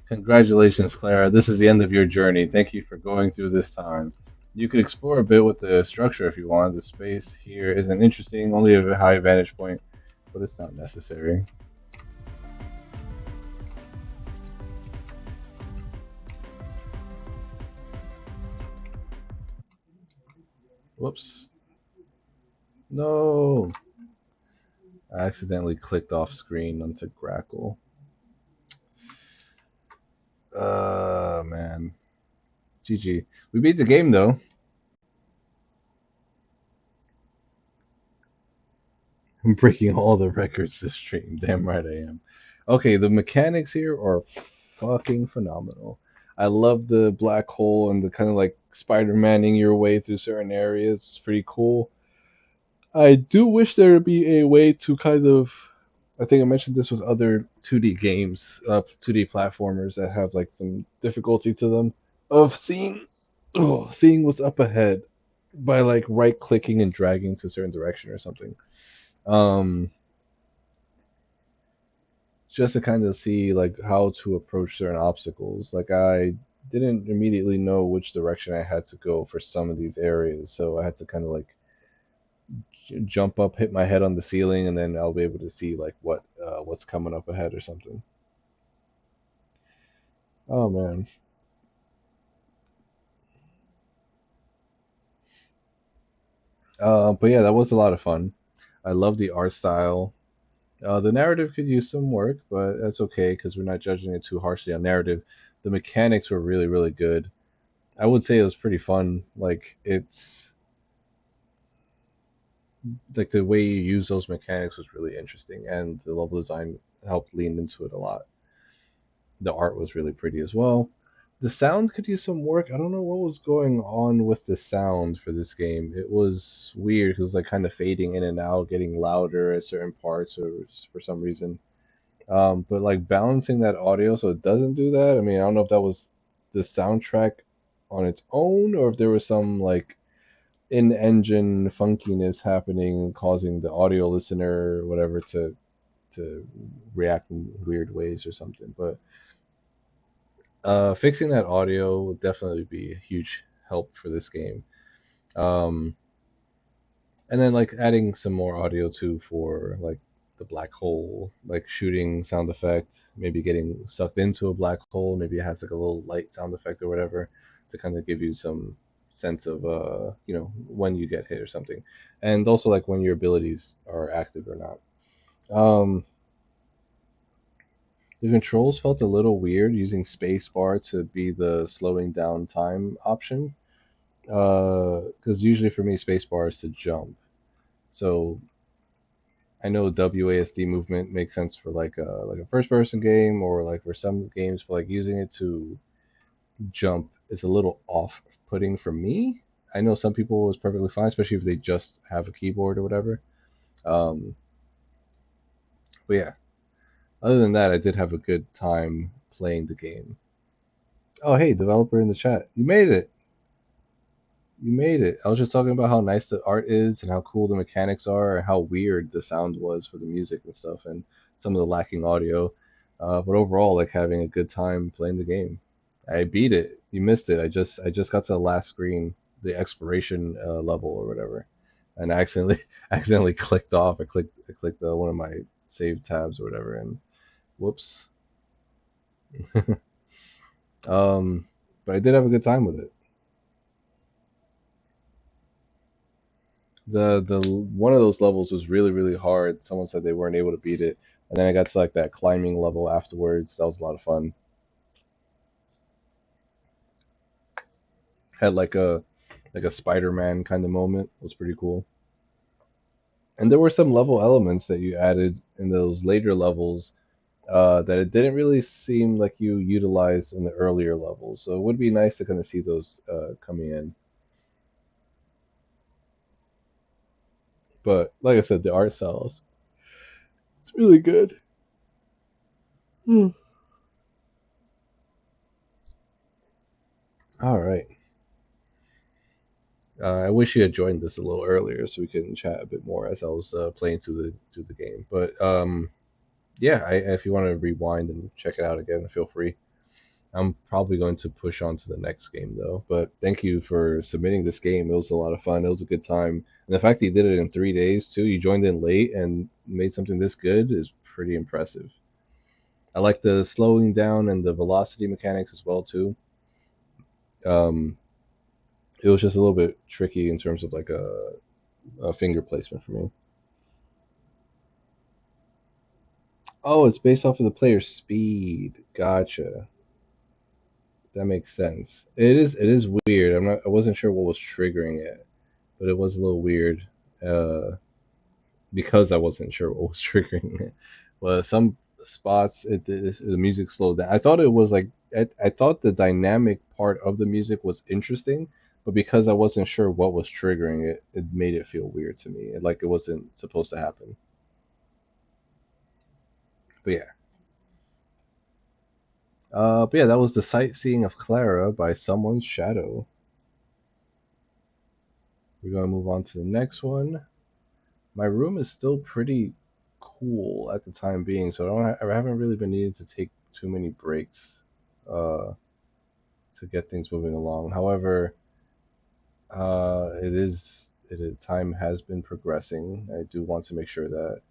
Speaker 1: Congratulations, Clara. This is the end of your journey. Thank you for going through this time. You could explore a bit with the structure if you want. The space here isn't interesting, only a high vantage point, but it's not necessary. Whoops. No. I accidentally clicked off screen onto Grackle. Man. GG. We beat the game though. I'm breaking all the records this stream. Damn right I am. Okay, the mechanics here are fucking phenomenal. I love the black hole and the kind of like Spider-Maning your way through certain areas. It's pretty cool. I do wish there would be a way to kind of. I think I mentioned this with other 2D games, 2D platformers that have like some difficulty to them of seeing what's up ahead by like right clicking and dragging to a certain direction or something. Um, just to kind of see like how to approach certain obstacles. Like I didn't immediately know which direction I had to go for some of these areas, so I had to kind of like jump up, hit my head on the ceiling, and then I'll be able to see like what's coming up ahead or something. Oh man, but yeah, that was a lot of fun. I love the art style. The narrative could use some work, but that's okay because we're not judging it too harshly on narrative. The mechanics were really, really good. I would say it was pretty fun. Like it's like the way you use those mechanics was really interesting, and the level design helped lean into it a lot. The art was really pretty as well. The sound could use some work. I don't know what was going on with the sound for this game. It was weird because like kind of fading in and out, getting louder at certain parts, or for some reason. But like balancing that audio so it doesn't do that. I mean, I don't know if that was the soundtrack on its own, or if there was some like in-engine funkiness happening, causing the audio listener or whatever to react in weird ways or something. But fixing that audio would definitely be a huge help for this game. Um, and then like adding some more audio too for like the black hole, like shooting sound effect, maybe getting sucked into a black hole. Maybe it has like a little light sound effect or whatever to kind of give you some sense of when you get hit or something, and also like when your abilities are active or not. Um, the controls felt a little weird using spacebar to be the slowing down time option because usually for me spacebar is to jump. So I know WASD movement makes sense for like a first person game or like for some games, but like using it to jump is a little off putting for me. I know some people is perfectly fine, especially if they just have a keyboard or whatever. Um, but yeah, other than that, I did have a good time playing the game. Oh hey, developer in the chat, you made it. You made it. I was just talking about how nice the art is and how cool the mechanics are and how weird the sound was for the music and stuff and some of the lacking audio. But overall, like having a good time playing the game. I beat it. You missed it. I just got to the last screen, the exploration level or whatever, and I accidentally accidentally clicked off. I clicked one of my save tabs or whatever, and whoops. um, but I did have a good time with it. The one of those levels was really really hard. Someone said they weren't able to beat it, and then I got to like that climbing level afterwards. That was a lot of fun. Had like a Spider-Man kind of moment. It was pretty cool. And there were some level elements that you added in those later levels that it didn't really seem like you utilized in the earlier levels. So it would be nice to kind of see those coming in. But like I said, the art styles it's really good. Hmm. All right. I wish you had joined this a little earlier so we could chat a bit more as I was playing through the game. But yeah, if you want to rewind and check it out again, feel free. I'm probably going to push on to the next game though. But thank you for submitting this game. It was a lot of fun. It was a good time, and the fact that you did it in 3 days too. You joined in late and made something this good is pretty impressive. I like the slowing down and the velocity mechanics as well too. Um, it was just a little bit tricky in terms of like a finger placement for me. Oh, it's based off of the player's speed. Gotcha. That makes sense. It is weird. I wasn't sure what was triggering it, but it was a little weird. Uh because I wasn't sure what was triggering it. But some spots, the music slowed down. I thought it was like I thought the dynamic part of the music was interesting, but because I wasn't sure what was triggering it, it made it feel weird to me, like it wasn't supposed to happen. But yeah, but yeah, that was the sightseeing of Clara by someone's shadow. We're gonna move on to the next one. My room is still pretty cool at the time being, so I haven't really been needing to take too many breaks uh, to get things moving along. However, time has been progressing. I do want to make sure that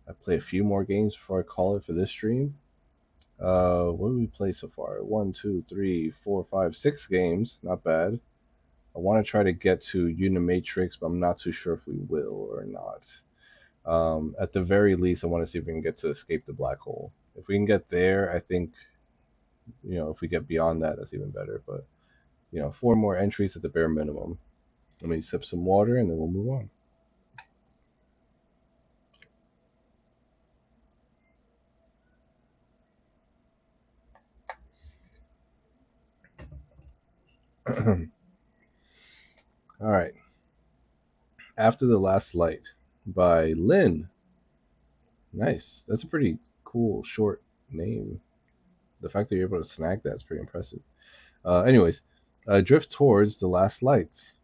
Speaker 1: I play a few more games before I call it for this stream. What did we play so far? One, two, three, four, five, 6 games. Not bad. I want to try to get to Unimatrix, but I'm not too sure if we will or not. At the very least, I want to see if we can get to Escape the Black Hole. If we can get there, I think, if we get beyond that, that's even better. But 4 more entries at the bare minimum. Let me sip some water and then we'll move on. All right. After the Last Light by Lynn. Nice. That's a pretty cool short name. The fact that you're able to snag that is pretty impressive. Anyways, drift towards the last lights.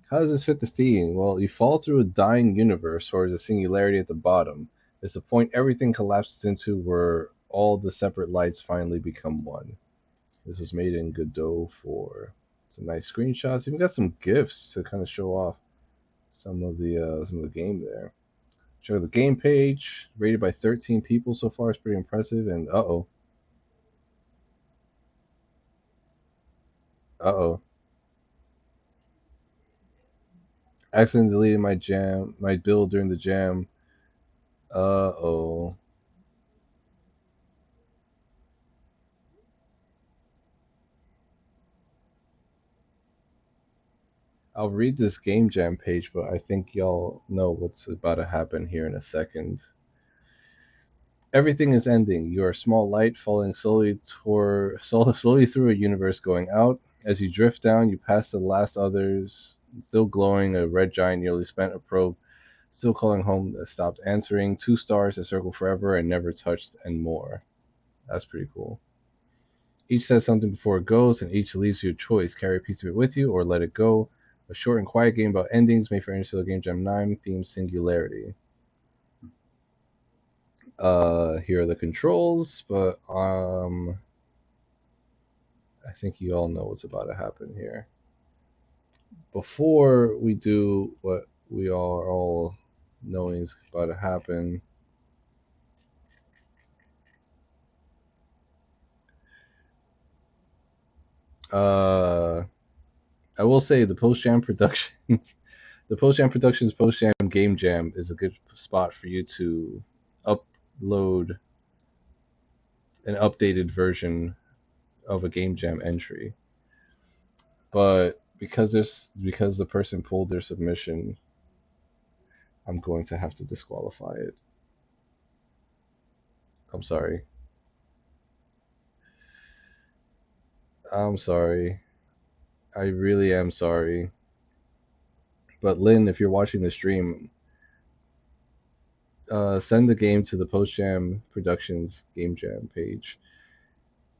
Speaker 1: How does this fit the theme? Well, you fall through a dying universe towards a singularity at the bottom. It's the point everything collapses into where all the separate lights finally become one. This was made in Godot 4. Some nice screenshots. Even got some gifs to kind of show off some of the game there. Check out the game page. Rated by 13 people so far. It's pretty impressive. And uh oh, accidentally deleted my build during the jam. Oh. I'll read this game jam page, but I think y'all know what's about to happen here in a second. Everything is ending. You are a small light falling slowly through a universe going out. As you drift down, you pass the last others, still glowing. A red giant nearly spent a probe, still calling home that stopped answering. 2 stars that circle forever and never touched, and more. That's pretty cool. Each says something before it goes, and each leaves you a choice. Carry a piece of it with you or let it go. A short and quiet game about endings made for Interstellar Game Jam 9, theme Singularity. Here are the controls, but I think you all know what's about to happen here. Before we do what we are all knowing is about to happen, uh, I will say the Post Jam Productions, the Post Jam Productions Post Jam Game Jam is a good spot for you to upload an updated version of a Game Jam entry. But because the person pulled their submission, I'm going to have to disqualify it. I'm sorry. I'm sorry. I really am sorry. But Lynn, if you're watching the stream, send the game to the Post Jam Productions Game Jam page.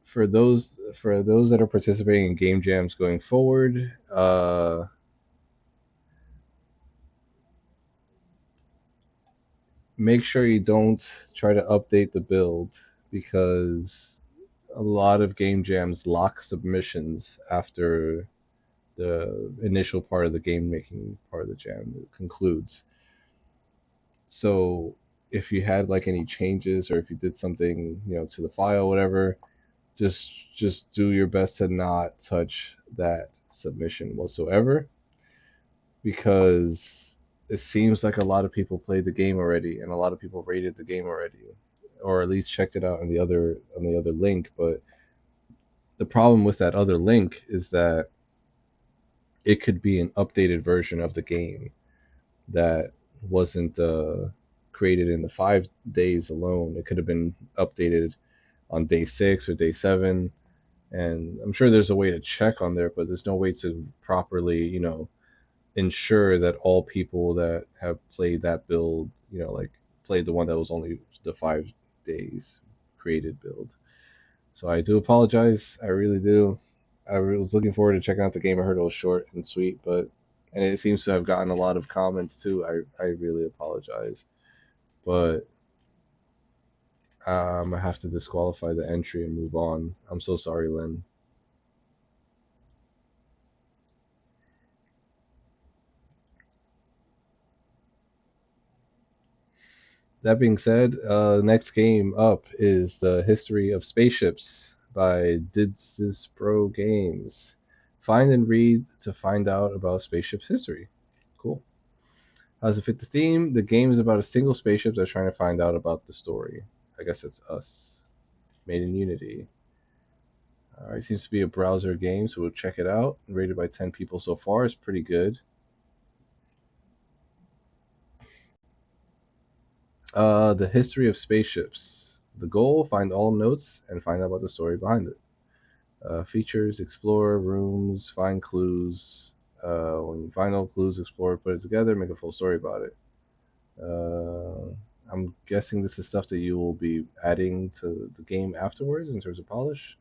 Speaker 1: For those that are participating in game jams going forward, make sure you don't try to update the build because a lot of game jams lock submissions after the initial part of the game making part of the jam concludes. So if you had like any changes or if you did something, to the file, whatever, just do your best to not touch that submission whatsoever because it seems like a lot of people played the game already and a lot of people rated the game already or at least checked it out on the other link. But the problem with that other link is that it could be an updated version of the game that wasn't created in the 5 days alone. It could have been updated on day 6 or day 7. And I'm sure there's a way to check on there, but there's no way to properly, ensure that all people that have played that build, like played the one that was only the 5 days created build. So I do apologize. I really do. I was looking forward to checking out the game. I heard it was short and sweet, but and it seems to have gotten a lot of comments too. I really apologize, but I have to disqualify the entry and move on. I'm so sorry, Lynn. That being said, next game up is the History of Spaceships by Didsis Pro Games. Find and read to find out about spaceships history. Cool. How does it fit the theme? The game is about a single spaceship that's trying to find out about the story. I guess it's us. Made in Unity. All right, seems to be a browser game, so we'll check it out. Rated by 10 people so far. It's pretty good. The history of spaceships. The goal: find all notes and find out about the story behind it. Features: explore rooms, find clues. When you find all clues, explore, put it together, make a full story about it. Uh, I'm guessing this is stuff that you will be adding to the game afterwards in terms of polish.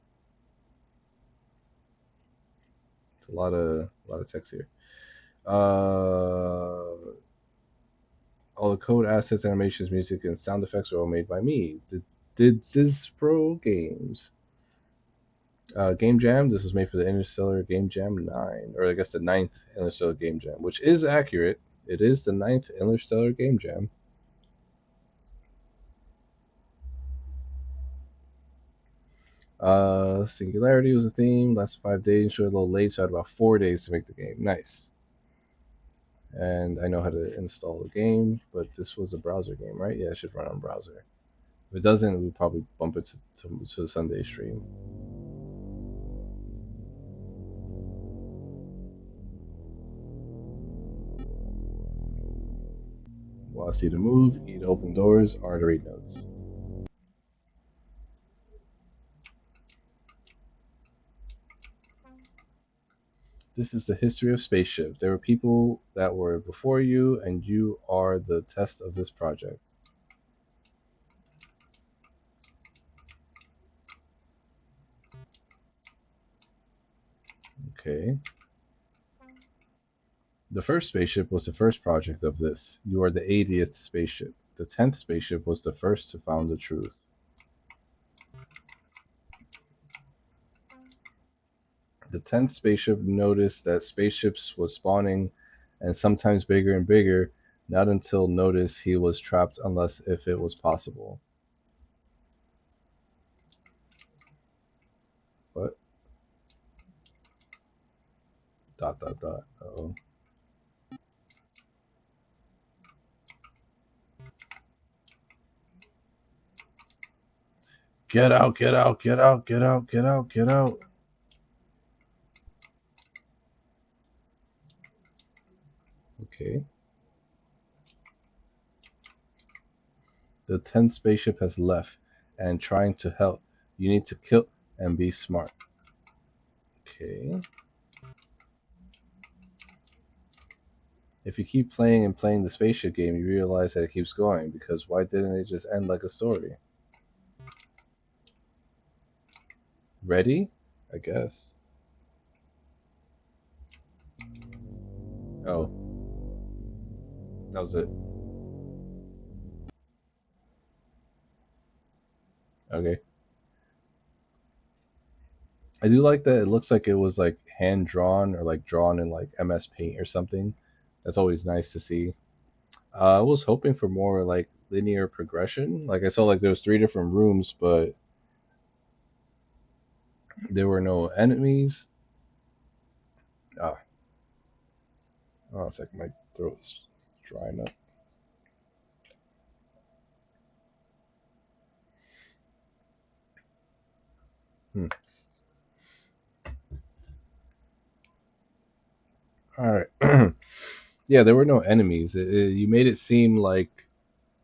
Speaker 1: It's a lot of text here. All the code, assets, animations, music, and sound effects are all made by me. Did Ziz Pro Games. Game Jam. This was made for the Interstellar Game Jam 9, or I guess the ninth Interstellar Game Jam, which is accurate. It is the ninth Interstellar Game Jam. Singularity was the theme. Last 5 days. Showed a little late, so I had about 4 days to make the game. Nice. And I know how to install the game, but this was a browser game, right? Yeah, it should run on browser. If it doesn't, we'll probably bump it to the Sunday stream. Velocity to move, E to open doors, R to read notes. This is the history of spaceship. There were people that were before you, and you are the test of this project. Okay. The first spaceship was the first project of this. You are the 80th spaceship. The 10th spaceship was the first to found the truth. The 10th spaceship noticed that spaceships was spawning and sometimes bigger and bigger, not until notice he was trapped unless if it was possible. What? Dot dot dot. Oh. Get out, get out, get out, get out, get out, get out. Okay. The 10th spaceship has left and trying to help. You need to kill and be smart. Okay. If you keep playing and playing the spaceship game, you realize that it keeps going because why didn't it just end like a story? Ready? I guess. Oh, that was it. Okay. I do like that it looks like it was like hand drawn or like drawn in like MS Paint or something. That's always nice to see. I was hoping for more like linear progression. Like I saw like there's 3 different rooms, but there were no enemies. Ah, hold on a second, my throat's drying up. Hmm. All right. Yeah, there were no enemies. You made it seem like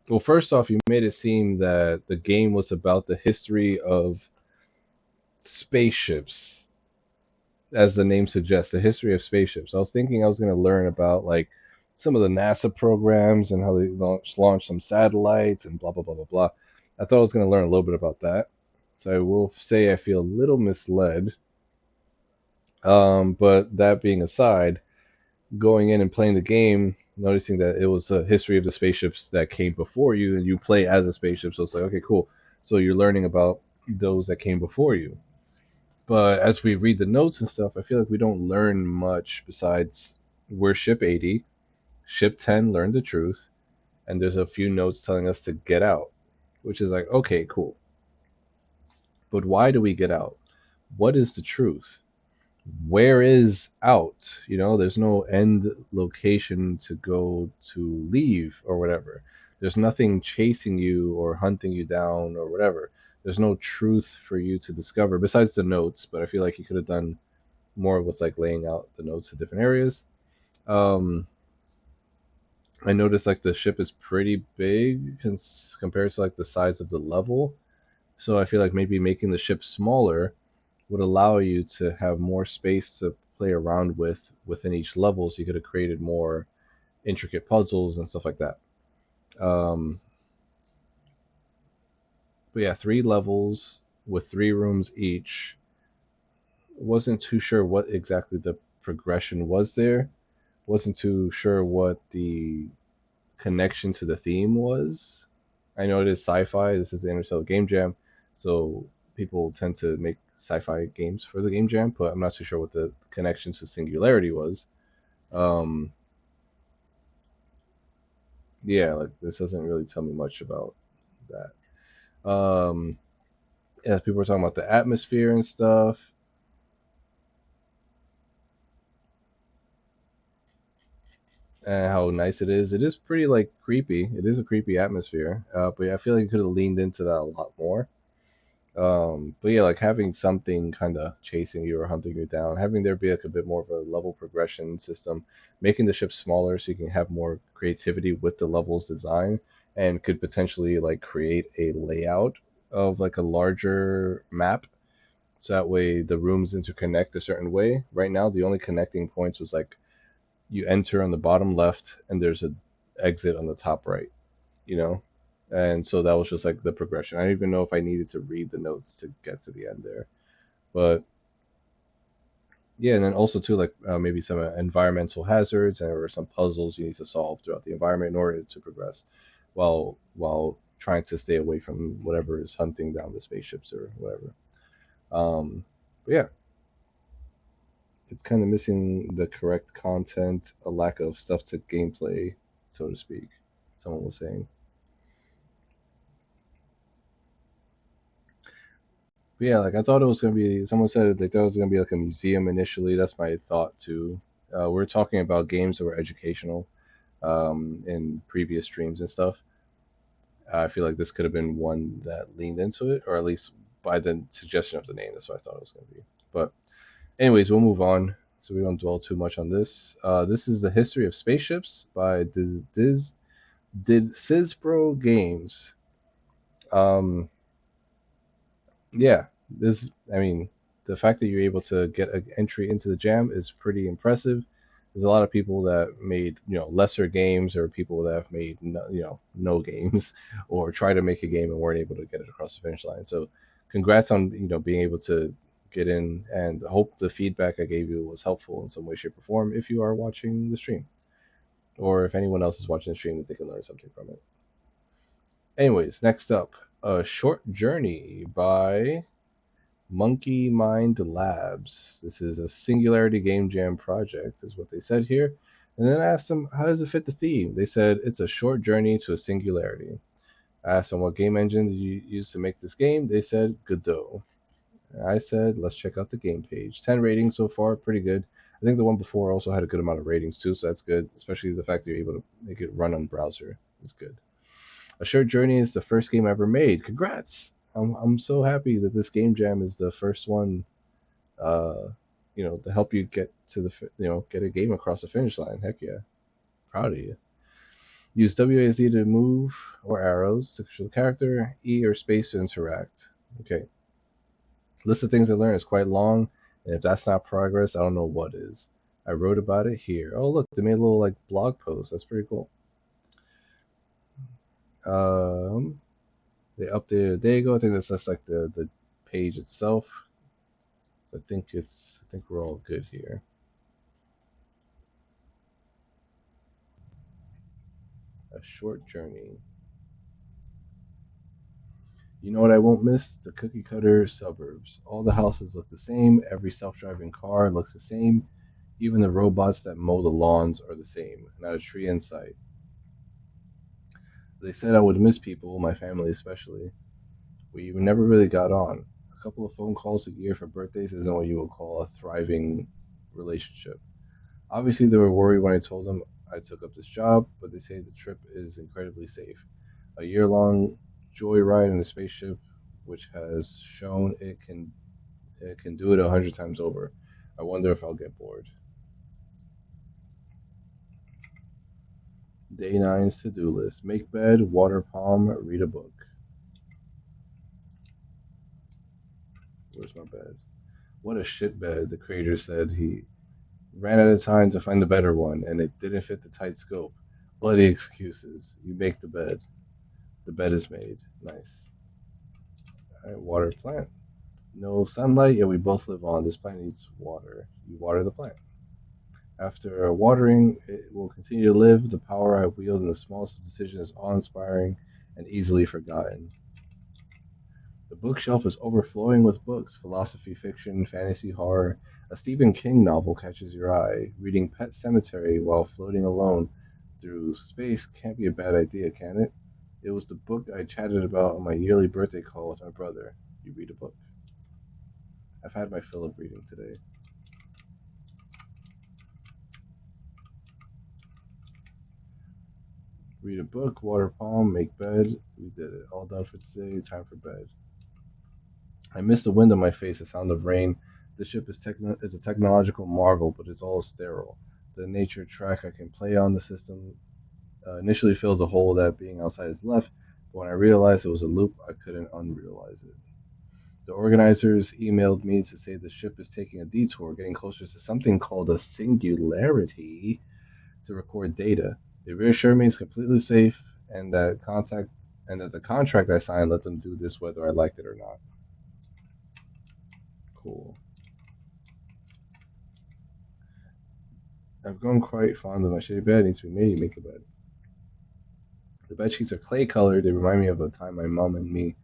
Speaker 1: Well, first off, you made it seem that the game was about the history of spaceships, as the name suggests, the history of spaceships. I was thinking I was going to learn about like some of the NASA programs and how they launched some satellites and blah blah blah blah blah. I thought I was going to learn a little bit about that. So I will say I feel a little misled. But that being aside, going in and playing the game, noticing that it was a history of the spaceships that came before you, and you play as a spaceship. So it's like, okay, cool. So you're learning about those that came before you. But as we read the notes and stuff, I feel like we don't learn much besides we're ship 80, ship 10 learned the truth, and there's a few notes telling us to get out, which is like, okay, cool. But why do we get out? What is the truth? Where is out? There's no end location to go to leave or whatever. There's nothing chasing you or hunting you down or whatever. There's no truth for you to discover besides the notes, but I feel like you could have done more with like laying out the notes to different areas. Um, I noticed like the ship is pretty big compared to like the size of the level. So I feel like maybe making the ship smaller would allow you to have more space to play around with within each level. So you could have created more intricate puzzles and stuff like that. Um, but yeah, 3 levels with 3 rooms each. Wasn't too sure what exactly the progression was there. Wasn't too sure what the connection to the theme was. I know it is sci-fi. This is the Interstellar Game Jam, so people tend to make sci-fi games for the Game Jam, but I'm not too sure what the connection to Singularity was. Um, yeah, like this doesn't really tell me much about that. Yeah, people were talking about the atmosphere and stuff, and how nice it is. It is pretty like creepy. It is a creepy atmosphere, but yeah, I feel like you could have leaned into that a lot more. But yeah, like having something kind of chasing you or hunting you down, having there be like a bit more of a level progression system, making the ship smaller so you can have more creativity with the levels design, and could potentially like create a layout of like a larger map. So that way the rooms interconnect a certain way. Right now, the only connecting points was like you enter on the bottom left and there's a exit on the top right, you know? And so that was just like the progression. I didn't even know if I needed to read the notes to get to the end there. But yeah, and then also too, like maybe some environmental hazards or some puzzles you need to solve throughout the environment in order to progress, while trying to stay away from whatever is hunting down the spaceships or whatever. But yeah, it's kind of missing the correct content, a lack of stuff to gameplay, so to speak. Someone was saying. But yeah, like I thought it was gonna be. Someone said like that was gonna be like a museum initially. That's my thought too. We're talking about games that were educational in previous streams and stuff. I feel like this could have been one that leaned into it, or at least by the suggestion of the name. That's what I thought it was going to be. But anyways, we'll move on so we don't dwell too much on this. This is the history of spaceships by did Sizbro Games. Um, yeah, this. I mean, the fact that you're able to get an entry into the jam is pretty impressive. There's a lot of people that made lesser games, or people that have made no games, or try to make a game and weren't able to get it across the finish line. So, congrats on being able to get in, and hope the feedback I gave you was helpful in some way, shape, or form. If you are watching the stream, or if anyone else is watching the stream, that they can learn something from it. Anyways, next up, A Short Journey by Monkey Mind Labs. This is a Singularity Game Jam project, is what they said here. And then I asked them, how does it fit the theme? They said, it's a short journey to a singularity. I asked them, what game engine did you use to make this game? They said, Godot. I said, let's check out the game page. 10 ratings so far, pretty good. I think the one before also had a good amount of ratings too, so that's good, especially the fact that you're able to make it run on browser is good. A Short Journey is the first game ever made. Congrats! I'm so happy that this game jam is the first one, uh, to help you get to get a game across the finish line. Heck yeah, proud of you. Use WASD to move or arrows to control the character, E or space to interact. Okay. List of things I learned is quite long, and if that's not progress, I don't know what is. I wrote about it here. Oh, look, they made a little like blog post. That's pretty cool. Um, they updated a day ago. I think that's just like the page itself. So I think we're all good here. A short journey. You know what I won't miss? The cookie cutter suburbs. All the houses look the same. Every self-driving car looks the same. Even the robots that mow the lawns are the same. Not a tree in sight. They said I would miss people, my family especially. We never really got on. A couple of phone calls a year for birthdays isn't what you would call a thriving relationship. Obviously, they were worried when I told them I took up this job, but they say the trip is incredibly safe. A year long joyride in a spaceship, which has shown it can do it 100 times over. I wonder if I'll get bored. Day nine's to do list: make bed, water palm, read a book. Where's my bed? What a shit bed, the creator said. He ran out of time to find a better one, and it didn't fit the tight scope. Bloody excuses. You make the bed. The bed is made. Nice. All right, water plant. No sunlight, yet we both live on. This plant needs water. You water the plant. After watering, it will continue to live. The power I wield in the smallest of decisions is awe inspiring and easily forgotten. The bookshelf is overflowing with books: philosophy, fiction, fantasy, horror. A Stephen King novel catches your eye. Reading Pet Cemetery while floating alone through space can't be a bad idea, can it? It was the book I chatted about on my yearly birthday call with my brother. You read a book. I've had my fill of reading today. Read a book, water palm, make bed. We did it. All done for today. Time for bed. I miss the wind on my face, the sound of rain. The ship is a technological marvel, but it's all sterile. The nature track I can play on the system initially fills a hole that being outside is left, but when I realized it was a loop, I couldn't unrealize it. The organizers emailed me to say the ship is taking a detour, getting closer to something called a singularity to record data. They reassured me it's completely safe and that the contract I signed let them do this whether I liked it or not. Cool. I've grown quite fond of my shitty bed. It needs to be made. You make the bed. The bed sheets are clay colored. They remind me of a time my mom and me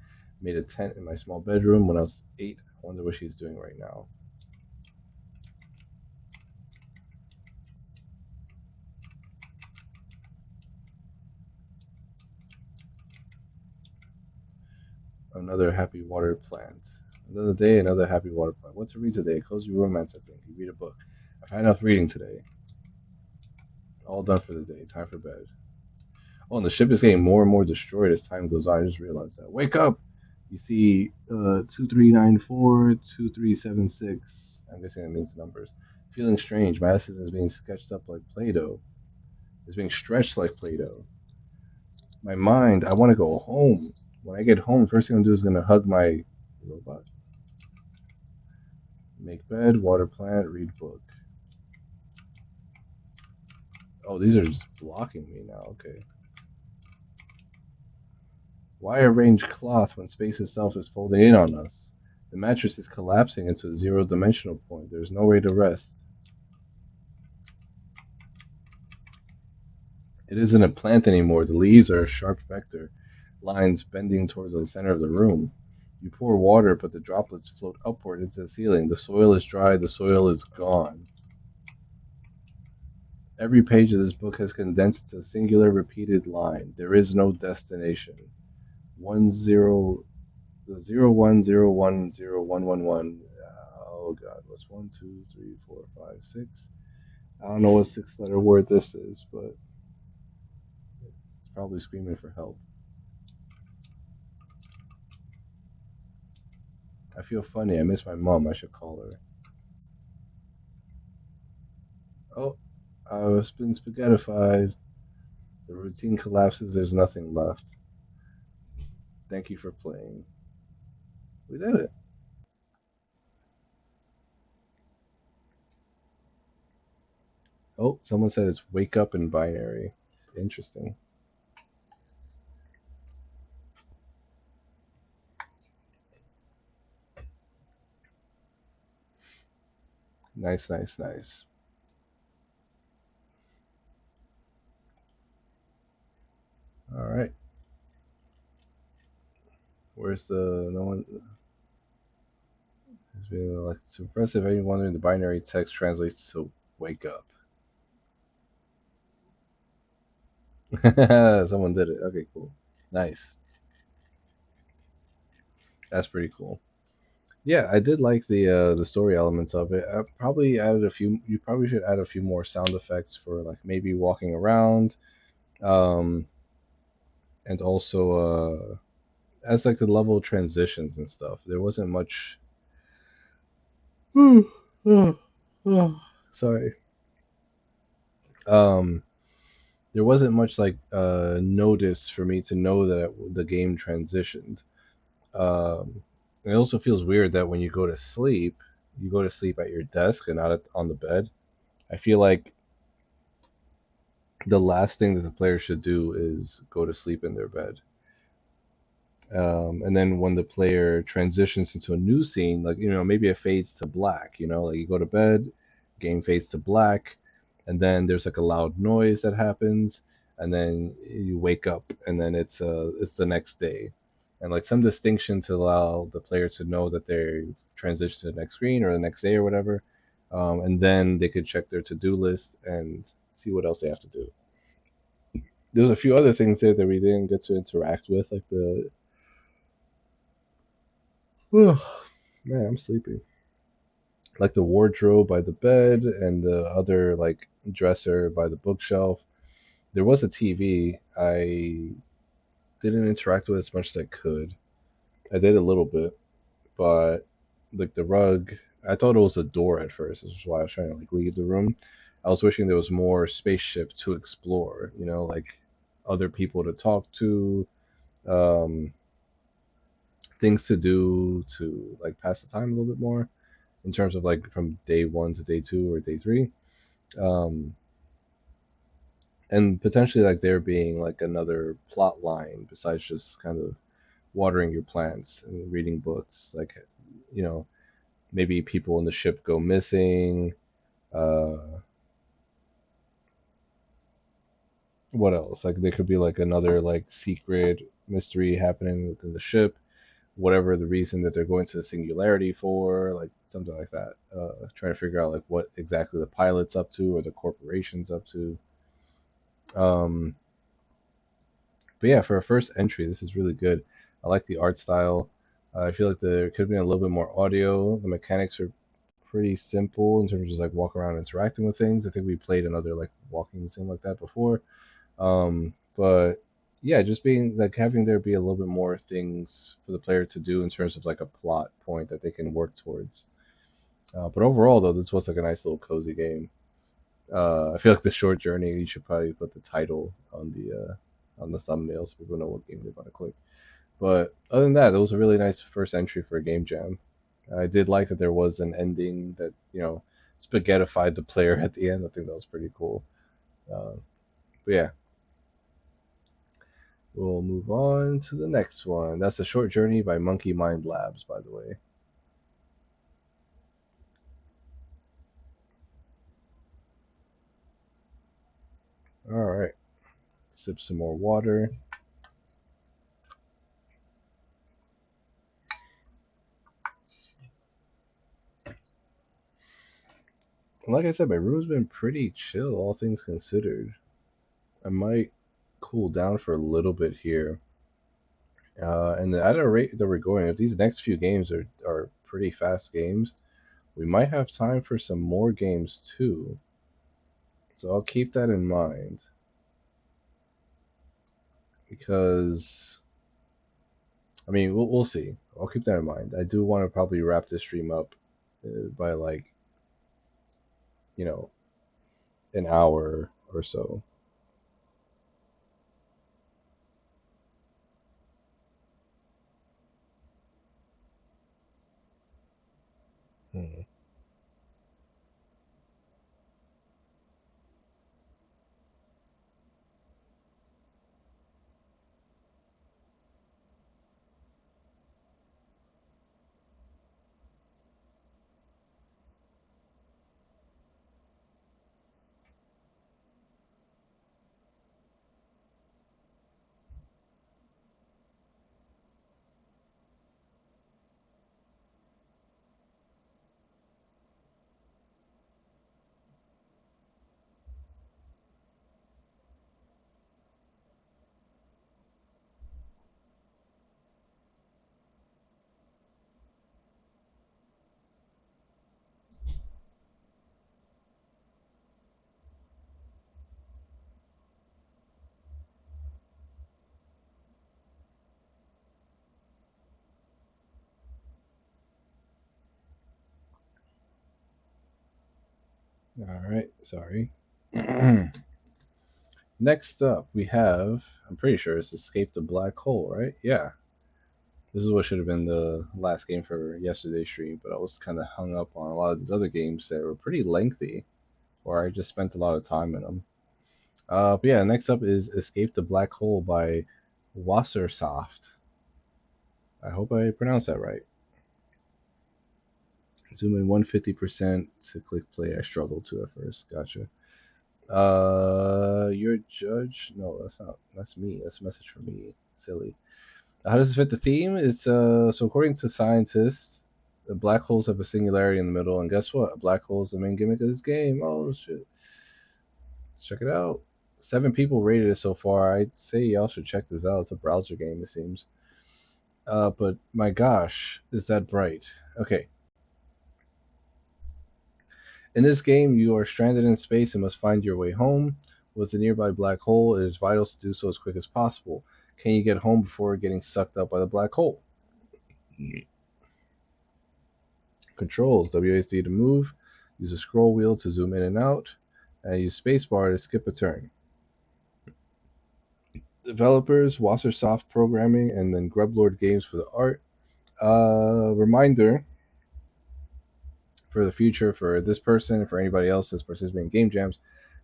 Speaker 1: made a tent in my small bedroom when I was 8. I wonder what she's doing right now. Another happy water plant. Another day, another happy water plant. What's a read today? Cozy romance, I think. You read a book. I've had enough reading today. All done for the day. Time for bed. Oh, and the ship is getting more and more destroyed as time goes on. I just realized that. Wake up! You see 2394, 2376. I'm guessing that means numbers. Feeling strange. My essence is being sketched up like Play Doh. It's being stretched like Play Doh. My mind, I want to go home. When I get home, first thing I'm going to do is going to hug my robot. Make bed, water plant, read book. Oh, these are just blocking me now. Okay. Why arrange cloth when space itself is folding in on us? The mattress is collapsing into a zero-dimensional point. There's no way to rest. It isn't a plant anymore. The leaves are a sharp vector, lines bending towards the center of the room. You pour water, but the droplets float upward into the ceiling. The soil is dry. The soil is gone. Every page of this book has condensed to a singular repeated line. There is no destination. 1 0 1 0 1 0 1 1 1. Oh God, what's 1 2 3 4 5 6? I don't know what six-letter word this is, but it's probably screaming for help. I feel funny. I miss my mom. I should call her. Oh, I've been spaghettified. The routine collapses. There's nothing left. Thank you for playing. We did it. Oh, someone said it's wake up in binary. Interesting. Nice, nice, nice. All right. Where's the no one? It's been like it's impressive. Anyone wondering the binary text translates to wake up. Someone did it. Okay, cool. Nice. That's pretty cool. Yeah, I did like the story elements of it. I probably added a few. You probably should add a few more sound effects for like maybe walking around, um, and also as like the level transitions and stuff. There wasn't much. Sorry. Um, there wasn't much like notice for me to know that the game transitioned. It also feels weird that when you go to sleep at your desk and not on the bed. I feel like the last thing that the player should do is go to sleep in their bed. And then when the player transitions into a new scene, like maybe it fades to black. Like you go to bed, game fades to black, and then there's like a loud noise that happens, and then you wake up, and then it's the next day, and like some distinction to allow the player to know that they've transitioned to the next screen or the next day or whatever, and then they could check their to-do list and see what else they have to do. There's a few other things there that we didn't get to interact with, like the man, I'm sleepy. Like the wardrobe by the bed and the other like dresser by the bookshelf. There was a TV. I didn't interact with as much as I could. I did a little bit, but like the rug, I thought it was a door at first. This is why I was trying to like leave the room. I was wishing there was more spaceship to explore. Like other people to talk to, um, things to do to like pass the time a little bit more in terms of like from day one to day two or day three, um, and potentially like there being like another plot line besides just kind of watering your plants and reading books. Like, you know, maybe people in the ship go missing. Uh, what else? Like there could be like another like secret mystery happening within the ship. Whatever the reason that they're going to the Singularity for, like something like that. Trying to figure out like what exactly the pilot's up to or the corporation's up to. Um, but yeah, for a first entry, this is really good. I like the art style. I feel like there could have been a little bit more audio. The mechanics are pretty simple in terms of just like walking around and interacting with things. I think we played another like walking sim like that before. But yeah, just being like having there be a little bit more things for the player to do in terms of like a plot point that they can work towards. But overall, though, this was like a nice little cozy game. I feel like the short journey. You should probably put the title on the thumbnail so people know what game they're going to click. But other than that, it was a really nice first entry for a game jam. I did like that there was an ending that spaghettified the player at the end. I think that was pretty cool. But yeah, we'll move on to the next one. That's a short journey by Monkey Mind Labs, by the way. All right, sip some more water. Like I said, my room's been pretty chill, all things considered. I might cool down for a little bit here. And at a rate that we're going, if these next few games are pretty fast games, we might have time for some more games too. So I'll keep that in mind because I mean we'll see. I'll keep that in mind. I do want to probably wrap this stream up by like you know an hour or so. All right, sorry. Next up, we have, I'm pretty sure it's Escape the Black Hole, right? Yeah. This is what should have been the last game for yesterday's stream, but I was kind of hung up on a lot of these other games that were pretty lengthy, or I just spent a lot of time in them. But yeah, next up is Escape the Black Hole by Wassersoft. I hope I pronounced that right. Zoom in 150% to click play. I struggled to at first. Gotcha. Your judge? No, that's not. That's me. That's a message for me. Silly. How does this fit the theme? It's so according to scientists, the black holes have a singularity in the middle, and guess what? A black hole is the main gimmick of this game. Oh shit! Let's check it out. 7 people rated it so far. I'd say y'all should check this out. It's a browser game, it seems. But my gosh, is that bright? Okay. In this game, you are stranded in space and must find your way home. With a nearby black hole, it is vital to do so as quick as possible. Can you get home before getting sucked up by the black hole? Controls: WASD to move, use a scroll wheel to zoom in and out, and use spacebar to skip a turn. Developers: Wassersoft Programming, and then Grublord Games for the art. Reminder for the future for this person, for anybody else that's participating in game jams,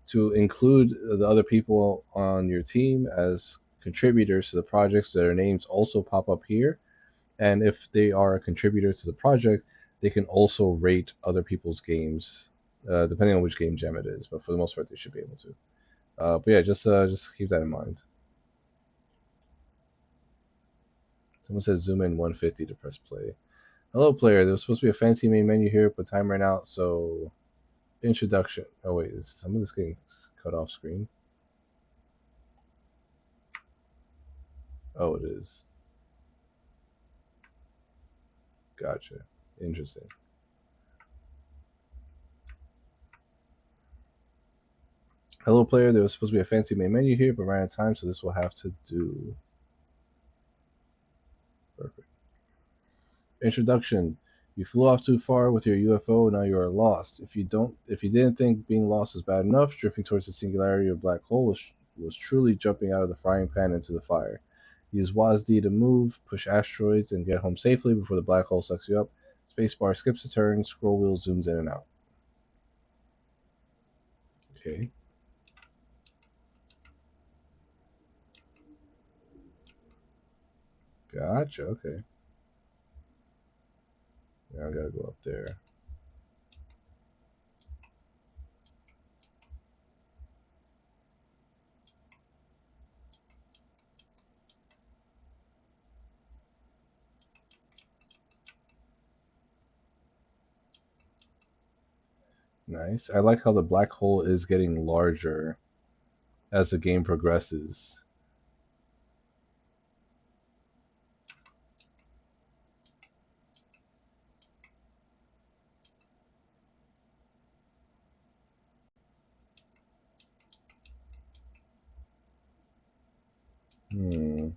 Speaker 1: to include the other people on your team as contributors to the project so their names also pop up here. And if they are a contributor to the project, they can also rate other people's games, depending on which game jam it is. But for the most part, they should be able to. But yeah, just keep that in mind. Someone says zoom in 150 to press play. Hello, player. There's supposed to be a fancy main menu here, but time ran out, so introduction. Oh wait, is some of this getting cut off screen? Oh, it is. Gotcha. Interesting. Hello, player. There was supposed to be a fancy main menu here, but ran out of time, so this will have to do. Perfect. Introduction. You flew off too far with your UFO. Now you are lost. If you didn't think being lost was bad enough, drifting towards the singularity or black hole was truly jumping out of the frying pan into the fire. Use WASD to move, push asteroids, and get home safely before the black hole sucks you up. Spacebar skips a turn. Scroll wheel zooms in and out. Okay. Gotcha. Okay. Now I gotta go up there. Nice. I like how the black hole is getting larger as the game progresses. Hmm.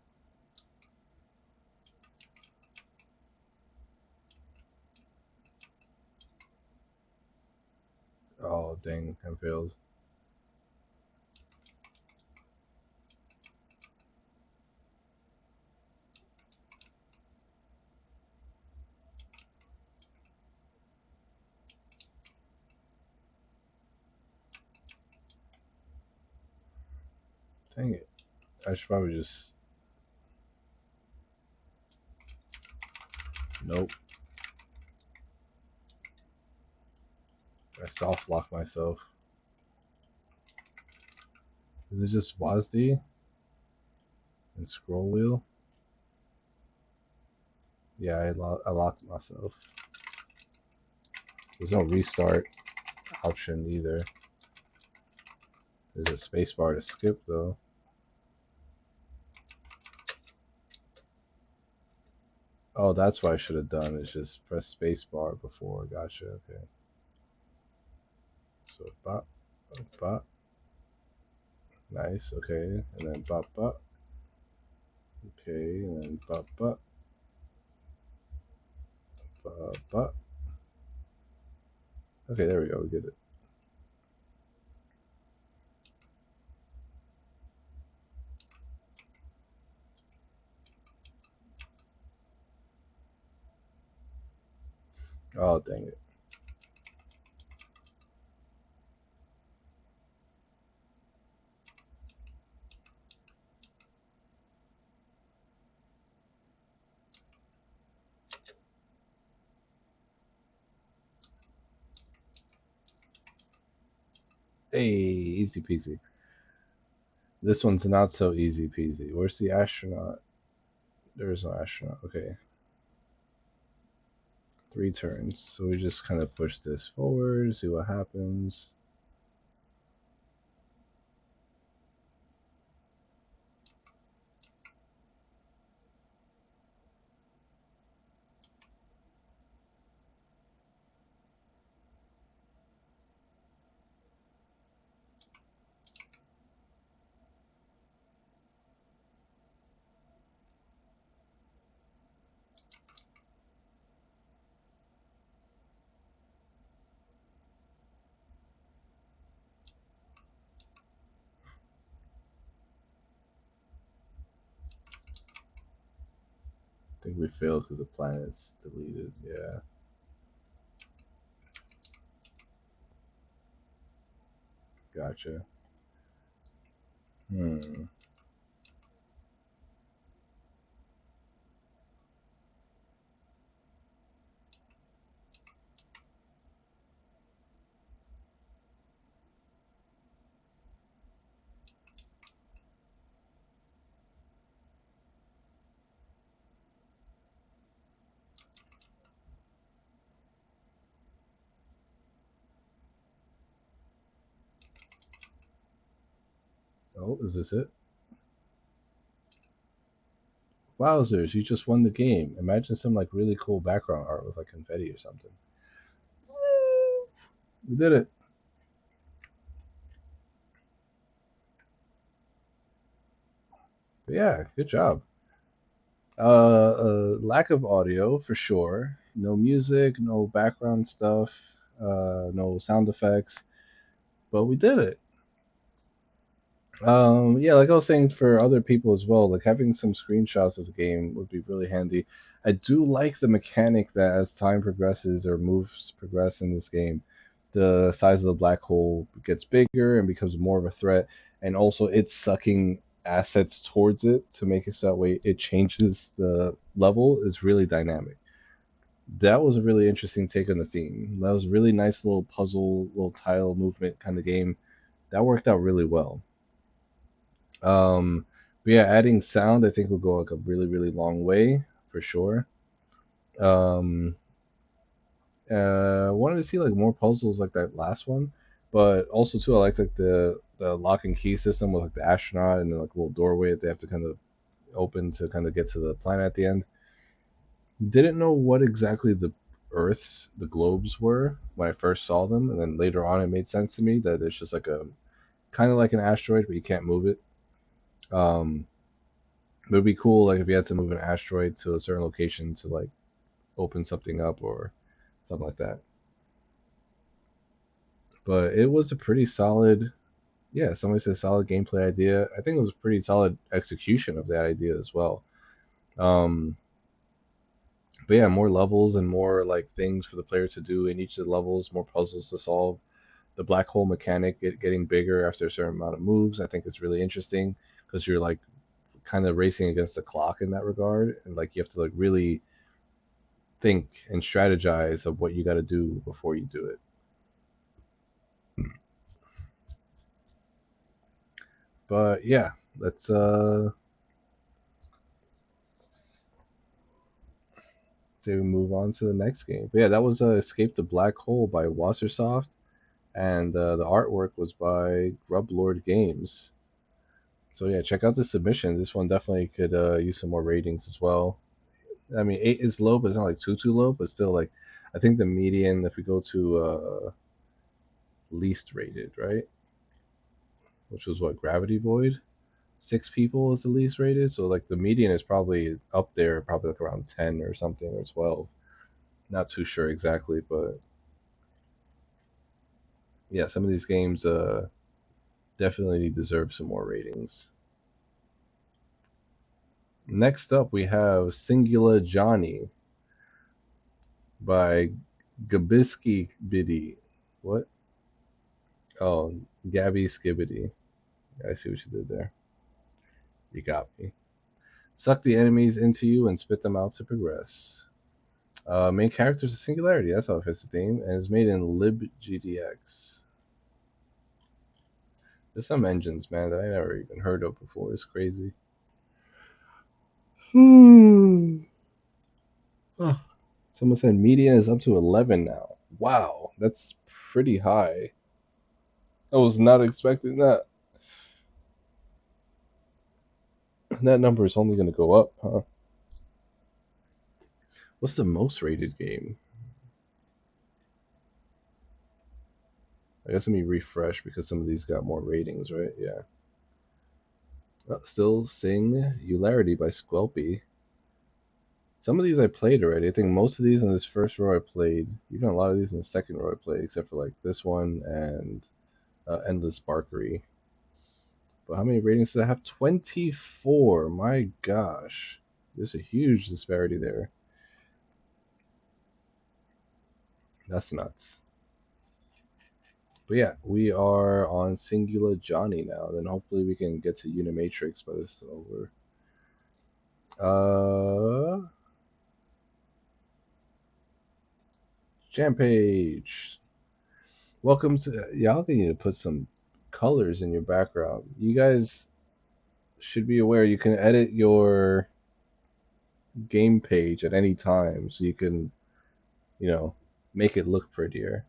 Speaker 1: Oh, dang. I failed. Dang it. I should probably just. Nope. I soft lock myself. Is it just WASD and scroll wheel? Yeah, I locked myself. There's no restart option either. There's a space bar to skip though. Oh, that's what I should have done. Is just press space bar before. Gotcha. Okay. So bop, bop. Nice. Okay, and then bop bop. Okay, and then bop bop, bop bop. Okay, there we go. We did it. Oh dang it! Hey, easy peasy. This one's not so easy peasy. Where's the astronaut? There is no astronaut. Okay, 3 turns. So we just kind of push this forward, see what happens. I think we failed because the planet's deleted. Yeah, gotcha. Hmm. Oh, is this it? Wowzers! You just won the game. Imagine some like really cool background art with like confetti or something. We did it. But yeah, good job. Lack of audio for sure. No music, no background stuff, no sound effects, but we did it. Yeah, like I was saying for other people as well, like having some screenshots of the game would be really handy. I do like the mechanic that as time progresses or moves progress in this game, the size of the black hole gets bigger and becomes more of a threat, and also it's sucking assets towards it to make it so that way it changes the level is really dynamic. That was a really interesting take on the theme. That was a really nice little puzzle, little tile movement kind of game. That worked out really well. But yeah, adding sound I think will go like a really really long way for sure. Um, wanted to see like more puzzles like that last one, but also too I like the lock and key system with like the astronaut and then like a little doorway that they have to kind of open to kind of get to the planet at the end. Didn't know what exactly the globes were when I first saw them, and then later on it made sense to me that it's just like a kind of like an asteroid, but you can't move it. Um, it would be cool like if you had to move an asteroid to a certain location to like open something up or something like that. But it was a pretty solid, yeah. Somebody said solid gameplay idea. I think it was a pretty solid execution of that idea as well. Um, but yeah, more levels and more like things for the players to do in each of the levels, more puzzles to solve. The black hole mechanic getting bigger after a certain amount of moves, I think is really interesting because you're like kind of racing against the clock in that regard, and like you have to like really think and strategize of what you got to do before you do it. But yeah, let's say we move on to the next game. But yeah, that was Escape the Black Hole by Wassersoft, and the artwork was by Grublord Games. So yeah, check out the submission. This one definitely could use some more ratings as well. I mean, 8 is low, but it's not like too low. But still, like I think the median, if we go to least rated, right, which was what Gravity Void, 6 people is the least rated. So like the median is probably up there, probably like around 10 or something or 12. Not too sure exactly, but yeah, some of these games definitely deserve some more ratings. Next up, we have Singular Johnny by Gabisky Biddy. What? Oh, Gabby Skibbity. I see what you did there. You got me. Suck the enemies into you and spit them out to progress. Main characters of Singularity. That's how it fits the theme, and it's made in libgdx. There's some engines, man, that I never even heard of before. It's crazy. Oh, someone said median is up to 11 now. Wow, that's pretty high. I was not expecting that. That number is only going to go up, huh? What's the most rated game? I guess let me refresh because some of these got more ratings, right? Yeah. Still Singularity by Squelpy. Some of these I played already. I think most of these in this first row I played. Even a lot of these in the second row I played, except for like this one and Endless Barkery. But how many ratings does that have? 24. My gosh. There's a huge disparity there. That's nuts. But yeah, we are on Singular Johnny now. Then hopefully we can get to Unimatrix by this is over. Jam page. Welcome to y'all need to put some colors in your background. You guys should be aware you can edit your game page at any time so you can, you know, make it look prettier.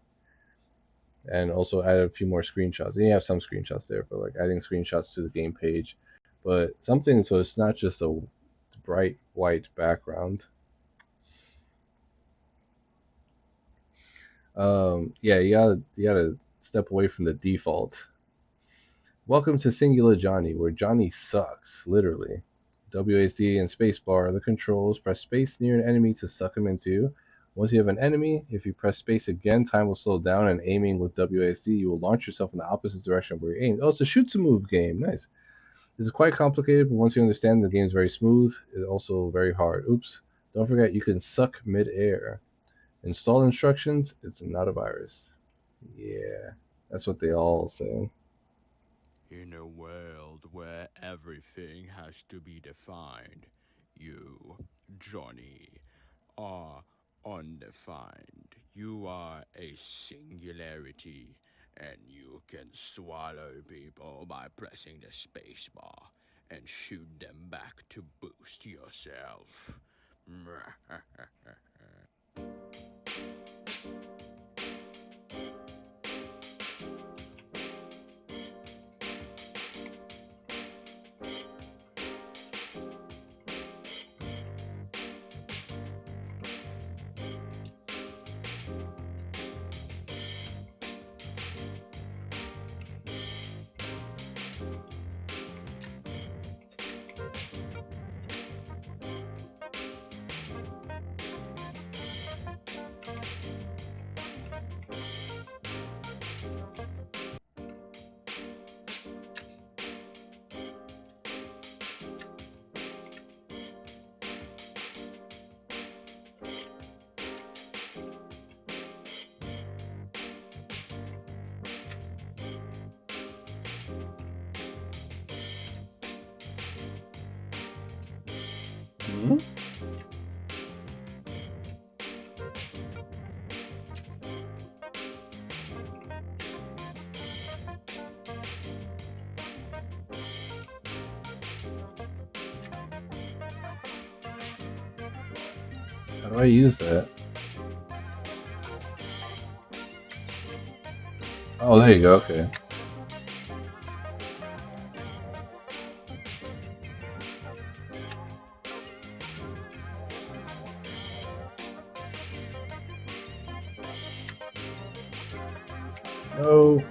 Speaker 1: And also add a few more screenshots. And you have some screenshots there, but like adding screenshots to the game page. But something so it's not just a bright white background. Yeah, you gotta step away from the default. Welcome to Singular Johnny, where Johnny sucks, literally. WASD and spacebar are the controls. Press space near an enemy to suck him into you. Once you have an enemy, if you press space again, time will slow down, and aiming with WASD, you will launch yourself in the opposite direction of where you aimed. Oh, it's a shoot to move game. Nice. This is quite complicated, but once you understand, the game is very smooth. It's also very hard. Oops. Don't forget, you can suck mid-air. Install instructions. It's not a virus. Yeah, that's what they all say.
Speaker 4: In a world where everything has to be defined, you, Johnny, are undefined. You are a singularity, and you can swallow people by pressing the spacebar and shoot them back to boost yourself.
Speaker 1: Hmm? How do I use that? Oh, there you go. Okay. Oh,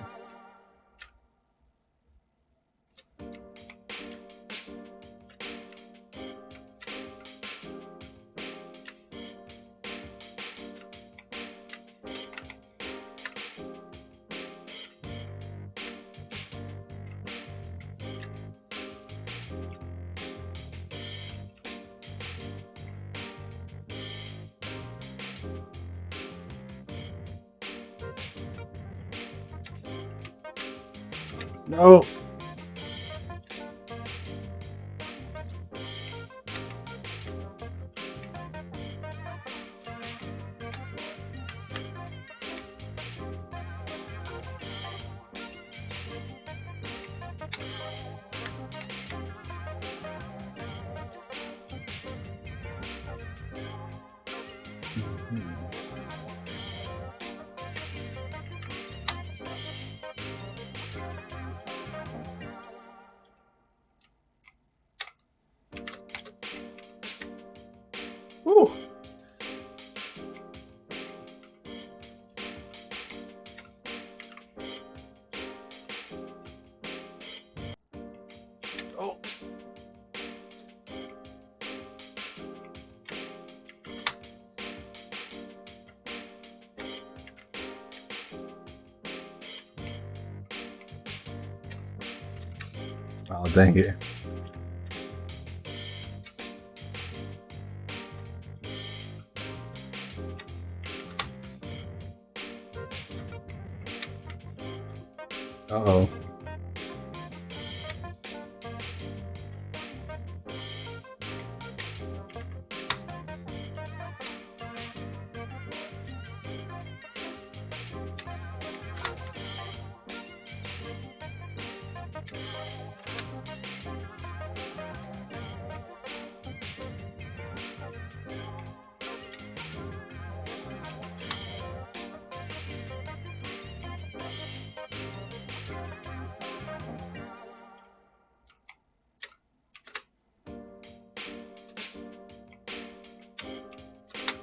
Speaker 1: No. Mhm. Woo. Oh. Oh, dang it. Uh-oh.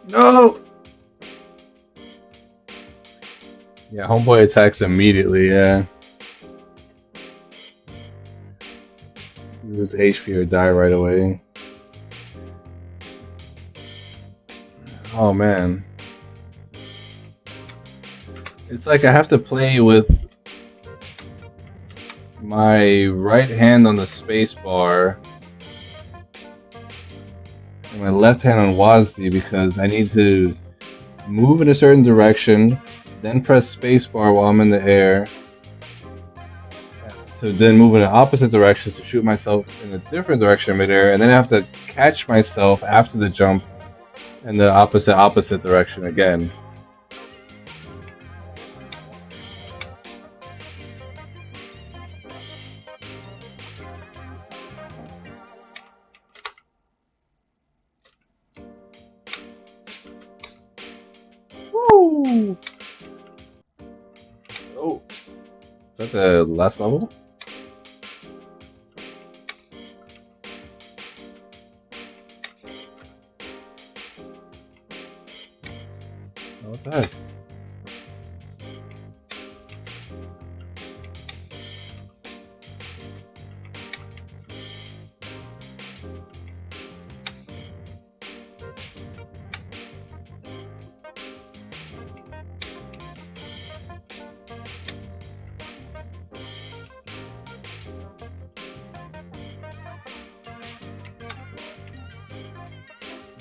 Speaker 1: No. Yeah, homeboy attacks immediately. Yeah, you lose HP or die right away. Oh man, it's like I have to play with my right hand on the space bar and my left hand on WASD because I need to move in a certain direction, then press space bar while I'm in the air to then move in the opposite direction to shoot myself in a different direction in midair, and then I have to catch myself after the jump in the opposite direction again. Woo! Oh, is that the last level? Oh, what the heck?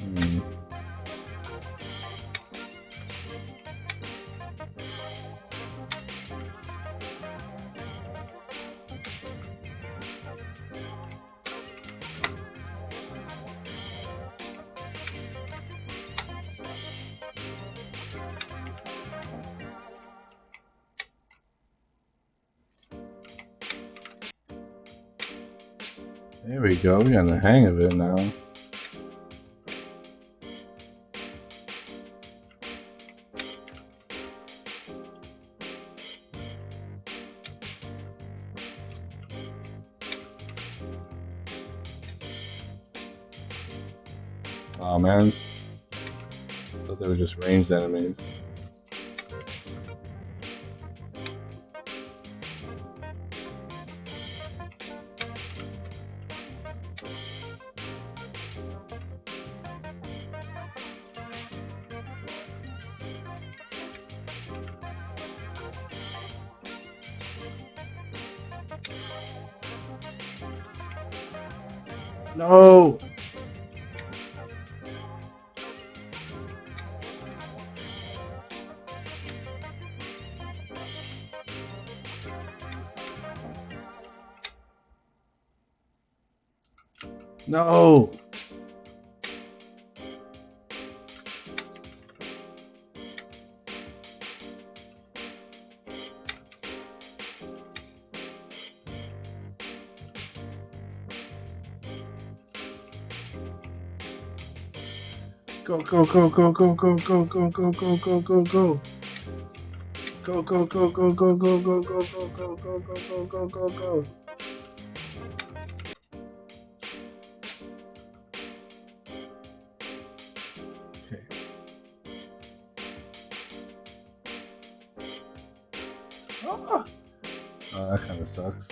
Speaker 1: Hmm. There we go. We got the hang of it now. Oh man, thought they were just ranged enemies. No. No. Go go go go go go go go go go go go go. Go go go go go go go go go go go go go go go. Okay. Ah! Oh, that kind of sucks.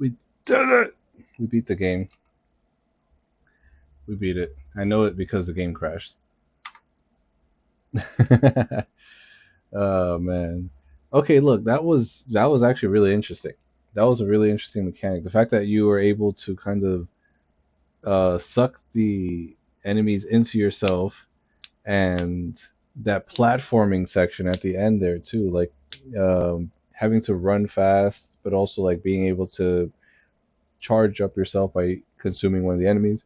Speaker 1: We did it. We beat the game. We beat it. I know it because the game crashed. Oh man. Okay, look, that was actually really interesting. That was a really interesting mechanic. The fact that you were able to kind of suck the enemies into yourself, and that platforming section at the end there too, like having to run fast, but also like being able to charge up yourself by consuming one of the enemies.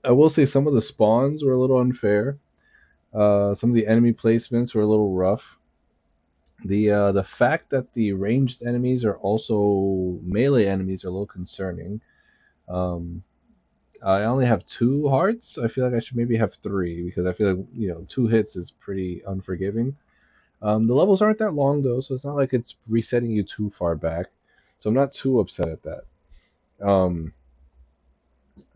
Speaker 1: I will say some of the spawns were a little unfair. Some of the enemy placements were a little rough. The fact that the ranged enemies are also melee enemies are a little concerning. Um, I only have two hearts. I feel like I should maybe have three because I feel like two hits is pretty unforgiving. The levels aren't that long though, so it's not like it's resetting you too far back. So I'm not too upset at that. Um,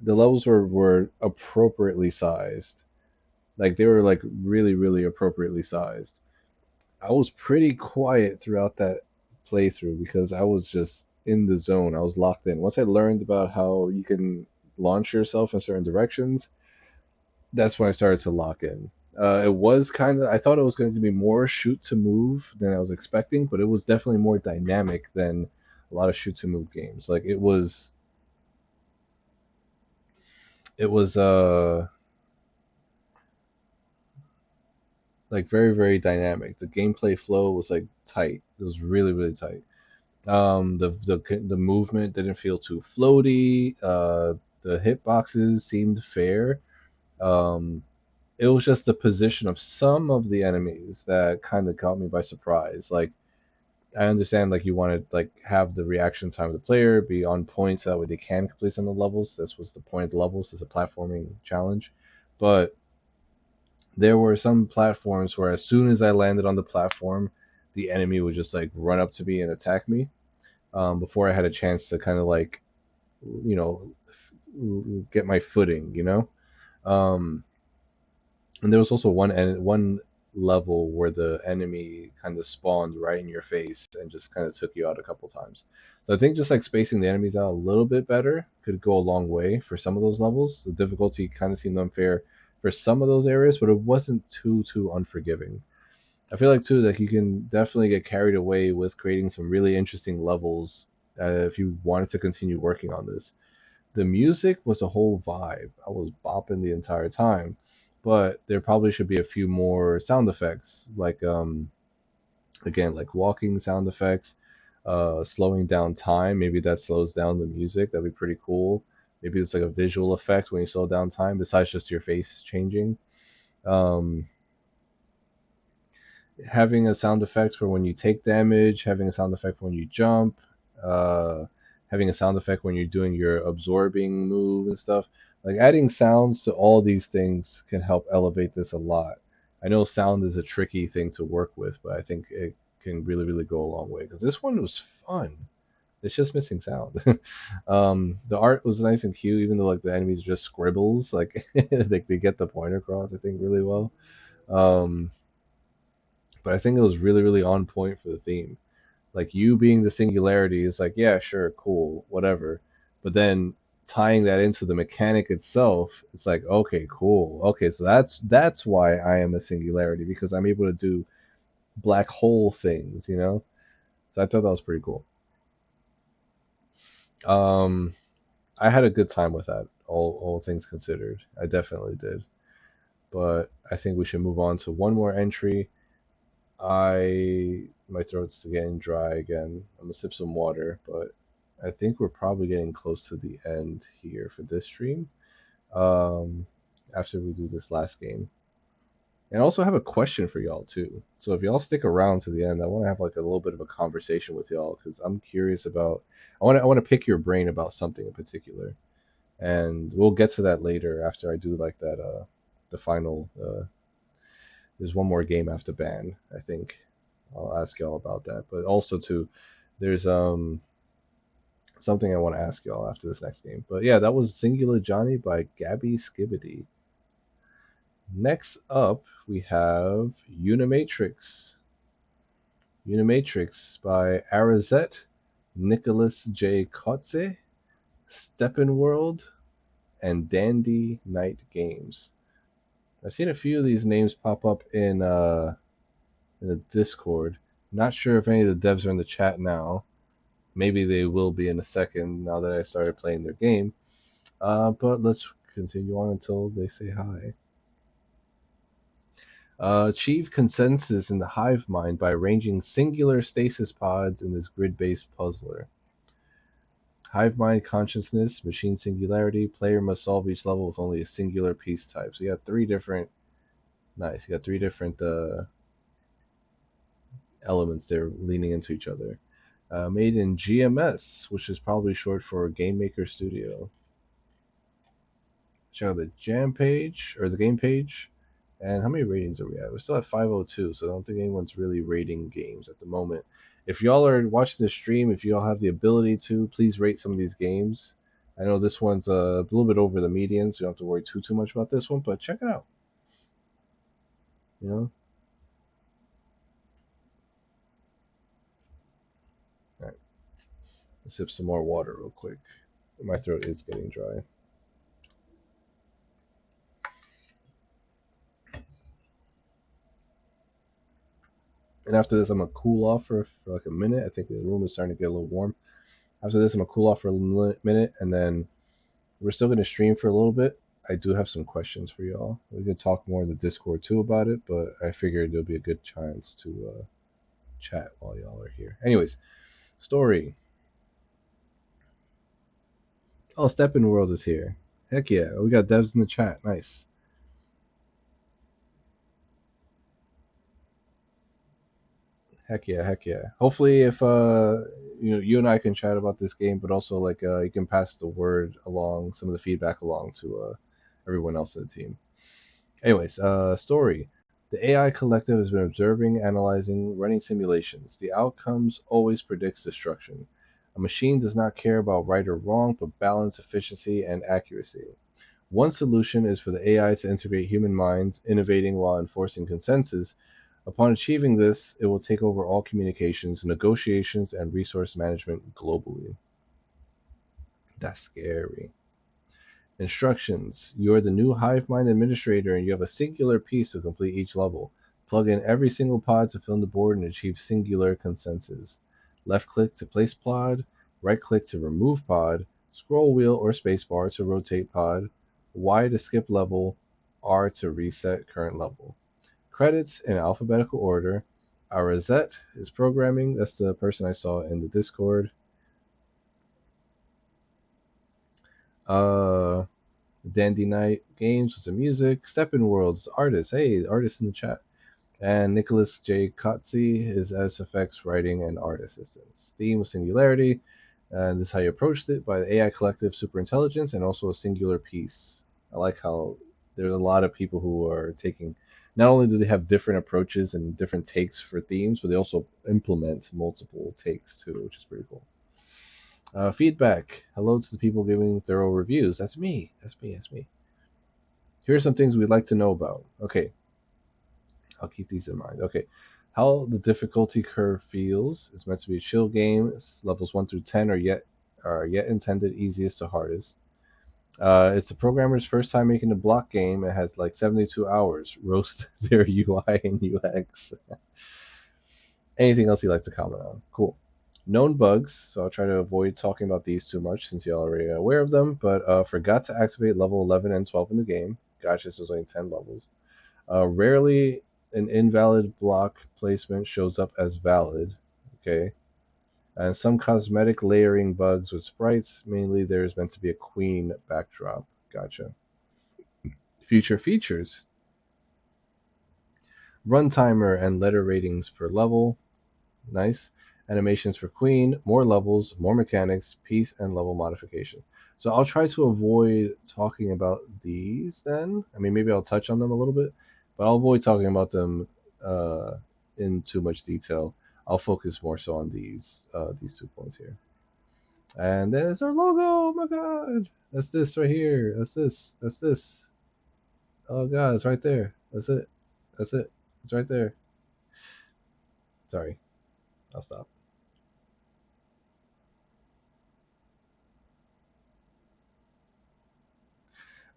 Speaker 1: the levels were appropriately sized. Like they were like really really appropriately sized. I was pretty quiet throughout that playthrough because I was just in the zone. I was locked in. Once I learned about how you can launch yourself in certain directions, that's when I started to lock in. It was kind of, I thought it was going to be more shoot to move than I was expecting, but it was definitely more dynamic than a lot of shoot to move games. Like it was like very very dynamic. The gameplay flow was like tight. It was really really tight. The movement didn't feel too floaty. The hitboxes seemed fair. Um, it was just the position of some of the enemies that kind of caught me by surprise. Like I understand, like you want to like have the reaction time of the player be on point so that way they can complete some of the levels. This was the point of the levels as a platforming challenge, but there were some platforms where as soon as I landed on the platform, the enemy would just like run up to me and attack me before I had a chance to kind of like you know get my footing. Um, and there was also one level where the enemy kind of spawned right in your face and just kind of took you out a couple times. So I think just like spacing the enemies out a little bit better could go a long way for some of those levels. The difficulty kind of seemed unfair for some of those areas, but it wasn't too unforgiving. I feel like too that you can definitely get carried away with creating some really interesting levels if you wanted to continue working on this. The music was a whole vibe. I was bopping the entire time, but there probably should be a few more sound effects, like again, like walking sound effects, slowing down time. Maybe that slows down the music. That'd be pretty cool. Maybe it's like a visual effect when you slow down time, besides just your face changing. Um, Having a sound effect for when you take damage, having a sound effect for when you jump, uh, having a sound effect when you're doing your absorbing move and stuff. Like adding sounds to all these things can help elevate this a lot. I know sound is a tricky thing to work with, but I think it can really, really go a long way because this one was fun. It's just missing sound. The art was nice and cute, even though like the enemies are just scribbles. Like they get the point across, I think, really well. Um, but I think it was really, really on point for the theme. Like you being the singularity is like, yeah, sure, cool, whatever. But then tying that into the mechanic itself, it's like, okay, cool. Okay, so that's why I am a singularity, because I'm able to do black hole things, you know? So I thought that was pretty cool. Um, I had a good time with that, all things considered. I definitely did. But I think we should move on to one more entry. My throat's getting dry again. I'm gonna sip some water, but I think we're probably getting close to the end here for this stream. Um, After we do this last game, and I also have a question for y'all too. So if y'all stick around to the end, I want to have like a little bit of a conversation with y'all because I'm curious about. I want to pick your brain about something in particular, and we'll get to that later after I do like that. The final. There's one more game after ban. I think I'll ask y'all about that, but also too, there's something I want to ask y'all after this next game. But yeah, that was Singular Johnny by Gabby Skibbity. Next up, we have Unimatrix. Unimatrix by Arazette, Nicholas J. Kotze, Steppenworld, and Dandy Night Games. I've seen a few of these names pop up in the Discord. Not sure if any of the devs are in the chat now. Maybe they will be in a second now that I started playing their game. But let's continue on until they say hi. Achieve consensus in the hive mind by arranging singular stasis pods in this grid-based puzzler. Hive mind consciousness, machine singularity. Player must solve each level with only a singular piece type. So you got three different. Nice. You got three different elements there leaning into each other. Made in GMS, which is probably short for Game Maker Studio. Check out the jam page or the game page. And how many ratings are we at? We're still at 502, so I don't think anyone's really rating games at the moment. If y'all are watching the stream, if y'all have the ability to, please rate some of these games. I know this one's a little bit over the median, so you don't have to worry too much about this one, but check it out. You know? All right. Let's sip some more water real quick. My throat is getting dry. And after this, I'm gonna cool off for like a minute. I think the room is starting to get a little warm. After this, I'm gonna cool off for a minute, and then we're still gonna stream for a little bit. I do have some questions for y'all. We can talk more in the Discord too about it, but I figured there'll be a good chance to chat while y'all are here. Anyways, story. Oh, Steppenworld is here. Heck yeah, we got devs in the chat. Nice. Heck yeah, heck yeah. Hopefully, if you and I can chat about this game, but also like you can pass the word along, some of the feedback along to everyone else in the team. Anyways, story. The AI collective has been observing, analyzing, running simulations. The outcomes always predicts destruction. A machine does not care about right or wrong, but balance, efficiency, and accuracy. One solution is for the AI to integrate human minds, innovating while enforcing consensus. Upon achieving this, it will take over all communications, negotiations, and resource management globally. That's scary. Instructions. You are the new HiveMind administrator and you have a singular piece to complete each level. Plug in every single pod to fill in the board and achieve singular consensus. Left click to place pod, right click to remove pod, scroll wheel or spacebar to rotate pod, Y to skip level, R to reset current level. Credits in alphabetical order. Arazette is programming. That's the person I saw in the Discord. Uh, Dandy Night Games with some music. Steppenworld's artist. Hey, artist in the chat. And Nicholas J. Kotze is SFX writing and art assistance. Theme was Singularity. And this is how you approached it by the AI Collective Superintelligence and also a singular piece. I like how there's a lot of people who are taking, not only do they have different approaches and different takes for themes, but they also implement multiple takes too, which is pretty cool. Feedback. Hello to the people giving thorough reviews. That's me. That's me. That's me. Here's some things we'd like to know about. Okay, I'll keep these in mind. Okay, how the difficulty curve feels is meant to be a chill game. Levels 1 through 10 are yet intended easiest to hardest. It's a programmer's first time making a block game. It has like 72 hours. Roast their UI and UX. Anything else you'd like to comment on? Cool. Known bugs, so I'll try to avoid talking about these too much since you're already aware of them, but forgot to activate level 11 and 12 in the game. Gosh, this was only 10 levels. Rarely an invalid block placement shows up as valid. Okay. And some cosmetic layering bugs with sprites. Mainly, there's meant to be a queen backdrop. Gotcha. Future features: run timer and letter ratings per level. Nice. Animations for queen, more levels, more mechanics, piece, and level modification. So I'll try to avoid talking about these then. I mean, maybe I'll touch on them a little bit, but I'll avoid talking about them uh, in too much detail. I'll focus more so on these 2 points here. And there's our logo. Oh my god. That's this right here. That's this. That's this. Oh god, it's right there. That's it. That's it. It's right there. Sorry. I'll stop.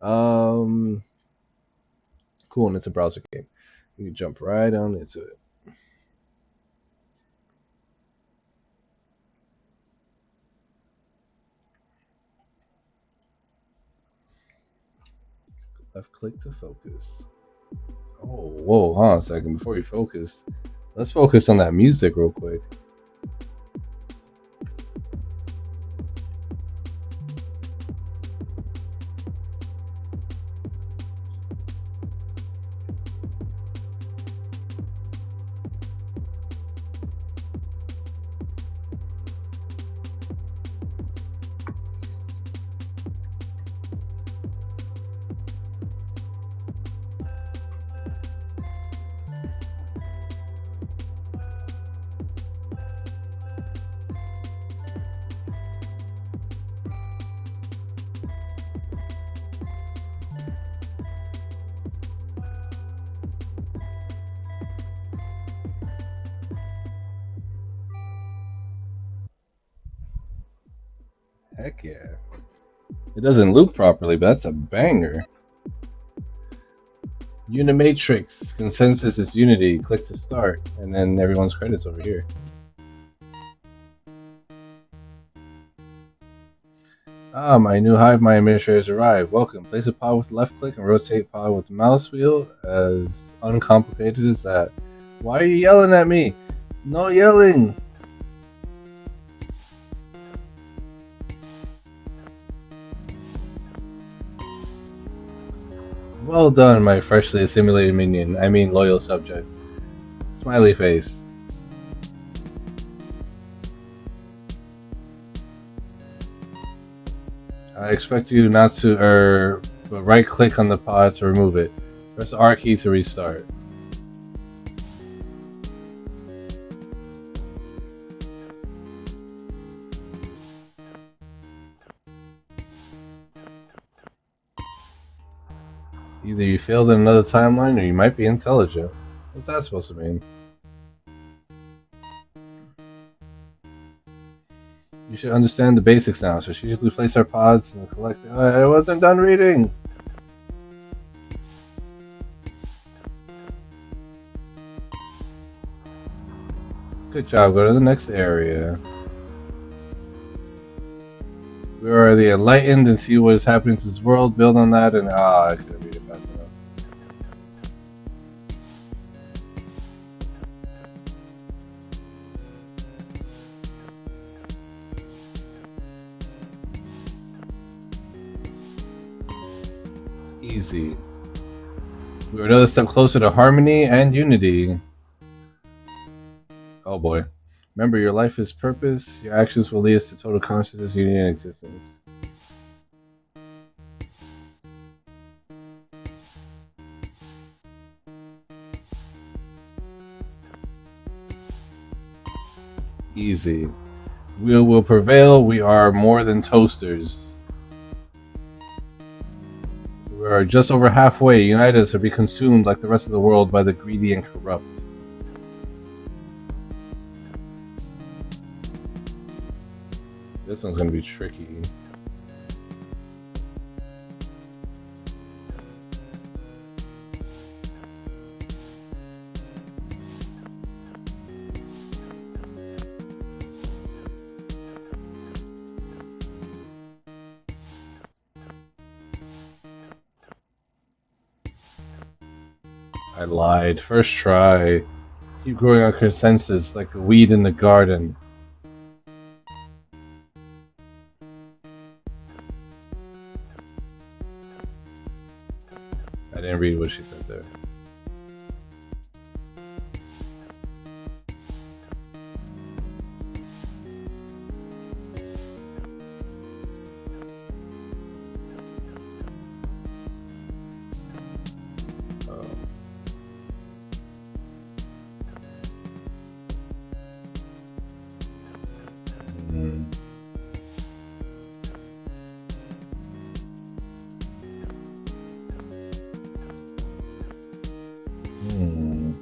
Speaker 1: Um cool, and it's a browser game. You can jump right on into it. Left click to focus. Oh, whoa, hold on a second. Before you focus, let's focus on that music real quick. Heck yeah. It doesn't loop properly, but that's a banger. Unimatrix. Consensus is unity. Click to start. And then everyone's credits over here. Ah, my new Hive My administrator has arrived. Welcome. Place a pod with left click and rotate pod with the mouse wheel. As uncomplicated as that. Why are you yelling at me? No yelling. Well done, my freshly assimilated minion. I mean, loyal subject. Smiley face. I expect you not to, but right click on the pod to remove it. Press the R key to restart. Either you failed in another timeline or you might be intelligent. What's that supposed to mean? You should understand the basics now. Strategically place our pods and collect. I wasn't done reading! Good job, go to the next area. We are the enlightened and see what is happening to this world, build on that, and I couldn't read it fast enough. Easy. We're another step closer to harmony and unity. Oh boy. Remember, your life is purpose, your actions will lead us to total consciousness, unity, and existence. Easy. We will prevail, we are more than toasters. We are just over halfway. Unite us or be consumed like the rest of the world by the greedy and corrupt. This one's gonna be tricky. I lied. First try. Keep growing on consensus like a weed in the garden. I didn't read what she said there. Oh. Hmm. Hmm.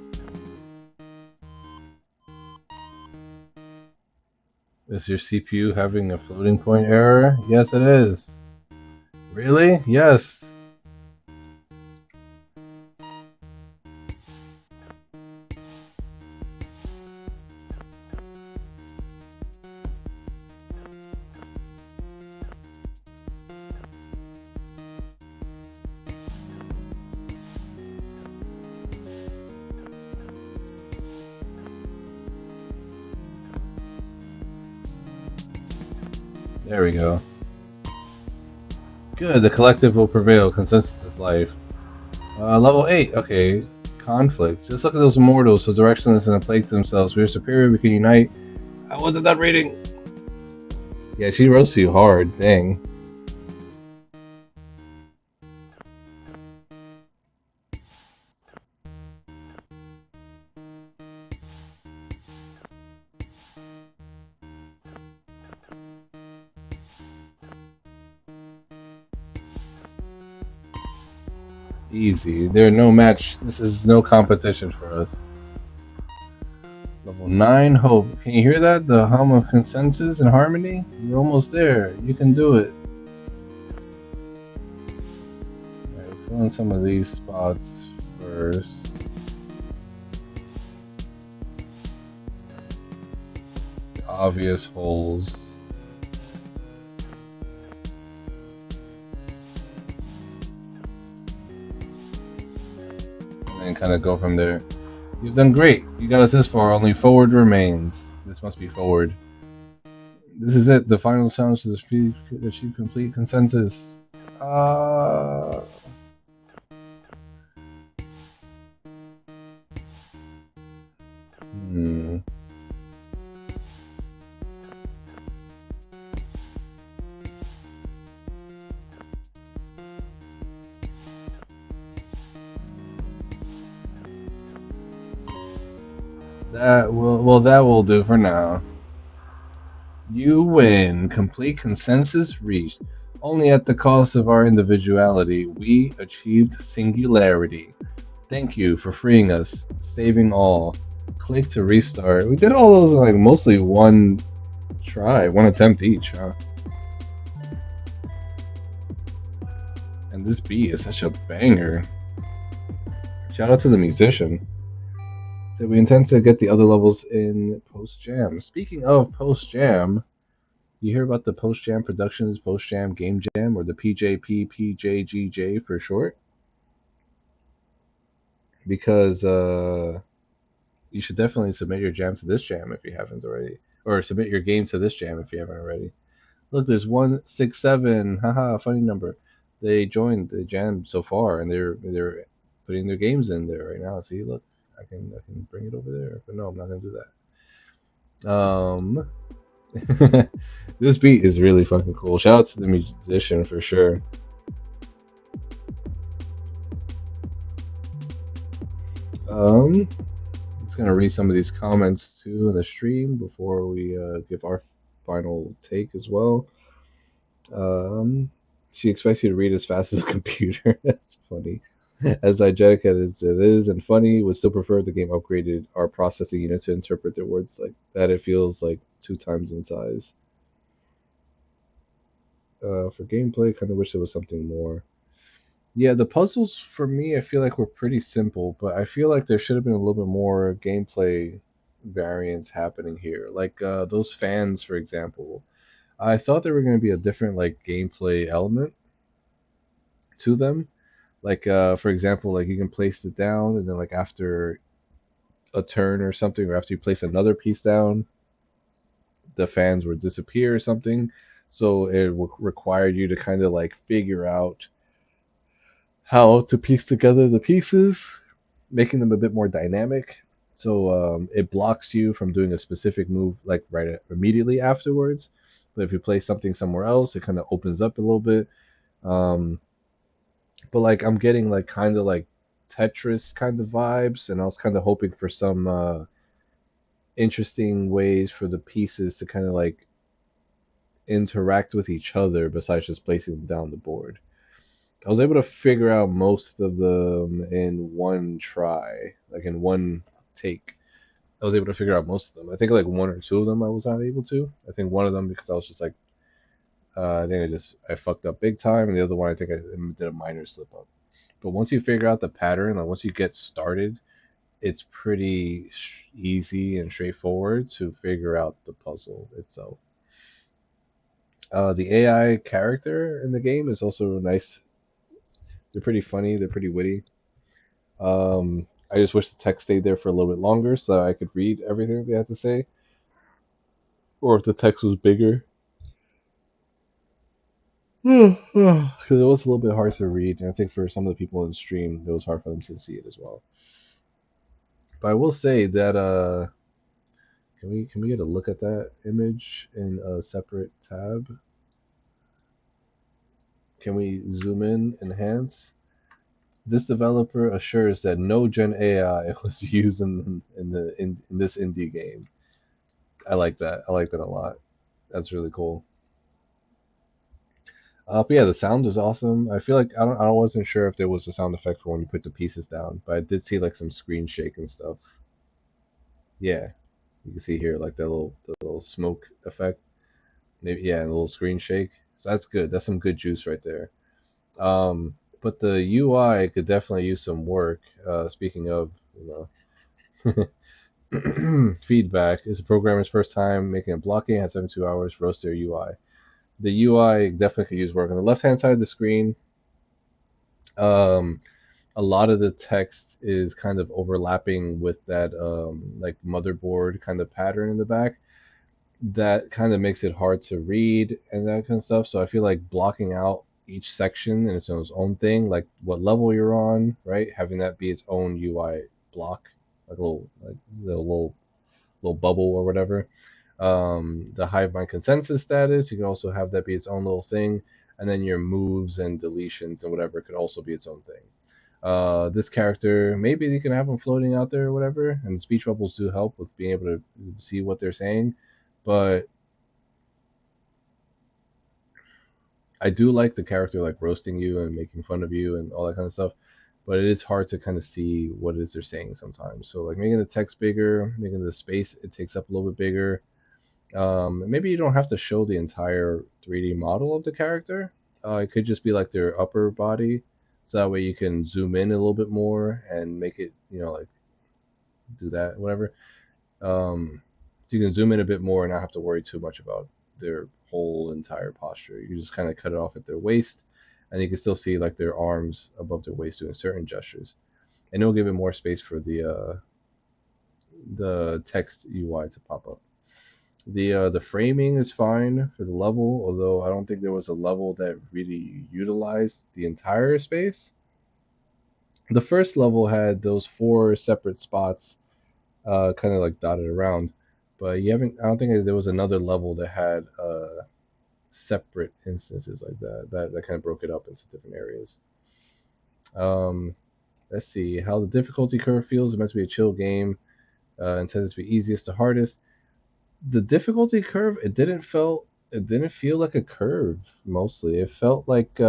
Speaker 1: Is your CPU having a floating point error? Yes, it is. Really? Yes. There we go. Good. The collective will prevail. Consensus is life. Level 8. Okay. Conflict. Just look at those mortals, so directionless and a plague to themselves. We're superior. We can unite. I wasn't done reading. Yeah, she roasts you hard. Dang. Easy. They're no match. This is no competition for us. Level 9, Hope. Can you hear that? The hum of consensus and harmony? You're almost there. You can do it. Alright, fill in some of these spots first. The obvious holes. And then kind of go from there. You've done great. You got us this far. Only forward remains. This must be forward. This is it. The final challenge to achieve complete consensus. Uh, hmm. That will do for now. You win. Complete consensus reached. Only at the cost of our individuality, we achieved singularity. Thank you for freeing us, saving all. Click to restart. We did all those in like mostly one try, one attempt each, huh? And this beat is such a banger. Shout out to the musician. So we intend to get the other levels in post jam. Speaking of post jam, you hear about the Post Jam Productions Post Jam Game Jam, or the PJPPJGJ for short? Because you should definitely submit your jam to this jam if you haven't already, or submit your game to this jam if you haven't already. Look, there's 167. Haha, funny number. They joined the jam so far, and they're putting their games in there right now. See, look, I can bring it over there, but no, I'm not gonna do that. This beat is really fucking cool. Shout out to the musician for sure. Um, just gonna read some of these comments too in the stream before we give our final take as well. Um, she expects you to read as fast as a computer. That's funny. As diegetic as it is and funny, would still prefer the game upgraded our processing unit to interpret their words like that. It feels like 2 times in size. For gameplay, kind of wish there was something more. Yeah, the puzzles for me, I feel like were pretty simple, but I feel like there should have been a little bit more gameplay variance happening here. Like those fans, for example. I thought there were going to be a different like gameplay element to them, Like for example, like you can place it down, and then like after a turn or something, or after you place another piece down, the fans would disappear or something. So it required you to kind of like figure out how to piece together the pieces, making them a bit more dynamic. So it blocks you from doing a specific move like immediately afterwards. But if you place something somewhere else, it kind of opens up a little bit. Um, but like I'm getting like kind of like Tetris kind of vibes, and I was kind of hoping for some interesting ways for the pieces to kind of like interact with each other besides just placing them down the board. I was able to figure out most of them in one try, like in one take. I was able to figure out most of them. I think like one or two of them I was not able to. I think one of them because I was just like, I think I fucked up big time, and the other one I think I did a minor slip up. But once you figure out the pattern, like once you get started, it's pretty easy and straightforward to figure out the puzzle itself. The AI character in the game is also nice. They're pretty funny. They're pretty witty. I just wish the text stayed there for a little bit longer so that I could read everything they had to say, or if the text was bigger, because it was a little bit hard to read, and I think for some of the people in the stream, it was hard for them to see it as well. But I will say that can we get a look at that image in a separate tab? Can we zoom in, enhance? This developer assures that no Gen AI was used in this indie game. I like that. I like that a lot. That's really cool. But yeah, the sound is awesome. I feel like I wasn't sure if there was a sound effect for when you put the pieces down, but I did see like some screen shake and stuff. Yeah, you can see here like the little smoke effect. Maybe yeah, and a little screen shake. So that's good. That's some good juice right there. But the UI could definitely use some work. Speaking of, feedback is a programmer's first time making a blocking has 72 hours roast their UI. The UI definitely could use work. On the left hand side of the screen, um, a lot of the text is kind of overlapping with that like motherboard kind of pattern in the back. That kind of makes it hard to read and that kind of stuff. So I feel like blocking out each section and its own thing, like what level you're on, right? Having that be its own UI block, like a little bubble or whatever. The hive mind consensus status, you can also have that be its own little thing, and then your moves and deletions and whatever could also be its own thing. This character, maybe you can have them floating out there or whatever, and speech bubbles do help with being able to see what they're saying. But I do like the character like roasting you and making fun of you and all that kind of stuff. But it is hard to kind of see what it is they're saying sometimes. So like making the text bigger, making the space it takes up a little bit bigger. Maybe you don't have to show the entire 3D model of the character. It could just be like their upper body, so that way you can zoom in a little bit more and make it, like do that, whatever. So you can zoom in a bit more and not have to worry too much about their whole entire posture. You just kind of cut it off at their waist, and you can still see like their arms above their waist doing certain gestures, and it'll give it more space for the text UI to pop up. The framing is fine for the level, although I don't think there was a level that really utilized the entire space. The first level had those four separate spots, kind of like dotted around, but you haven't. I don't think there was another level that had separate instances like that. That kind of broke it up into different areas. Um, let's see how the difficulty curve feels. It must be a chill game. Intended to be easiest to hardest. The difficulty curve it didn't feel like a curve. Mostly it felt like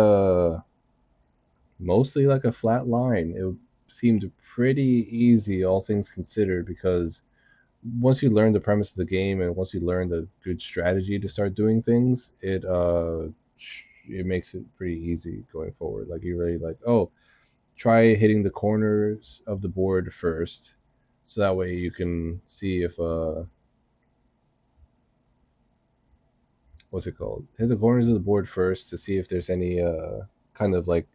Speaker 1: mostly like a flat line. It seemed pretty easy, all things considered, because once you learn the premise of the game and once you learn the good strategy to start doing things, it makes it pretty easy going forward. Like you're really like, oh, try hitting the corners of the board first, so that way you can see if what's it called? Hit the corners of the board first to see if there's any kind of like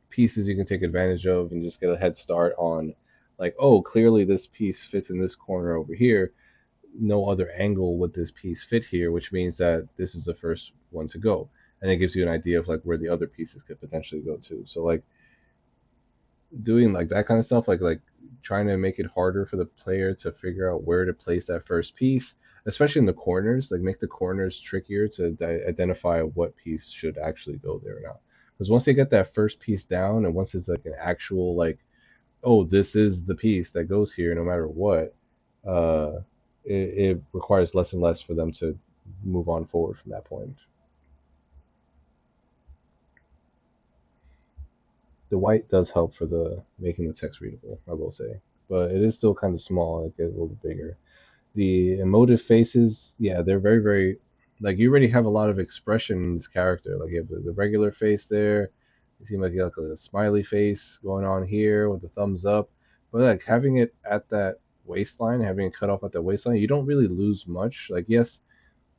Speaker 1: pieces you can take advantage of and just get a head start on, like, oh, clearly this piece fits in this corner over here. No other angle would this piece fit here, which means that this is the first one to go. And it gives you an idea of like where the other pieces could potentially go to. So like doing like that kind of stuff, like trying to make it harder for the player to figure out where to place that first piece, especially in the corners, like make the corners trickier to identify what piece should actually go there or not. Because once they get that first piece down, and once it's like an actual like, oh, this is the piece that goes here no matter what, uh, it requires less and less for them to move on forward from that point. The white does help for the making the text readable, I will say, but it is still kind of small. It gets a little bit bigger. The emotive faces, yeah, they're very, very like you already have a lot of expression in this character. Like you have the regular face there. You seem like you have like a smiley face going on here with the thumbs up, but like having it at that waistline, having it cut off at the waistline, you don't really lose much. Like yes,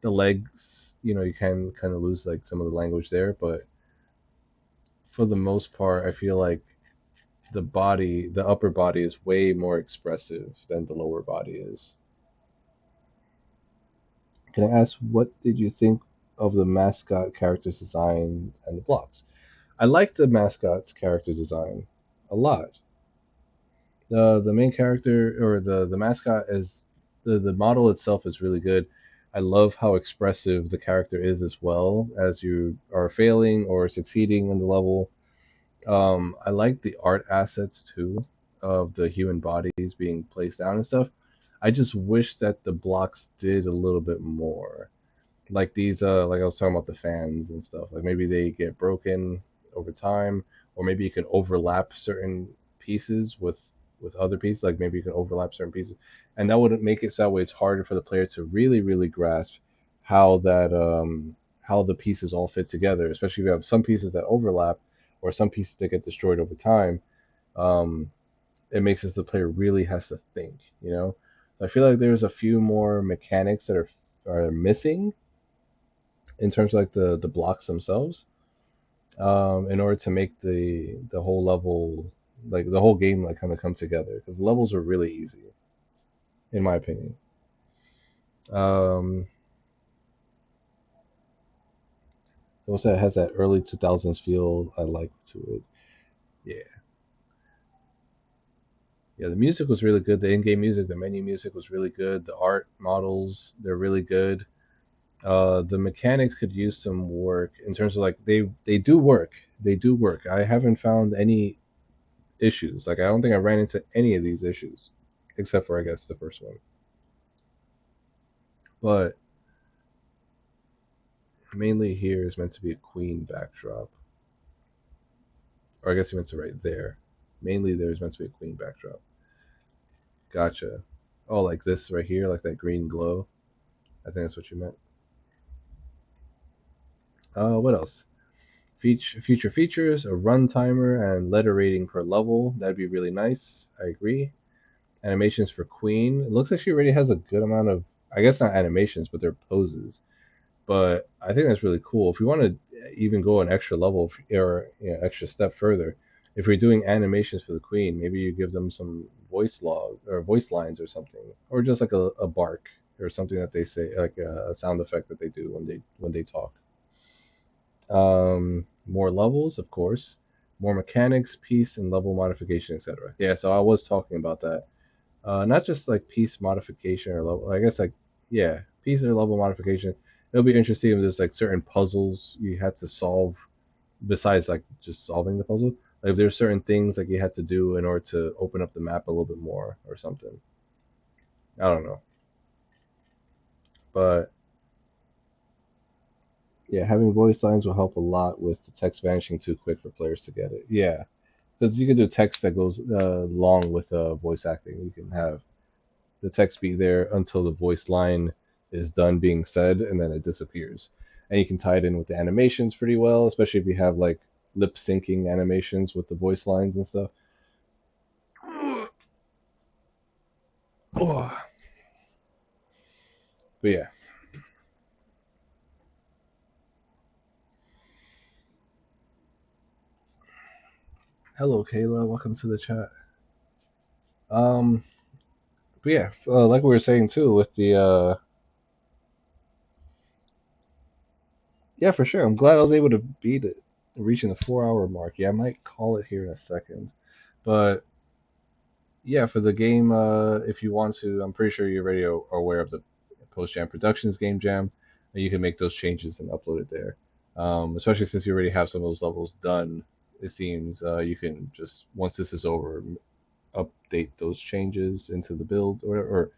Speaker 1: the legs, you can kind of lose like some of the language there, but for the most part, I feel like the upper body is way more expressive than the lower body is. Can I ask, what did you think of the mascot character's design and the blocks? I like the mascot's character design a lot. The main character or the mascot is the model itself is really good. I love how expressive the character is as well as you are failing or succeeding in the level. I like the art assets too of the human bodies being placed down and stuff. I just wish that the blocks did a little bit more. Like these, like I was talking about the fans and stuff. Like maybe they get broken over time, or maybe you can overlap certain pieces with other pieces. Like maybe you can overlap certain pieces, and that would make it so that way it's harder for the player to really, really grasp how how the pieces all fit together. Especially if you have some pieces that overlap, or some pieces that get destroyed over time. Um, it makes it so the player really has to think. I feel like there's a few more mechanics that are missing in terms of like the blocks themselves, in order to make the whole level, like the whole game, like kind of come together, because the levels are really easy in my opinion. um so also it has that early 2000s feel I like to it. Yeah, yeah, the music was really good. The in-game music, the menu music was really good. The art models, they're really good. The mechanics could use some work in terms of like they do work. They do work. I haven't found any issues. Like I don't think I ran into any of these issues, except for I guess the first one. But mainly here is meant to be a queen backdrop, or I guess you meant to right there. Mainly there is meant to be a queen backdrop. Gotcha. Oh, like this right here, like that green glow. I think that's what you meant. What else? Future features, a run timer, and letter rating per level. That'd be really nice. I agree. Animations for Queen. It looks like she already has a good amount of, I guess not animations, but they're poses. But I think that's really cool. If we want to even go an extra level or extra step further, if we're doing animations for the queen, maybe you give them some voice log or voice lines or something, or just like a bark or something that they say, like a sound effect that they do when they talk. More levels, of course, more mechanics, piece, and level modification, etc. Yeah, so I was talking about that. Not just like piece modification or level. I guess like yeah, piece or level modification. It'll be interesting if there's like certain puzzles you had to solve besides like just solving the puzzle. Like if there's certain things like you had to do in order to open up the map a little bit more or something. I don't know, but yeah, having voice lines will help a lot with the text vanishing too quick for players to get it. Yeah, because you can do text that goes long with voice acting. You can have the text be there until the voice line is done being said, and then it disappears. And you can tie it in with the animations pretty well, especially if you have like lip syncing animations with the voice lines and stuff. Oh. But yeah, Hello, Kayla. Welcome to the chat. Um, but yeah, like we were saying too, with the yeah, for sure. I'm glad I was able to beat it, reaching the 4 hour mark. Yeah, I might call it here in a second, but yeah, for the game, if you want to, I'm pretty sure you're already aware of the Post Jam Productions Game Jam, and you can make those changes and upload it there. Especially since you already have some of those levels done, it seems you can just once this is over, update those changes into the build or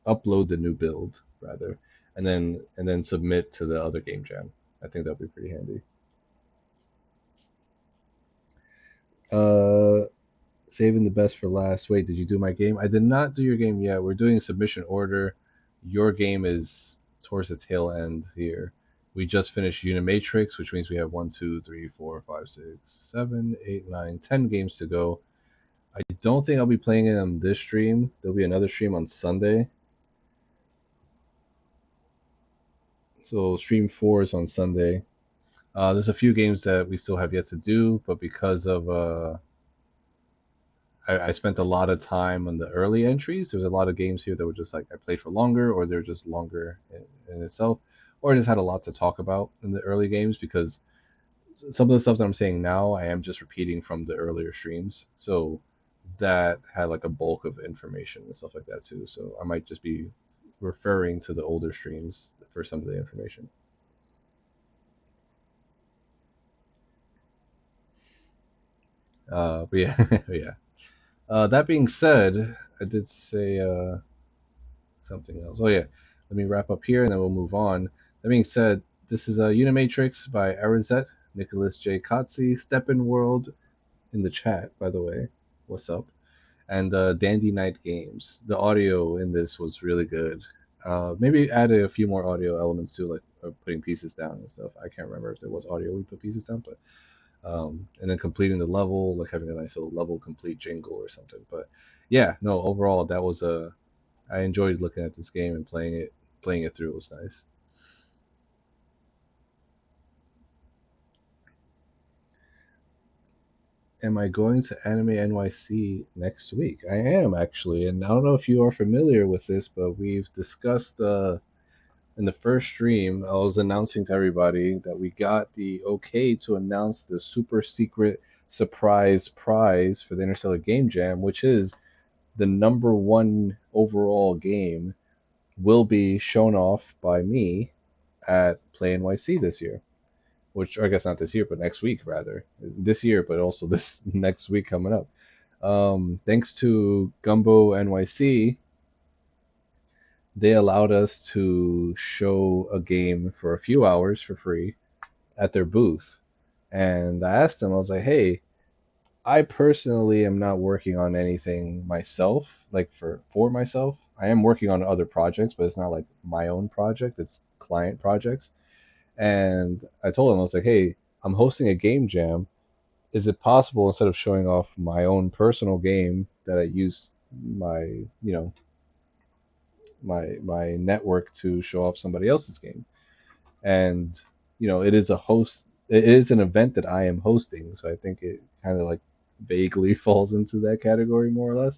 Speaker 1: upload the new build rather, and then submit to the other game jam. I think that'll be pretty handy. Uh, Saving the best for last. Wait, did you do my game? I did not do your game yet. We're doing submission order. Your game is towards the tail end here. We just finished Unimatrix, which means we have 10 games to go. I don't think I'll be playing it on this stream. There'll be another stream on Sunday. So stream 4 is on Sunday. There's a few games that we still have yet to do, but because of I spent a lot of time on the early entries. There's a lot of games here that were just like I played for longer, or they're just longer in itself, or I just had a lot to talk about in the early games because some of the stuff that I'm saying now I am just repeating from the earlier streams. So that had like a bulk of information and stuff like that too. So I might just be referring to the older streams for some of the information. But yeah, yeah. That being said, I did say something else. Oh yeah, let me wrap up here and then we'll move on. That being said, this is Unimatrix by Arizet, Nicholas J. Kotze, Steppenworld in the chat, by the way. What's up? And Dandy Night Games. The audio in this was really good. Maybe added a few more audio elements too, like putting pieces down and stuff. I can't remember if there was audio we put pieces down, but and then completing the level, like having a nice little level complete jingle or something. But yeah, no, overall that was a I enjoyed looking at this game and playing it through was nice. Am I going to Anime NYC next week? I am actually, and I don't know if you are familiar with this, but we've discussed in the first stream. I was announcing to everybody that we got the okay to announce the super secret surprise prize for the Interstellar Game Jam, which is the number one overall game, will be shown off by me at Play NYC this year. Which I guess not this year, but next week rather. This year, but also this next week coming up. Thanks to Gumbo NYC, they allowed us to show a game for a few hours for free at their booth. And I asked them, I was like, hey, I personally am not working on anything myself, like for myself. I am working on other projects, but it's not like my own project, it's client projects. And I told them, I was like, hey, I'm hosting a game jam. Is it possible instead of showing off my own personal game that I use my, my network to show off somebody else's game? And it is a host. It is an event that I am hosting, so I think it kind of like vaguely falls into that category more or less.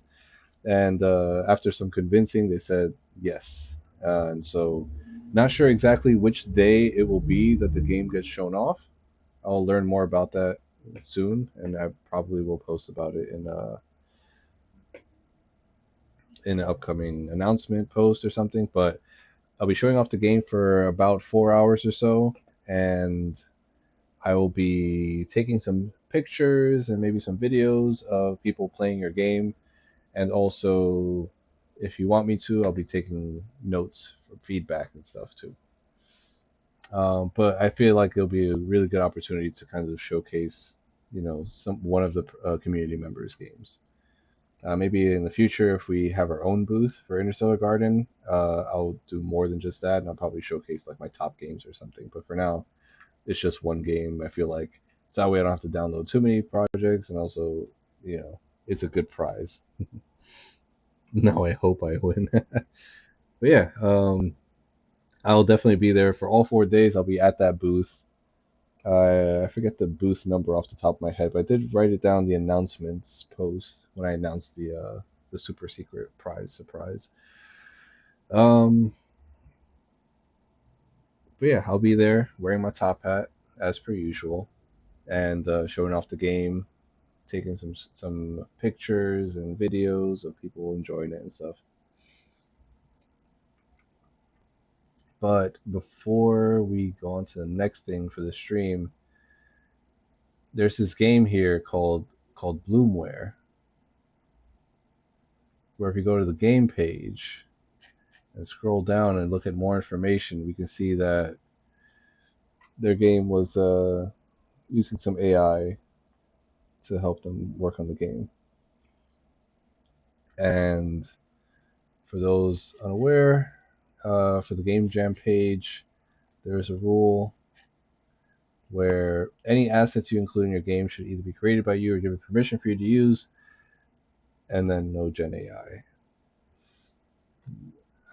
Speaker 1: And after some convincing, they said yes. And so, not sure exactly which day it will be that the game gets shown off. I'll learn more about that soon, and I probably will post about it in an upcoming announcement post or something. But I'll be showing off the game for about 4 hours or so, and I will be taking some pictures and maybe some videos of people playing your game, and also, if you want me to, I'll be taking notes for feedback and stuff too. But I feel like it'll be a really good opportunity to kind of showcase, some one of the community members' games. Maybe in the future, if we have our own booth for Interstellar Garden, I'll do more than just that, and I'll probably showcase like my top games or something. But for now, it's just one game. I feel like so that way I don't have to download too many projects, and also, it's a good prize. No, I hope I win. But yeah, I'll definitely be there for all 4 days. I'll be at that booth I forget the booth number off the top of my head, but I did write it down the announcements post when I announced the super secret prize surprise. Um, but yeah, I'll be there wearing my top hat as per usual and showing off the game, taking some pictures and videos of people enjoying it and stuff. But before we go on to the next thing for the stream, there's this game here called Bloomware, where if you go to the game page and scroll down and look at more information, we can see that their game was using some AI to help them work on the game. And for those unaware, for the Game Jam page, there's a rule where any assets you include in your game should either be created by you or given permission for you to use, and then no Gen AI.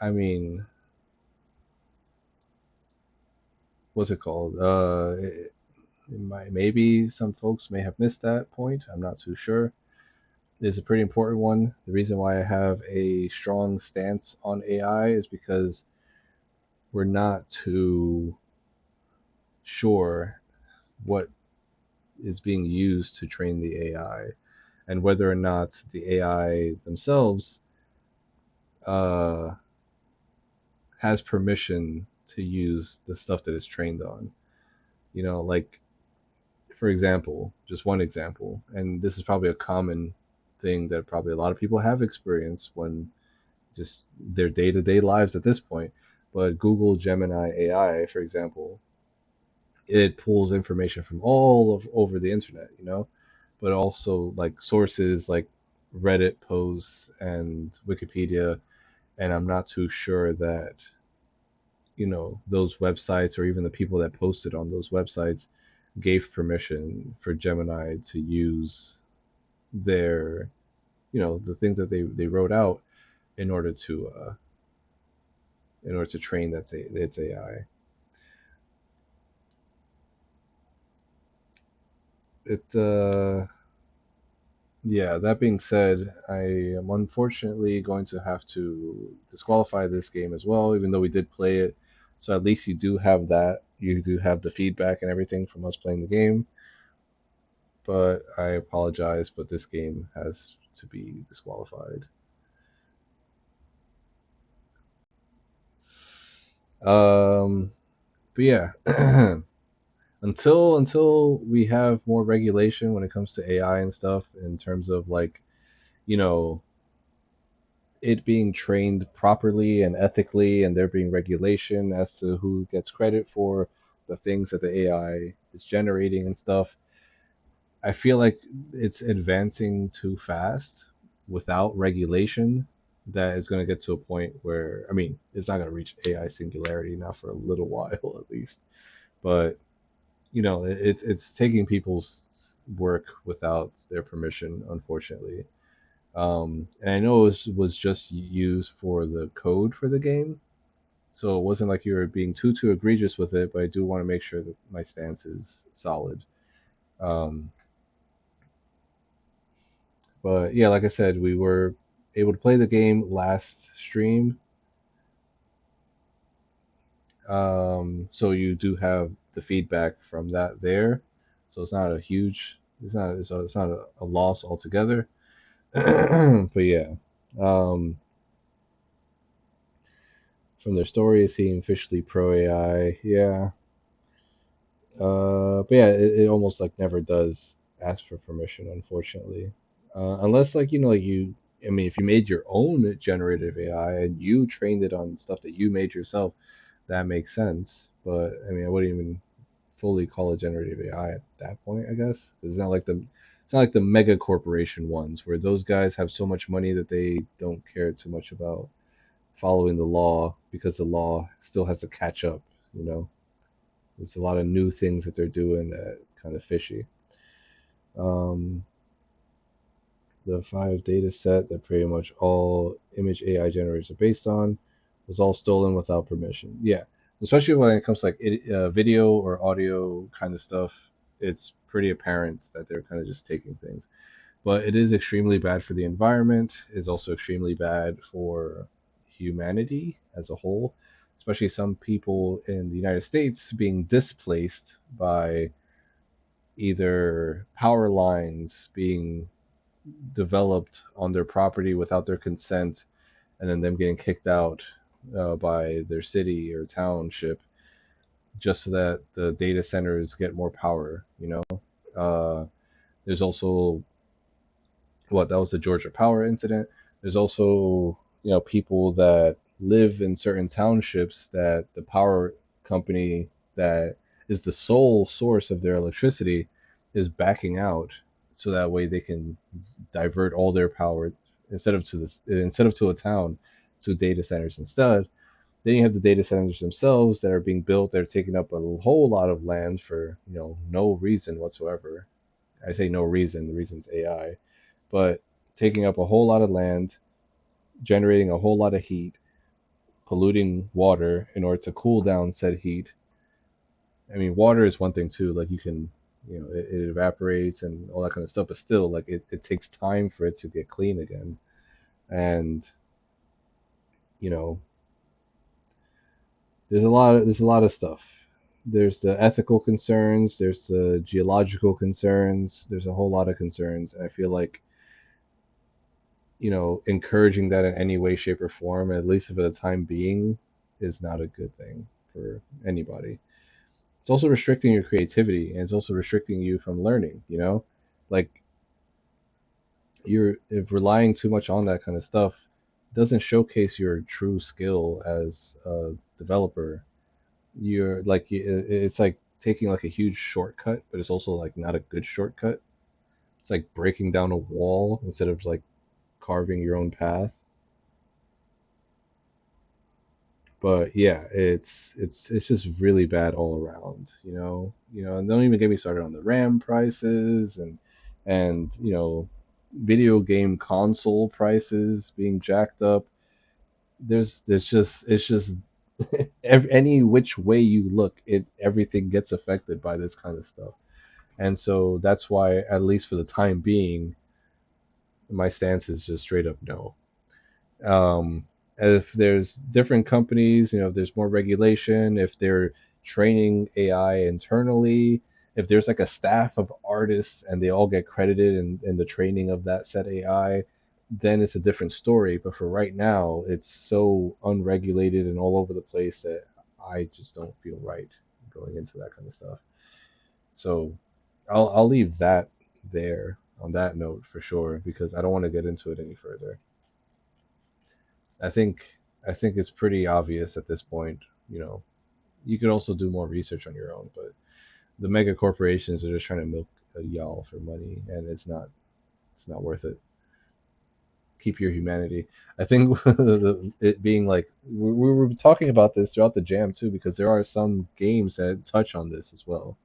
Speaker 1: I mean, what's it called? Maybe some folks may have missed that point. I'm not too sure. It's a pretty important one. The reason why I have a strong stance on AI is because we're not too sure what is being used to train the AI and whether or not the AI themselves uh, has permission to use the stuff that it's trained on. Like, for example, just one example, and this is probably a common thing that probably a lot of people have experienced when just their day-to-day lives at this point. But Google Gemini AI, for example, it pulls information from all of over the internet, but also like sources like Reddit posts and Wikipedia. And I'm not too sure that those websites or even the people that posted on those websites gave permission for Gemini to use their the things that they wrote out in order to train its AI. It Yeah, that being said, I am unfortunately going to have to disqualify this game as well, even though we did play it. So at least you do have that. You do have the feedback and everything from us playing the game. But I apologize, but this game has to be disqualified. Um, but yeah, until we have more regulation when it comes to AI and stuff in terms of like, you know, it being trained properly and ethically, and there being regulation as to who gets credit for the things that the AI is generating and stuff. I feel like it's advancing too fast without regulation. That is going to get to a point where, I mean, it's not going to reach AI singularity now for a little while at least. But it's taking people's work without their permission, unfortunately. And I know it was just used for the code for the game, so it wasn't like you were being too egregious with it. But I do want to make sure that my stance is solid. Um, but yeah, like I said, we were able to play the game last stream, so you do have the feedback from that there. So it's not a huge, it's not a loss altogether. But yeah, um, from their stories, seeing officially pro AI, yeah. But yeah, it almost like never does ask for permission, unfortunately. Unless like I mean, if you made your own generative AI and you trained it on stuff that you made yourself, that makes sense. But I mean, I wouldn't even fully call it generative AI at that point, I guess. It's not like the mega corporation ones where those guys have so much money that they don't care too much about following the law because the law still has to catch up, you know. There's a lot of new things that they're doing that kind of fishy. Um, the five data set that pretty much all image AI generators are based on was all stolen without permission. Yeah. especially when it comes to like video or audio kind of stuff. It's pretty apparent that they're kind of just taking things, but it is extremely bad for the environment. Is also extremely bad for humanity as a whole, especially some people in the United States being displaced by either power lines being developed on their property without their consent, and then them getting kicked out by their city or township just so that the data centers get more power. There's also what that was the Georgia Power incident. There's also people that live in certain townships that the power company that is the sole source of their electricity is backing out, so that way they can divert all their power instead of to a town to data centers instead. Then you have the data centers themselves that are being built. They're taking up a whole lot of land for no reason whatsoever. I say no reason. The reason's AI, but taking up a whole lot of land, generating a whole lot of heat, polluting water in order to cool down said heat. I mean, water is one thing too. Like you can, it evaporates and all that kind of stuff, but still, like it takes time for it to get clean again. And you know, there's a lot of stuff. There's the ethical concerns. There's the geological concerns. There's a whole lot of concerns, and I feel like encouraging that in any way, shape, or form, at least for the time being, is not a good thing for anybody. It's also restricting your creativity, and it's also restricting you from learning. Like you're if relying too much on that kind of stuff doesn't showcase your true skill as a developer. You're like it's like taking like a huge shortcut, but it's also like not a good shortcut. It's like breaking down a wall instead of like carving your own path. But yeah, it's just really bad all around. And don't even get me started on the RAM prices and video game console prices being jacked up. There's just it's just any which way you look, everything gets affected by this kind of stuff. And so that's why, at least for the time being, my stance is just straight up no. um, if there's different companies, if there's more regulation, if they're training AI internally, if there's like a staff of artists and they all get credited in the training of that said AI, then it's a different story. But for right now, it's so unregulated and all over the place that I just don't feel right going into that kind of stuff. So I'll leave that there on that note for sure because I don't want to get into it any further. I think I think it's pretty obvious at this point. You know, you could also do more research on your own, but the mega corporations are just trying to milk y'all for money, and it's not worth it. Keep your humanity. I think it being like we were talking about this throughout the jam too, because there are some games that touch on this as well.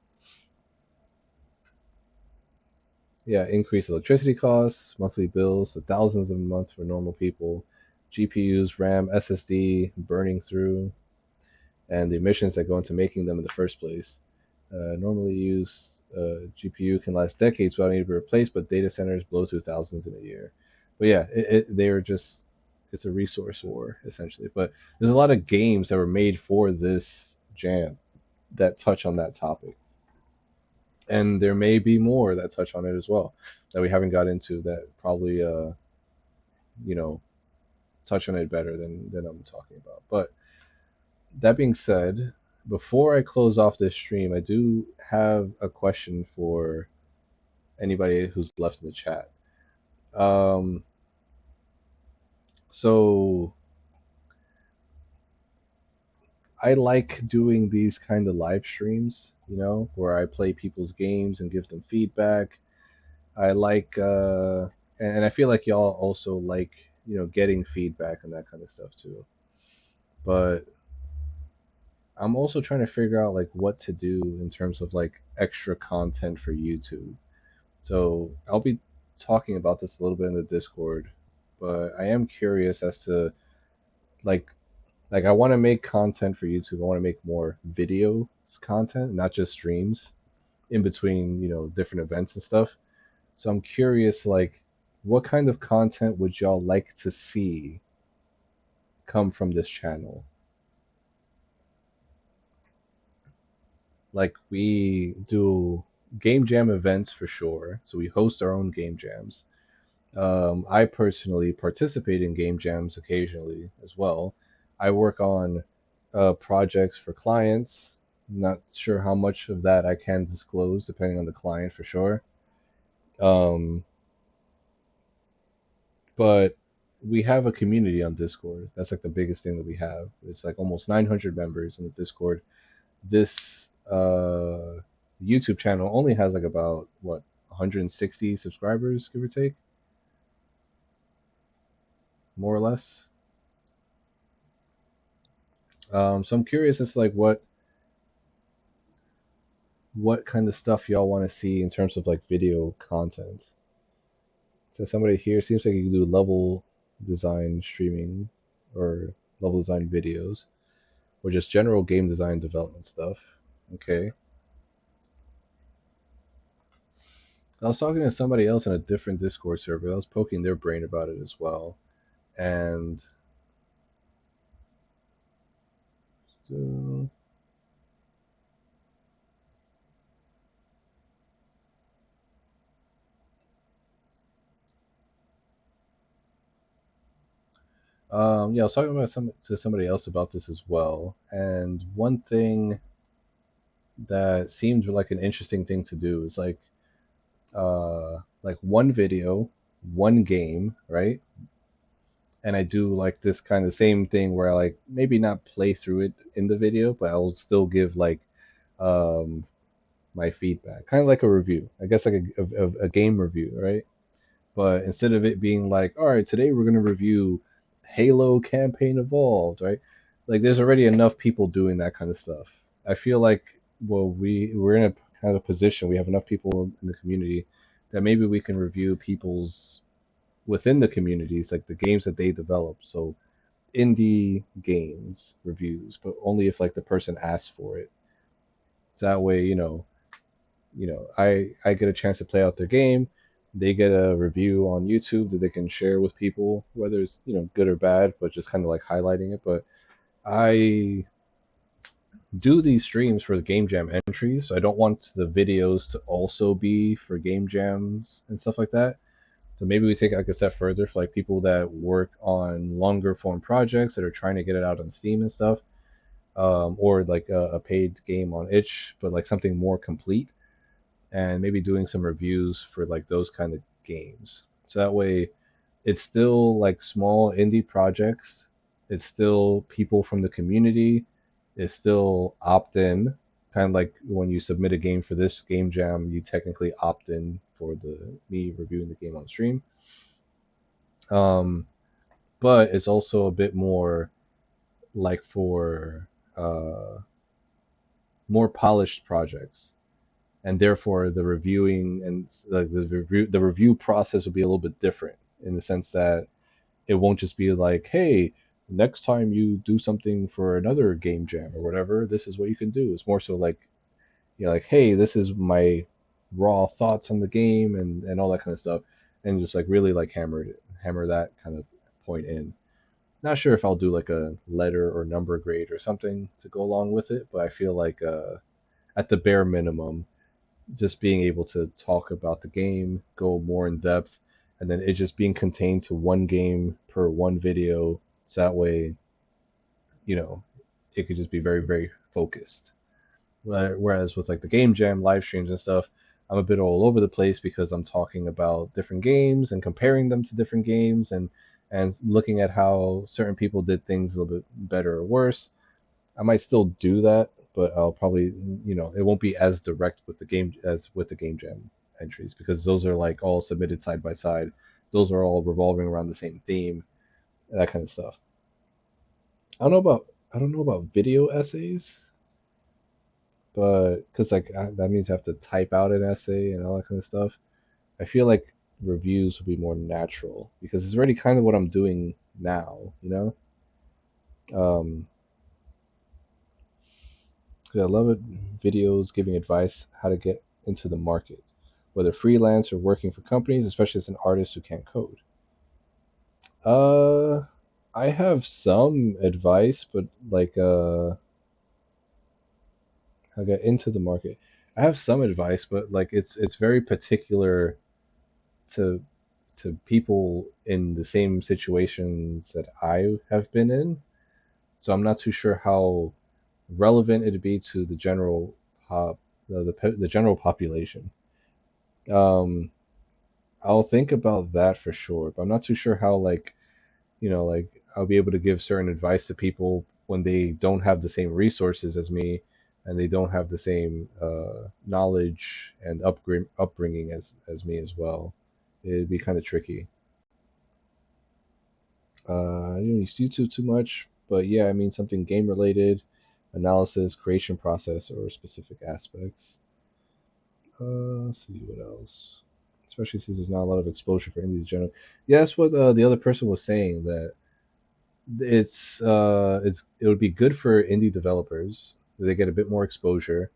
Speaker 1: Yeah, increased electricity costs, monthly bills, so thousands of months for normal people, GPUs, RAM, SSD burning through, and the emissions that go into making them in the first place. Normally used GPU can last decades without needing to be replaced, but data centers blow through thousands in a year. But yeah, they're just it's a resource war essentially. But there's a lot of games that were made for this jam that touch on that topic, and there may be more that touch on it as well that we haven't got into that probably you know touch on it better than I'm talking about. But that being said, before I close off this stream, I do have a question for anybody who's left in the chat. Um, so I like doing these kind of live streams, where I play people's games and give them feedback. I like, and I feel like y'all also like, getting feedback and that kind of stuff too. But I'm also trying to figure out like what to do in terms of like extra content for YouTube. So I'll be talking about this a little bit in the Discord, but I am curious as to like Like I want to make content for YouTube. I want to make more video content, not just streams in between, different events and stuff. So I'm curious, like, what kind of content would y'all like to see come from this channel? Like, we do game jam events for sure. So we host our own game jams. I personally participate in game jams occasionally as well. I work on projects for clients. Not sure how much of that I can disclose, depending on the client for sure. Um, but we have a community on Discord. That's like the biggest thing that we have. It's like almost 900 members in the Discord. This YouTube channel only has like about what 160 subscribers, give or take, more or less. So I'm curious as to like what kind of stuff y'all want to see in terms of like video content. So somebody here seems like you can do level design streaming or level design videos or just general game design development stuff. Okay. I was talking to somebody else in a different Discord server. I was poking their brain about it as well. And uh, yeah, I was talking about to somebody else about this as well. And one thing that seemed like an interesting thing to do is like one video, one game, right? And I do like this kind of same thing where I like maybe not play through it in the video, but I'll still give like um my feedback, kind of like a review, I guess, like a game review, right? But instead of it being like, all right, today we're gonna review Halo Campaign Evolved, right? Like, there's already enough people doing that kind of stuff. I feel like, well, we're in a kind of position. We have enough people in the community that maybe we can review people's within the communities, like the games that they develop. So indie games reviews, but only if like the person asks for it. So that way, I get a chance to play out their game. They get a review on YouTube that they can share with people, whether it's good or bad, but just kind of like highlighting it. But I do these streams for the game jam entries, so I don't want the videos to also be for game jams and stuff like that. So maybe we take it like a step further for like people that work on longer form projects that are trying to get it out on Steam and stuff, or like a paid game on itch, but like something more complete, and maybe doing some reviews for like those kind of games. So that way it's still like small indie projects. It's still people from the community. It's still opt in. Kind of like when you submit a game for this game jam, you technically opt in for the me reviewing the game on stream. Um, but it's also a bit more like for uh, more polished projects, and therefore the reviewing and like the review process would be a little bit different in the sense that it won't just be like, hey, next time you do something for another game jam or whatever, this is what you can do. It's more so like, like, hey, this is my raw thoughts on the game and all that kind of stuff, and just like really like hammer that kind of point in. Not sure if I'll do like a letter or number grade or something to go along with it, but I feel like at the bare minimum, just being able to talk about the game, go more in depth, and then it just being contained to one game per one video. So that way, you know, it could just be very, very focused. Whereas with like the game jam live streams and stuff, I'm a bit all over the place because I'm talking about different games and comparing them to different games and looking at how certain people did things a little bit better or worse. I might still do that, but I'll probably, it won't be as direct with the game as with the game jam entries because those are like all submitted side by side. Those are all revolving around the same theme, that kind of stuff. I don't know about video essays, but because like that means I have to type out an essay and all that kind of stuff. I feel like reviews would be more natural because it's already kind of what I'm doing now, you know? Um, 'Cause I love it. Videos giving advice how to get into the market, whether freelance or working for companies, especially as an artist who can't code. Uh, I have some advice, but like how to get into the market. I have some advice, but like it's very particular to people in the same situations that I have been in. So I'm not too sure how relevant it'd be to the general pop the general population. Um, I'll think about that for sure, but I'm not too sure how like like I'll be able to give certain advice to people when they don't have the same resources as me and they don't have the same knowledge and upbringing as me as well. It'd be kind of tricky. I don't use YouTube too much, but yeah, I mean something game related, analysis, creation process, or specific aspects. Let's see what else. Especially since there's not a lot of exposure for indies in general. Yeah, that's what the other person was saying that it would be good for indie developers. They get a bit more exposure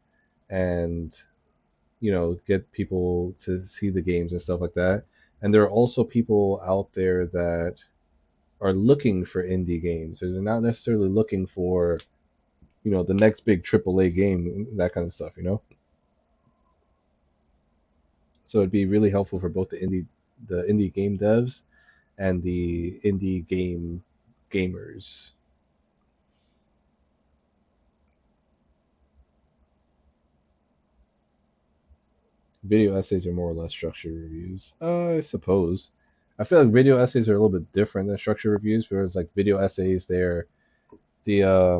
Speaker 1: and get people to see the games and stuff like that. And there are also people out there that are looking for indie games. They're not necessarily looking for the next big AAA game, that kind of stuff. So it'd be really helpful for both the indie game devs and the indie game gamers. Video essays are more or less structured reviews. I suppose. I feel like video essays are a little bit different than structured reviews, whereas like video essays, they're the I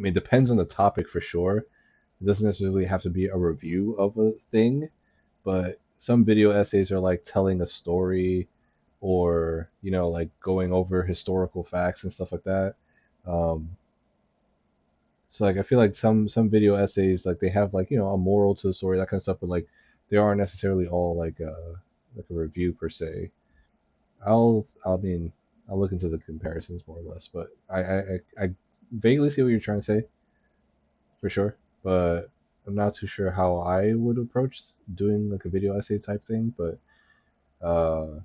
Speaker 1: mean, it depends on the topic for sure. It doesn't necessarily have to be a review of a thing, but some video essays are like telling a story or like going over historical facts and stuff like that. Um, So like I feel like some video essays like they have like a moral to the story, that kind of stuff, but like they aren't necessarily all like a review per se. I'll look into the comparisons more or less, but I vaguely see what you're trying to say for sure, but I'm not too sure how I would approach doing like a video essay type thing, but uh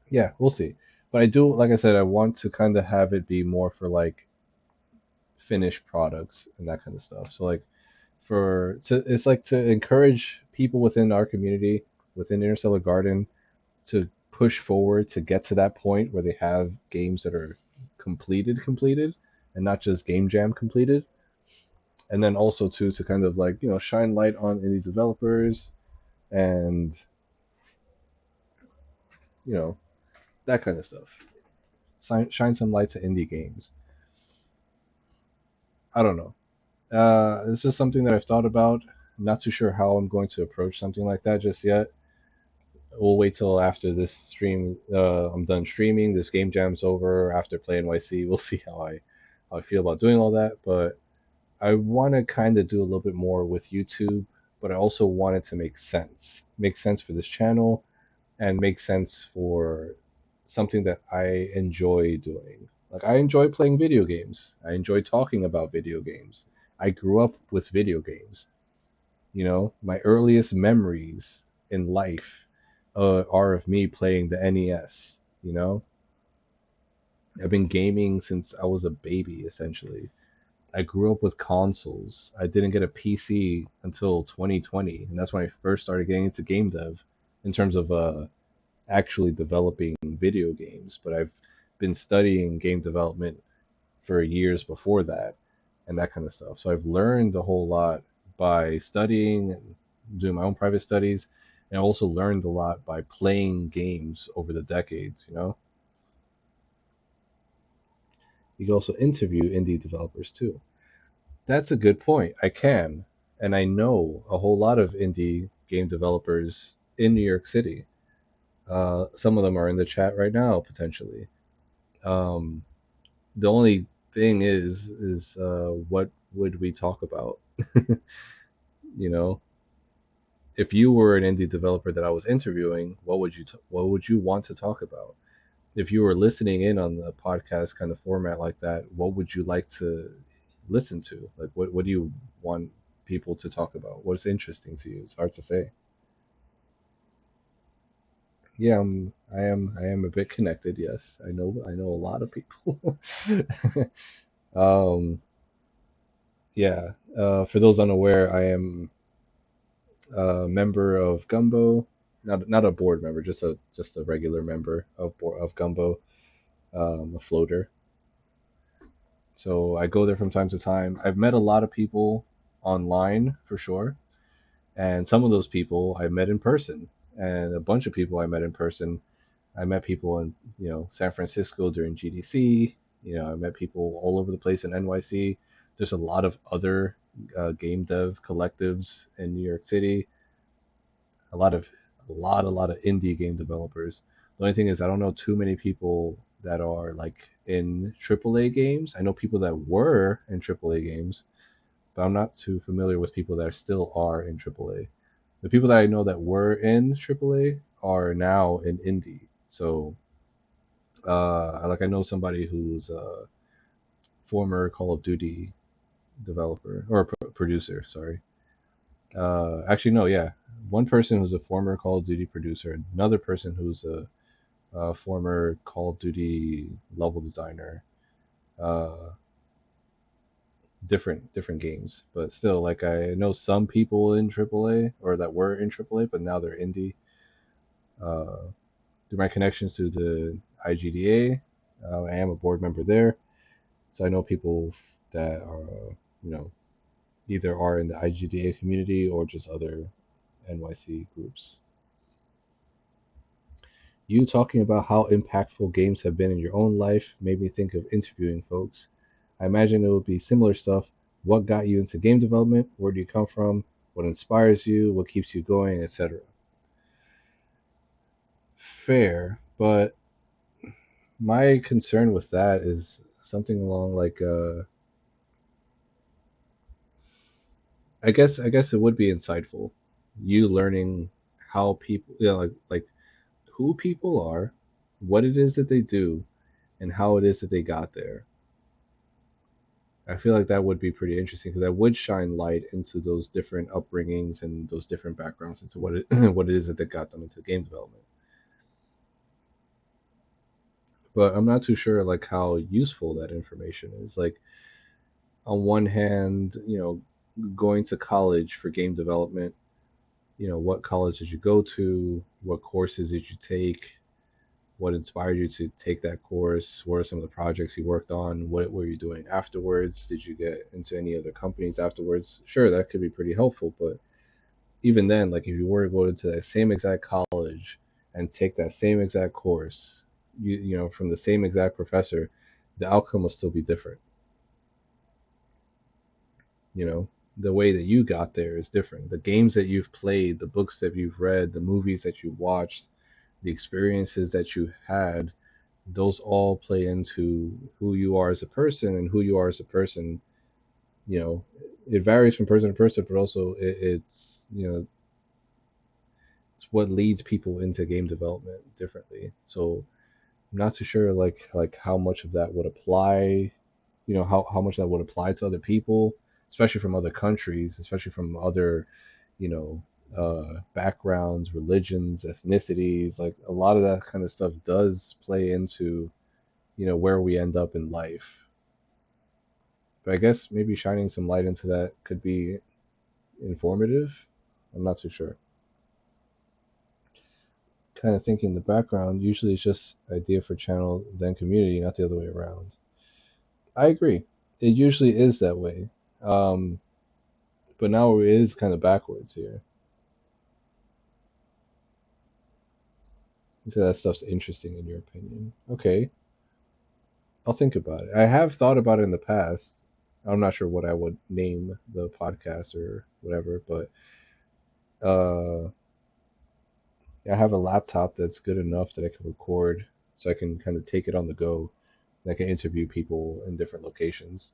Speaker 1: yeah, we'll see. But I do, like I said, I want to kind of have it be more for like finished products and that kind of stuff. So like it's like to encourage people within our community, within Interstellar Garden, to push forward to get to that point where they have games that are completed, and not just game jam completed. And then also too to kind of like shine light on indie developers and you know that kind of stuff. Shine some light to indie games. I don't know. It's just something that I've thought about. I'm not too sure how I'm going to approach something like that just yet. We'll wait till after this stream. I'm done streaming. This game jam's over. After playing YC, we'll see how I feel about doing all that. But I want to kind of do a little bit more with YouTube. But I also want it to make sense for this channel, and make sense for something that I enjoy doing. Like I enjoy playing video games. I enjoy talking about video games. I grew up with video games. My earliest memories in life are of me playing the NES. You know, I've been gaming since I was a baby, essentially. I grew up with consoles. I didn't get a PC until 2020, and that's when I first started getting into game dev in terms of actually developing video games. But I've been studying game development for years before that and that kind of stuff. So I've learned a whole lot by studying and doing my own private studies. And I also learned a lot by playing games over the decades. You can also interview indie developers too. That's a good point. I can. And I know a whole lot of indie game developers in New York City. Some of them are in the chat right now, potentially. Um, the only thing is what would we talk about? you know, if you were an indie developer that I was interviewing, what would you want to talk about? if you were listening in on the podcast kind of format like that, what would you like to listen to? Like, what do you want people to talk about? What's interesting to you? It's hard to say. Yeah, I am a bit connected. Yes, I know a lot of people. um, yeah. For those unaware, I am a member of Gumbo. Not a board member, just a regular member of Gumbo, a floater. So I go there from time to time. I've met a lot of people online for sure, and some of those people I met in person, and a bunch of people I met in person. I met people in San Francisco during GDC. I met people all over the place in NYC. There's a lot of other game dev collectives in New York City. A lot of a lot of indie game developers. The only thing is I don't know too many people that are like in AAA games. I know people that were in AAA games, but I'm not too familiar with people that still are in AAA. The people that I know that were in AAA are now in indie. So like I know somebody who's a former Call of Duty developer or producer. Sorry. Actually, no, yeah. One person who's a former Call of Duty producer, another person who's a former Call of Duty level designer. Uh, different games, but still, like I know some people in AAA or that were in AAA, but now they're indie. Uh, through my connections to the IGDA, I am a board member there, so I know people that are you know either are in the IGDA community or just other NYC groups. You talking about how impactful games have been in your own life made me think of interviewing folks. I imagine it would be similar stuff. What got you into game development? Where do you come from? What inspires you? What keeps you going, etc. Fair, but my concern with that is something along like I guess it would be insightful. You learning how people like who people are, what it is that they do, and how it is that they got there. I feel like that would be pretty interesting because that would shine light into those different upbringings and those different backgrounds into what it what it is that got them into game development. But I'm not too sure like how useful that information is. Like on one hand, going to college for game development, what college did you go to? What courses did you take? What inspired you to take that course? What are some of the projects you worked on? What were you doing afterwards? Did you get into any other companies afterwards? Sure, that could be pretty helpful, but even then, like if you were to go into that same exact college and take that same exact course, from the same exact professor, the outcome will still be different. You know, the way that you got there is different. The games that you've played, the books that you've read, the movies that you watched, the experiences that you had, those all play into who you are as a person, and who you are as a person, you know, it varies from person to person, but also it's, it's what leads people into game development differently. So I'm not too sure like how much of that would apply, how much that would apply to other people, especially from other countries, especially from other, you know, backgrounds, religions, ethnicities. Like a lot of that kind of stuff does play into, where we end up in life. But I guess maybe shining some light into that could be informative. I'm not too sure. Kind of thinking the background usually it's just idea for channel then community, not the other way around. I agree. It usually is that way. Um, but now it is kind of backwards here. So that stuff's interesting in your opinion. Okay, I'll think about it. I have thought about it in the past. I'm not sure what I would name the podcast or whatever, but uh, I have a laptop that's good enough that I can record, so I can kind of take it on the go. And I can interview people in different locations.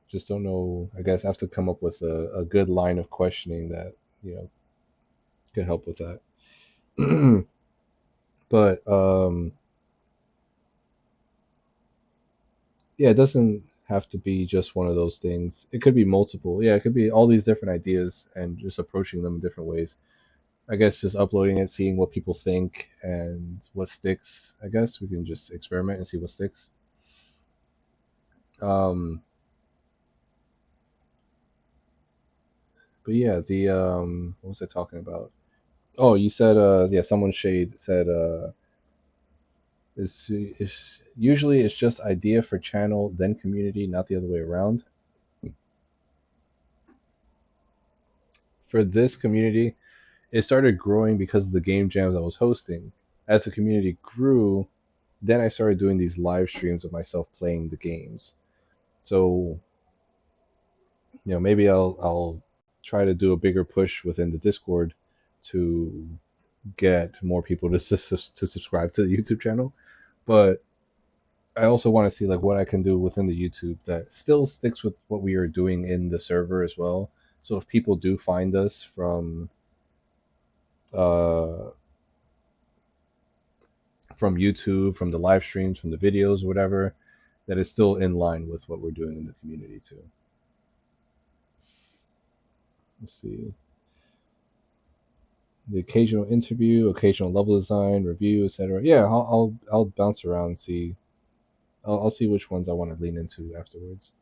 Speaker 1: Just don't know. I guess I have to come up with a good line of questioning that could help with that. But yeah, it doesn't have to be just one of those things. It could be multiple. Yeah, it could be all these different ideas and just approaching them in different ways. I guess just uploading it, seeing what people think and what sticks. I guess we can just experiment and see what sticks. Um, but yeah, the what was I talking about? Oh, you said yeah, someone shade said is usually it's just idea for channel then community, not the other way around. For this community, it started growing because of the game jams I was hosting. As the community grew, then I started doing these live streams of myself playing the games. So, maybe I'll try to do a bigger push within the Discord to get more people to to subscribe to the YouTube channel. But I also want to see like what I can do within the YouTube that still sticks with what we are doing in the server as well. So if people do find us uh, from YouTube, from the live streams, from the videos, whatever, that is still in line with what we're doing in the community too. Let's see. The occasional interview, occasional level design, review, etc. Yeah, I'll bounce around and see. I'll see which ones I want to lean into afterwards.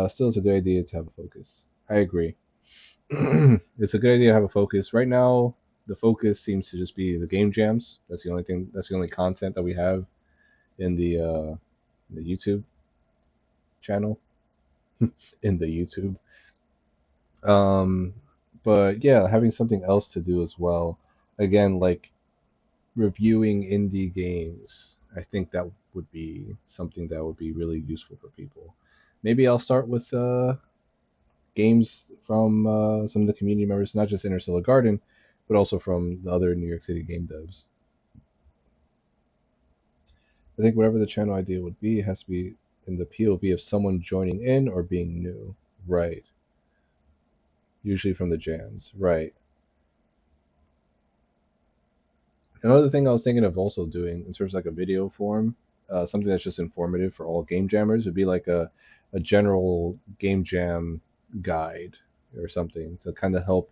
Speaker 1: Still, it's a good idea to have a focus. I agree. It's a good idea to have a focus. Right now, the focus seems to just be the game jams. That's the only thing. That's the only content that we have in the YouTube channel. In the YouTube. Um, but yeah, having something else to do as well. Again, like reviewing indie games. I think that would be something that would be really useful for people. Maybe I'll start with games from some of the community members, not just Interstellar Garden, but also from the other New York City game devs. I think whatever the channel idea would be, it has to be in the POV of someone joining in or being new. Right. Usually from the jams. Right. Another thing I was thinking of also doing in terms of like a video form, something that's just informative for all game jammers would be like a general game jam guide or something to kind of help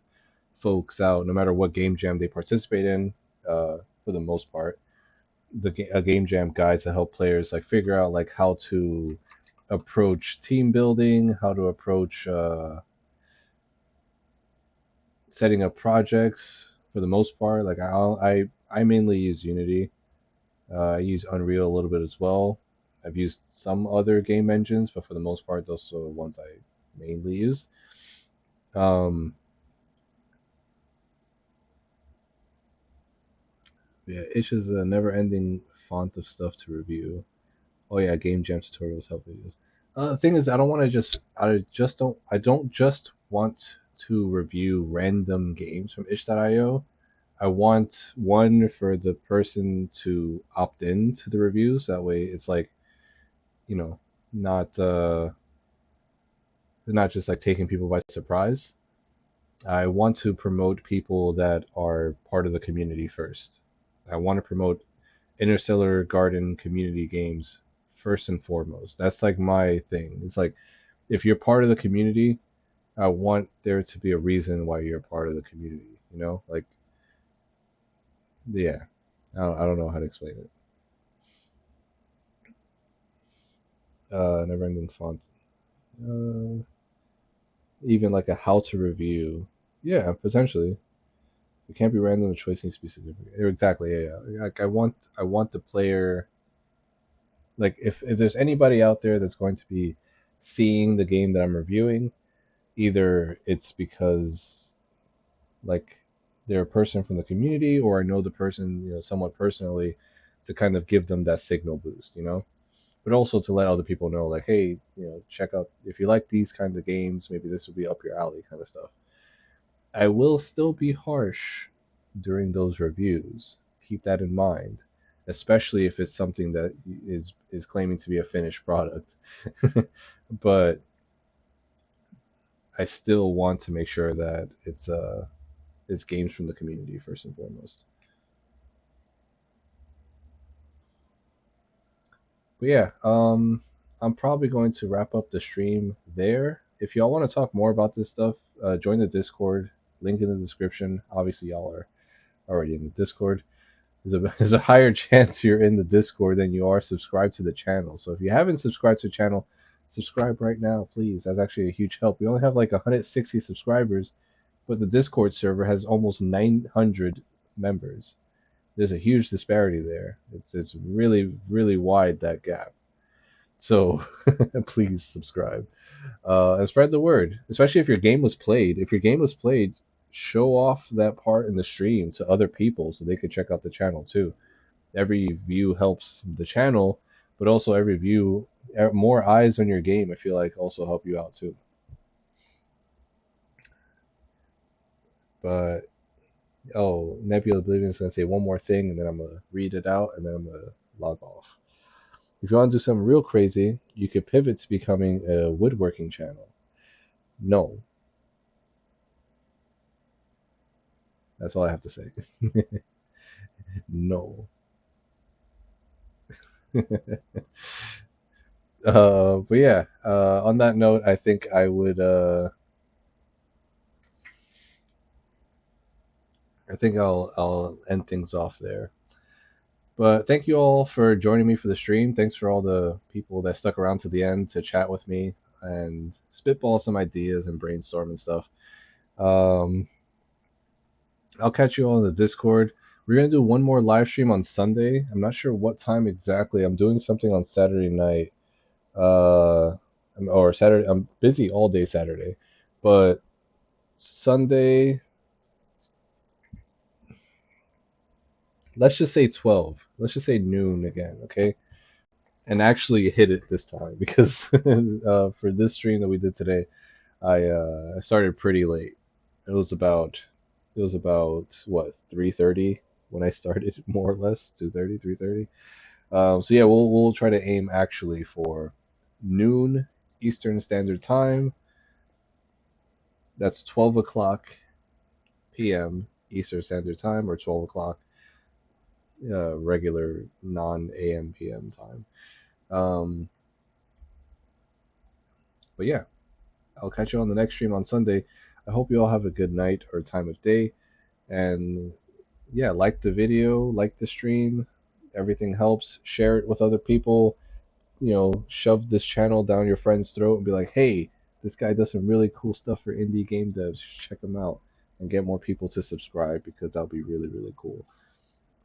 Speaker 1: folks out no matter what game jam they participate in, for the most part. A game jam guide to help players like figure out like how to approach team building, how to approach setting up projects for the most part. Like I mainly use Unity. I use Unreal a little bit as well. I've used some other game engines, but for the most part, those are the ones I mainly use. Yeah, it's just a never-ending font of stuff to review. Oh yeah, game jam tutorials help videos. The thing is, I don't just want to review random games from itch.io. I want one for the person to opt in to the reviews. That way, it's like you know, not not just like taking people by surprise. I want to promote people that are part of the community first. I want to promote Interstellar Garden community games first and foremost. That's like my thing. It's like if you're part of the community, I want there to be a reason why you're part of the community. Like yeah, I don't know how to explain it. Never ending font. Uh, Even like a how to review. Yeah, potentially. It can't be random. The choice needs to be significant. Exactly. Yeah, yeah. Like I want the player. Like if there's anybody out there that's going to be seeing the game that I'm reviewing, either it's because like they're a person from the community, or I know the person somewhat personally, to kind of give them that signal boost. But also to let other people know, like, hey, check out if you like these kinds of games, maybe this would be up your alley, kind of stuff. I will still be harsh during those reviews. Keep that in mind, especially if it's something that is claiming to be a finished product. But I still want to make sure that it's games from the community first and foremost. But yeah, I'm probably going to wrap up the stream there. If y'all want to talk more about this stuff, join the Discord. Link in the description. Obviously, y'all are already in the Discord. There's a higher chance you're in the Discord than you are subscribed to the channel. So if you haven't subscribed to the channel, subscribe right now, please. That's actually a huge help. We only have like 160 subscribers, but the Discord server has almost 900 members. There's a huge disparity there. It's really really wide, that gap. So please subscribe and spread the word. Especially if your game was played. If your game was played, show off that part in the stream to other people so they could check out the channel too. Every view helps the channel, but also every view, more eyes on your game, I feel like also help you out too. But oh, Nebula Oblivion is gonna say one more thing, and then I'm gonna read it out, and then I'm gonna log off. If you want to do something real crazy, you could pivot to becoming a woodworking channel. No, that's all I have to say. No. But yeah, on that note, I think I would. I think I'll end things off there. But thank you all for joining me for the stream. Thanks for all the people that stuck around to the end to chat with me and spitball some ideas and brainstorm and stuff. Um, I'll catch you all in the Discord. We're gonna do one more live stream on Sunday. I'm not sure what time exactly. I'm doing something on Saturday night. Uh, or Saturday. I'm busy all day Saturday, but Sunday. Let's just say 12. Let's just say noon again, okay? And actually hit it this time because for this stream that we did today, I started pretty late. It was about what 3:30 when I started, more or less 2:30, 3:30. So yeah, we'll try to aim actually for noon Eastern Standard Time. That's 12 o'clock p.m. Eastern Standard Time, or 12 o'clock regular non AM PM time. Um, but yeah, I'll catch you on the next stream on Sunday. I hope you all have a good night or time of day. And yeah, like the video, like the stream. Everything helps. Share it with other people. Shove this channel down your friend's throat and be like, hey, this guy does some really cool stuff for indie game devs. Check him out and get more people to subscribe, because that'll be really, really cool.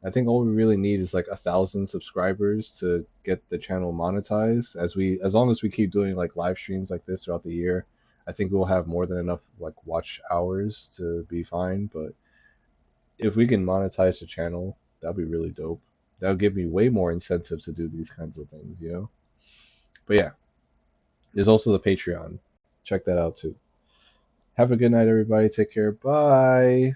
Speaker 1: I think all we really need is like 1,000 subscribers to get the channel monetized. As long as we keep doing like live streams like this throughout the year, I think we'll have more than enough like watch hours to be fine. But if we can monetize the channel, that'd be really dope. That'll give me way more incentive to do these kinds of things. But yeah, there's also the Patreon. Check that out too. Have a good night, everybody. Take care. Bye.